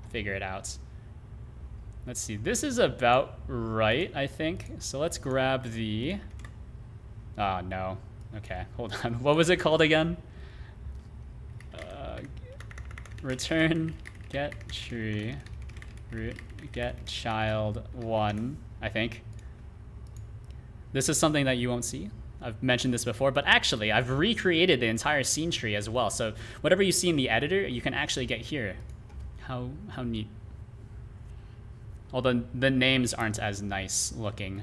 figure it out. Let's see, this is about right, I think. So let's grab the, oh no, okay, hold on. What was it called again? Return get tree, root get child 1, I think. This is something that you won't see. I've mentioned this before, but actually I've recreated the entire scene tree as well. So whatever you see in the editor, you can actually get here. How neat. Although the names aren't as nice looking.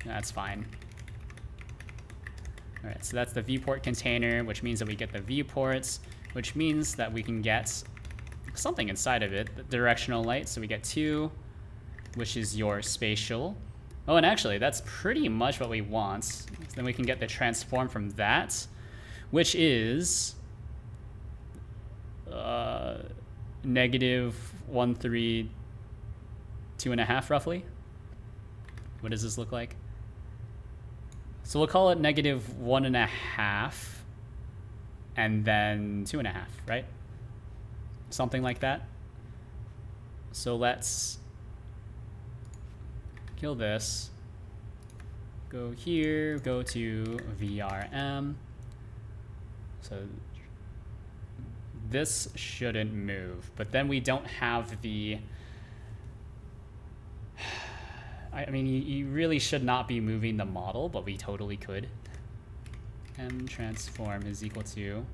That's fine. All right, so that's the viewport container, which means that we get the viewports, which means that we can get something inside of it, the directional light. So we get 2, which is your spatial. Oh, and actually, that's pretty much what we want. So then we can get the transform from that, which is -1, 3, 2.5 roughly. What does this look like? So we'll call it -1.5 and then 2.5, right? Something like that. So let's kill this. Go here, go to VRM. So this shouldn't move, but then we don't have the, I mean, you really should not be moving the model, but we totally could. M transform is equal to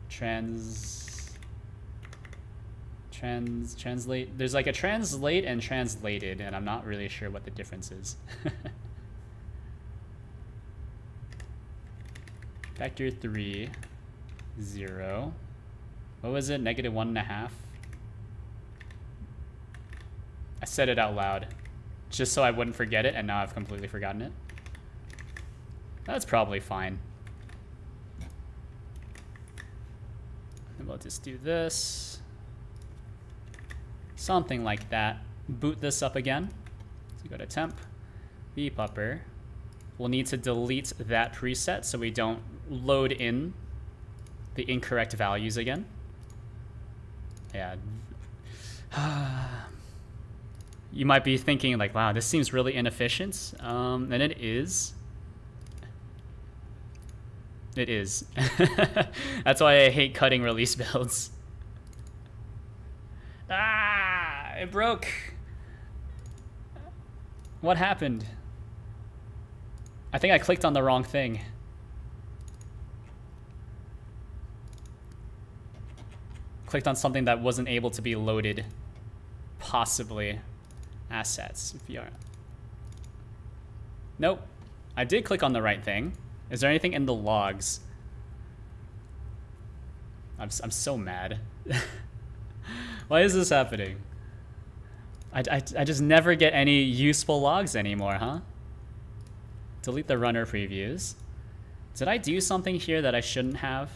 translate. There's like a translate and translated, and I'm not really sure what the difference is. Vector 3, 0. What was it? -1.5. I said it out loud just so I wouldn't forget it, and now I've completely forgotten it. And we'll just do this. Something like that. Boot this up again. So go to temp, vpupper. We'll need to delete that preset so we don't load in the incorrect values again. Yeah. You might be thinking like, wow, this seems really inefficient. And it is. It is. That's why I hate cutting release builds. Ah, it broke. What happened? I think I clicked on the wrong thing. Clicked on something that wasn't able to be loaded. Possibly. Assets. VR. Nope. I did click on the right thing. Is there anything in the logs? I'm so mad. Why is this happening? I just never get any useful logs anymore, huh? Delete the runner previews. Did I do something here that I shouldn't have?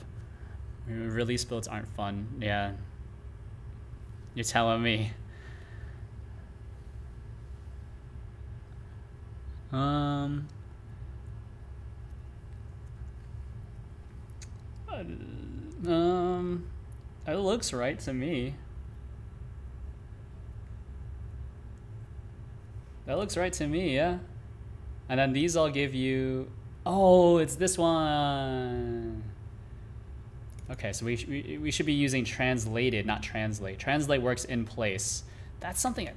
Release builds aren't fun. Yeah. You're telling me. It looks right to me. That looks right to me, yeah. And then these I'll give you... Oh, it's this one. Okay, so we should be using translated, not translate. Translate works in place. That's something...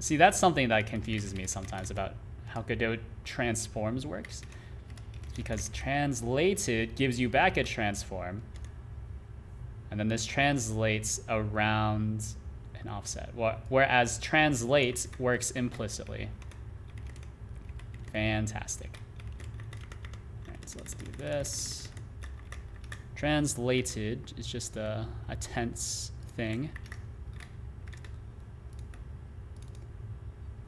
See, that's something that confuses me sometimes about how Godot transforms works. Because translated gives you back a transform. And then this translates around an offset. Whereas translate works implicitly. Fantastic. All right, so let's do this. Translated is just a tense thing.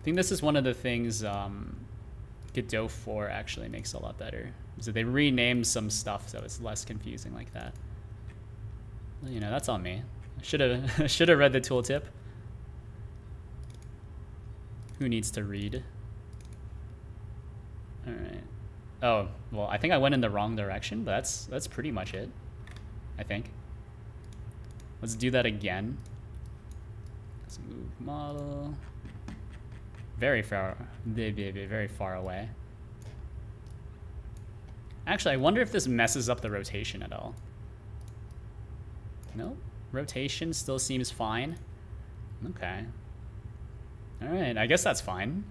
I think this is one of the things Godot 4 actually makes a lot better. So they renamed some stuff so it's less confusing like that. Well, you know, that's on me. I should have read the tooltip. Who needs to read? All right. Oh, well, I think I went in the wrong direction, but that's pretty much it, I think. Let's do that again. Let's move model. Very far away. Actually, I wonder if this messes up the rotation at all. Nope. Rotation still seems fine. Okay. All right, I guess that's fine.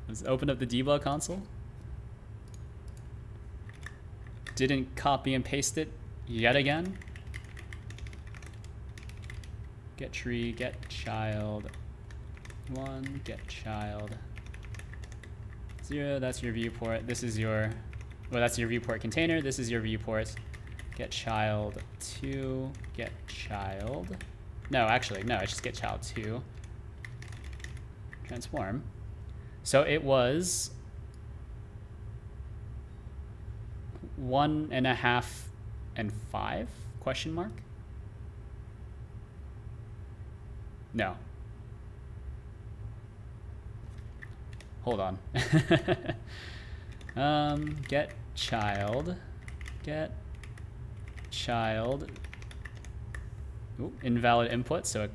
Let's open up the debug console. Didn't copy and paste it yet again. Get tree, get child. 1, get child. 0, that's your viewport. This is your, well, that's your viewport container. This is your viewport. Get child 2, get child. No, actually, no, it's just get child 2. Transform. So it was 1.5 and 5 question mark? No. Hold on. Get child. Get child. Ooh, invalid input, so it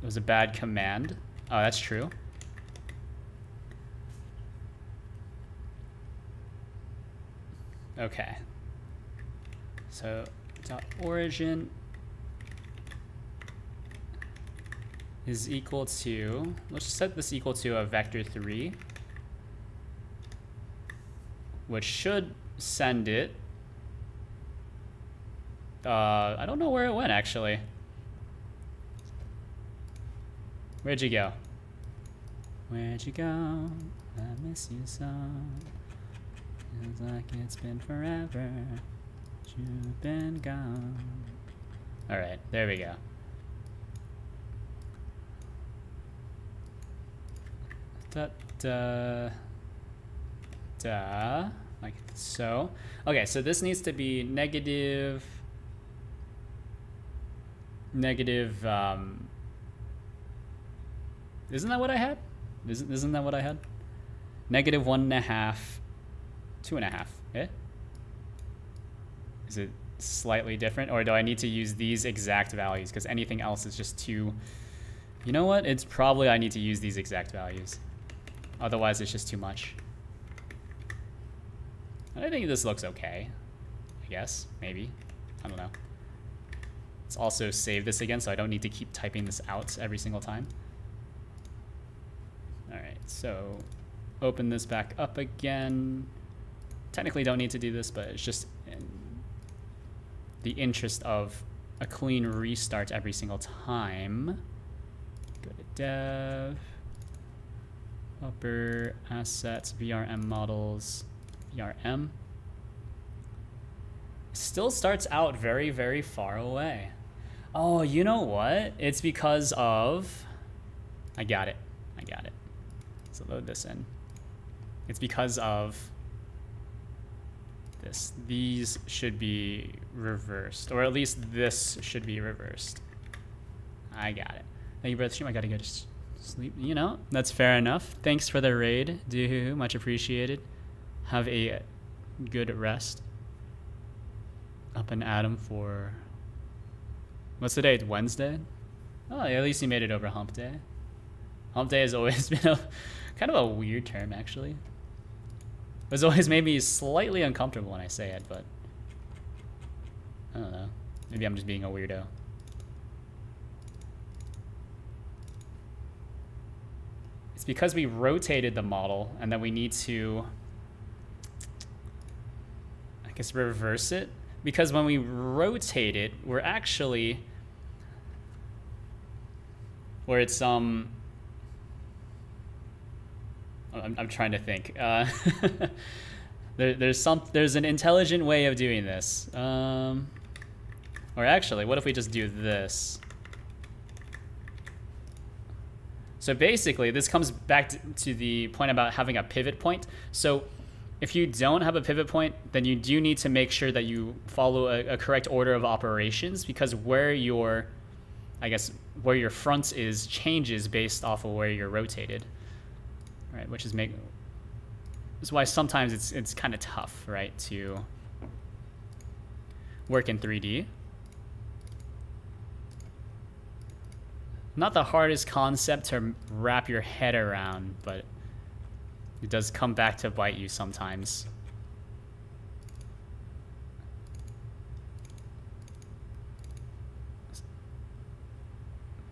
was a bad command. Oh, that's true. Okay. So dot origin is equal to, let's set this equal to a vector 3, which should send it. I don't know where it went actually. Where'd you go? Where'd you go? I miss you so. Feels like it's been forever. You've been gone. All right, there we go. Da da da like so. Okay, so this needs to be negative, isn't that what I had? Isn't that what I had? Negative 1.5, 2.5, yeah? Is it slightly different, or do I need to use these exact values? Because anything else is just too, you know what? It's probably I need to use these exact values. Otherwise, it's just too much. I think this looks okay, I guess, maybe. I don't know. Let's also save this again so I don't need to keep typing this out every single time. All right, so open this back up again. Technically don't need to do this, but it's just in the interest of a clean restart every single time. Go to dev, upper assets, VRM models, VRM. Still starts out very, very far away. Oh, you know what? It's because of, I got it. So load this in. It's because of this. These should be reversed, or at least this should be reversed. I got it. Thank you for the stream. I gotta go to sleep. You know, that's fair enough. Thanks for the raid, Doohoo. Much appreciated. Have a good rest. Up and Adam for, what's the date? Wednesday? Oh, at least you made it over hump day. Hump day has always been a kind of a weird term, actually. It's always made me slightly uncomfortable when I say it, but I don't know. Maybe I'm just being a weirdo. It's because we rotated the model and then we need to, I guess, reverse it. Because when we rotate it, we're actually, where it's I'm trying to think. There's an intelligent way of doing this. Or actually, what if we just do this? So basically, this comes back to the point about having a pivot point. So if you don't have a pivot point, then you do need to make sure that you follow a correct order of operations, because where your, I guess, where your front is changes based off of where you're rotated. Right, which is why sometimes it's kind of tough, right, to work in 3D. Not the hardest concept to wrap your head around, but it does come back to bite you sometimes.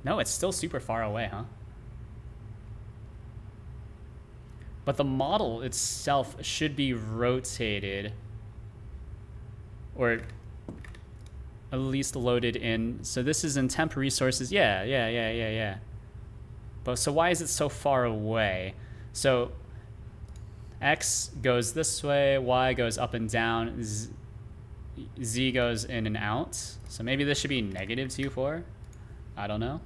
No, it's still super far away, huh? But the model itself should be rotated, or at least loaded in. So this is in temp resources. Yeah. But so why is it so far away? So X goes this way, Y goes up and down, Z goes in and out. So maybe this should be -2.4. I don't know.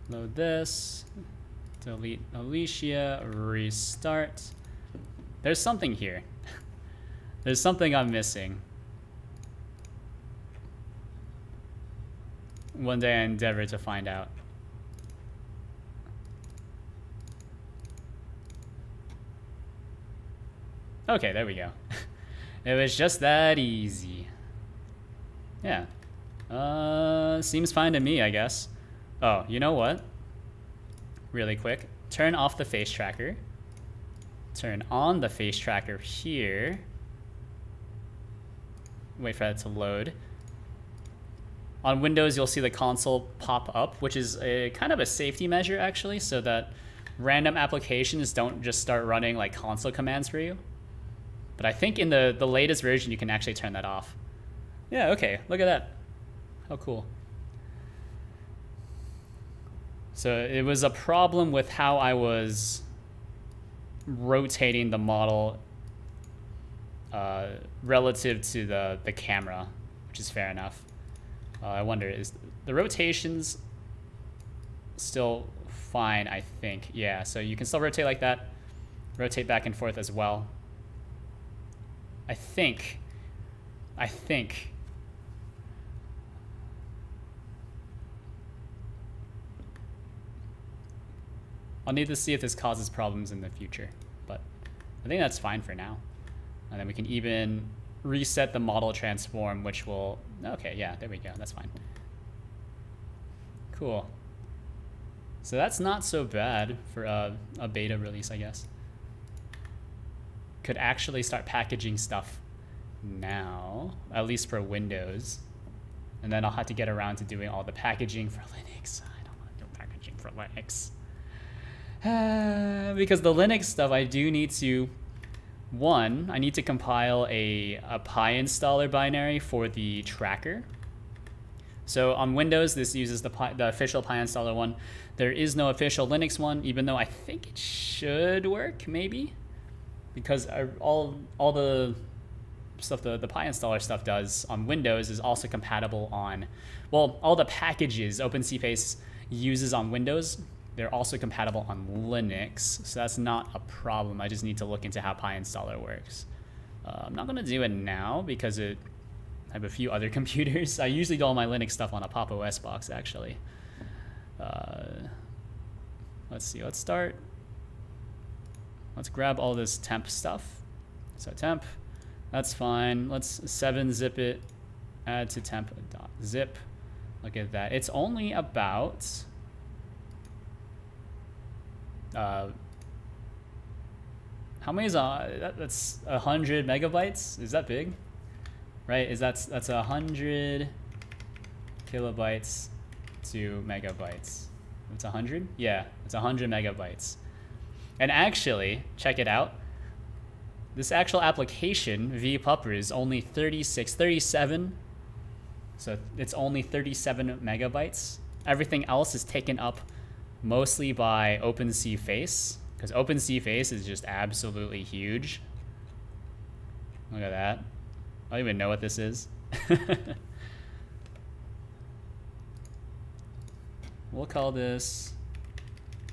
Load this, delete Alicia, restart. There's something here. There's something I'm missing. One day I endeavor to find out. Okay, there we go. It was just that easy. Yeah. Seems fine to me, I guess. Oh, you know what? Really quick. Turn off the face tracker. Turn on the face tracker here. Wait for that to load. On Windows, you'll see the console pop up, which is a kind of a safety measure, actually, so that random applications don't just start running like console commands for you. But I think in the latest version, you can actually turn that off. Yeah, okay, look at that. How cool. So it was a problem with how I was rotating the model relative to the camera, which is fair enough. I wonder, is the rotations still fine, I think. Yeah, so you can still rotate like that. Rotate back and forth as well. I think. I'll need to see if this causes problems in the future, but I think that's fine for now. And then we can even reset the model transform, which will, okay, yeah, there we go, that's fine. Cool. So that's not so bad for a beta release, I guess. Could actually start packaging stuff now, at least for Windows. And then I'll have to get around to doing all the packaging for Linux. I don't want to do packaging for Linux. Because the Linux stuff, I do need to, one, I need to compile a Pi installer binary for the tracker. So on Windows, this uses the official Pi installer one. There is no official Linux one, even though I think it should work, maybe. Because all the stuff the Pi installer stuff does on Windows is also compatible on, well, all the packages OpenCFace uses on Windows, they're also compatible on Linux, so that's not a problem. I just need to look into how Pi installer works. I'm not gonna do it now because I have a few other computers. I usually do all my Linux stuff on a Pop! OS box, actually. Let's see, let's grab all this temp stuff. So temp, that's fine. Let's 7-zip it, add to temp.zip. Look at that. It's only about, how many is that's 100 megabytes? Is that big? Right? That's 100 kilobytes to megabytes. It's 100? Yeah, it's 100 megabytes. And actually, check it out. This actual application, VTuber, is only 37. So it's only 37 megabytes. Everything else is taken up mostly by OpenCFace, because OpenCFace is just absolutely huge. Look at that. I don't even know what this is. We'll call this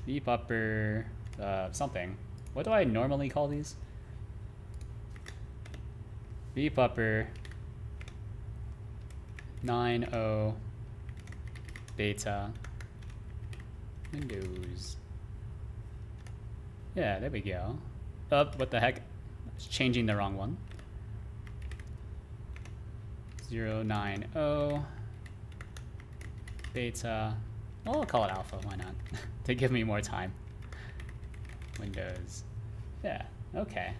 VTuber something. What do I normally call these? VTuber 9.0 beta Windows. Yeah, there we go. Oh, what the heck? It's changing the wrong one. 090 beta. Well, I'll call it alpha, why not? To give me more time. Windows. Yeah, okay.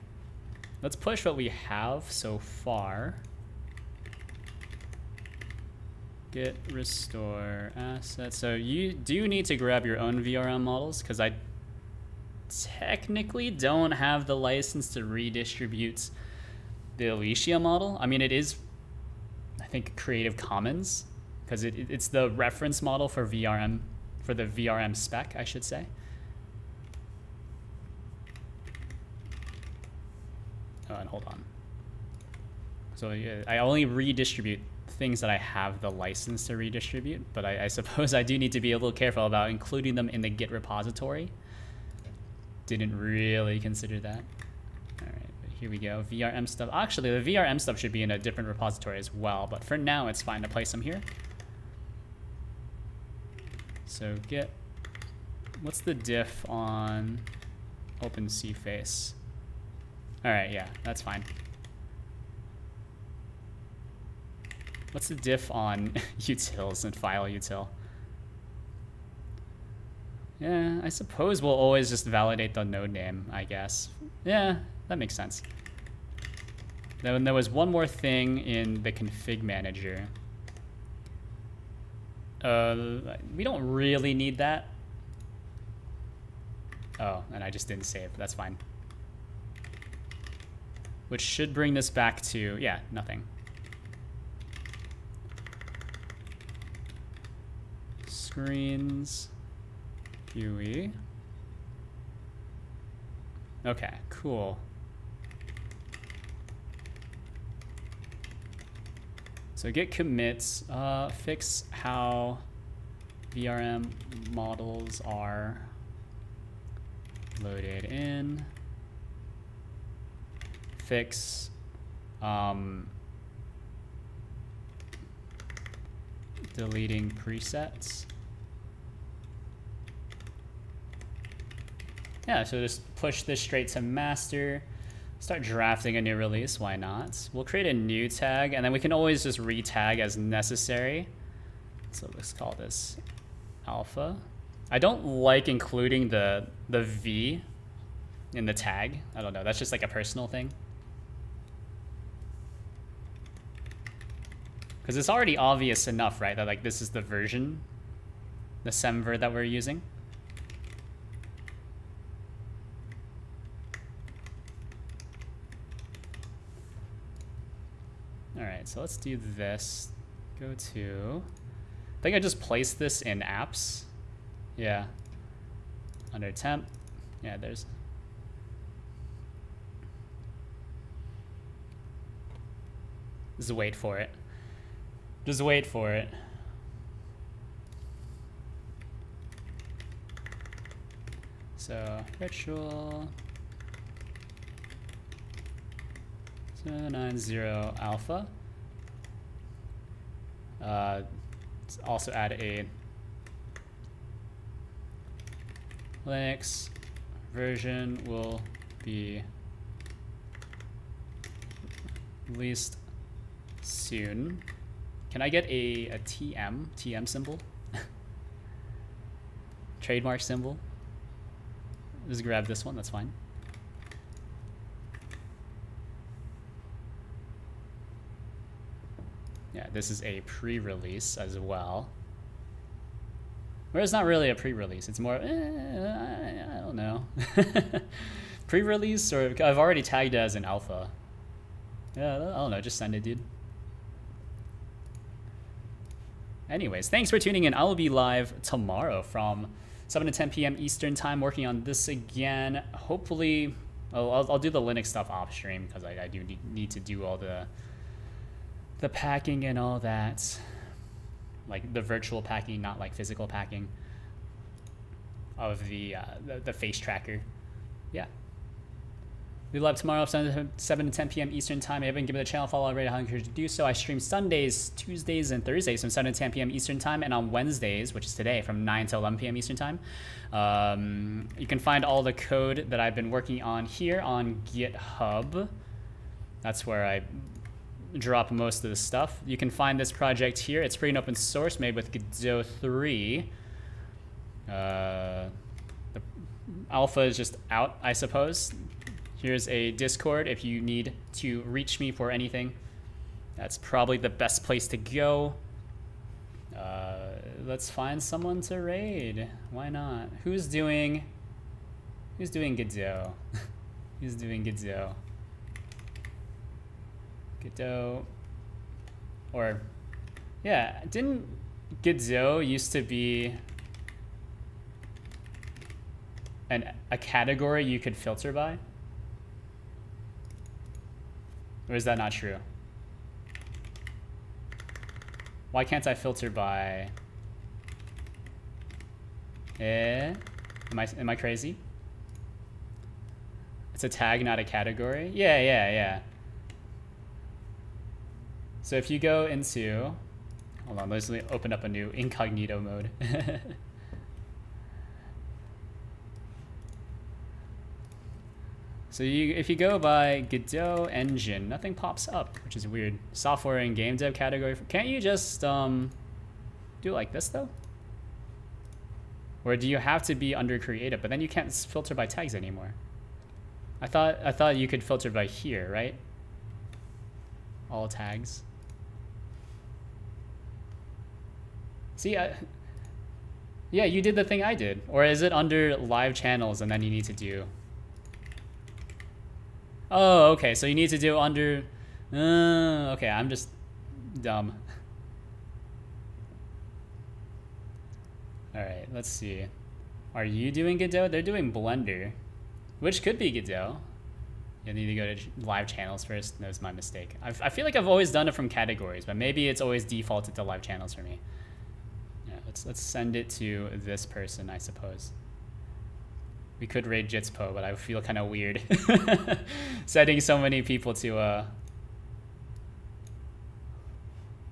Let's push what we have so far. Git restore assets. So you do need to grab your own VRM models, because I technically don't have the license to redistribute the Alicia model. I mean, it is, I think, Creative Commons, because it's the reference model for VRM, for the VRM spec, I should say. Oh, and hold on. So I only redistribute things that I have the license to redistribute, but I suppose I do need to be a little careful about including them in the Git repository. Didn't really consider that. All right, but here we go. VRM stuff. Actually, the VRM stuff should be in a different repository as well, but for now, it's fine to place them here. So Git, what's the diff on OpenCFace? All right, yeah, that's fine. What's the diff on utils and file util? Yeah, I suppose we'll always just validate the node name, I guess. Yeah, that makes sense. Then there was one more thing in the config manager. We don't really need that. Oh, and I just didn't save. That's fine. Which should bring this back to, yeah, nothing. Screens, QE. Okay, cool. So git commits, fix how VRM models are loaded in. Fix deleting presets. Yeah, so just push this straight to master. Start drafting a new release, why not? We'll create a new tag, and then we can always just re-tag as necessary. So let's call this alpha. I don't like including the V in the tag. I don't know, that's just like a personal thing. Because it's already obvious enough, right? That like this is the version, the semver that we're using. All right, so let's do this. Go to, I think I just placed this in apps. Yeah, under temp. Yeah, there's. Just wait for it. Just wait for it. So virtual 090 alpha. Let's also add a Linux version will be released soon. Can I get a TM symbol? Trademark symbol. Just grab this one, that's fine. Yeah, this is a pre-release as well. Or it's not really a pre-release, it's more, I don't know. Pre-release, or I've already tagged it as an alpha. Yeah, I don't know, just send it, dude. Anyways, thanks for tuning in. I will be live tomorrow from 7 to 10 p.m. Eastern time, working on this again. Hopefully, I'll do the Linux stuff off stream, because I do need to do all the packing and all that. Like the virtual packing, not like physical packing of the face tracker. Yeah. We live tomorrow, 7 to 10 p.m. Eastern time. If you haven't given the channel a follow already, I encourage you to do so. I stream Sundays, Tuesdays, and Thursdays from 7 to 10 p.m. Eastern time, and on Wednesdays, which is today, from 9 to 11 p.m. Eastern time. You can find all the code that I've been working on here on GitHub. That's where I drop most of the stuff. You can find this project here. It's free and open source, made with Godot 3. The alpha is just out, I suppose. Here's a Discord if you need to reach me for anything. That's probably the best place to go. Let's find someone to raid. Why not? Who's doing Godot? Who's doing Godot? Godot. Or, yeah, didn't Godot used to be a category you could filter by? Or is that not true? Why can't I filter by? Am I crazy? It's a tag, not a category? Yeah. So if you go into, hold on, let's open up a new incognito mode. So if you go by Godot engine, nothing pops up, which is weird. Software and game dev category. Can't you just do it like this though? Or do you have to be under creative? But then you can't filter by tags anymore. I thought you could filter by here, right? All tags. See, yeah, you did the thing I did. Or is it under live channels and then you need to do? Oh, okay, so you need to do under, okay, I'm just dumb. All right, let's see. Are you doing Godot? They're doing Blender, which could be Godot. You need to go to live channels first. That was my mistake. I feel like I've always done it from categories, but maybe it's always defaulted to live channels for me. Yeah, Let's send it to this person, I suppose. We could raid Jitspo, but I feel kind of weird sending so many people to a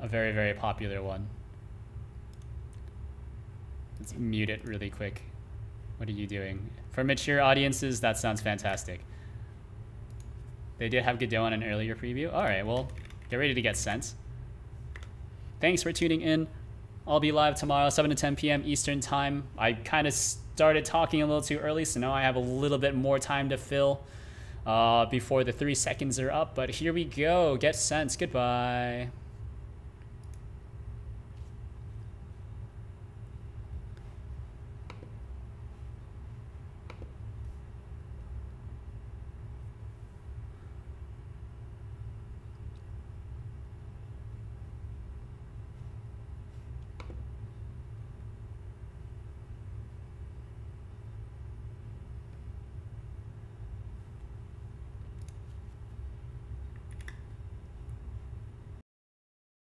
very, very popular one. Let's mute it really quick. What are you doing? For mature audiences, that sounds fantastic. They did have Godot on an earlier preview. All right, well, get ready to get sent. Thanks for tuning in. I'll be live tomorrow, 7 to 10 p.m. Eastern time. I kind of started talking a little too early, so now I have a little bit more time to fill before the 3 seconds are up. But here we go. Get sent. Goodbye.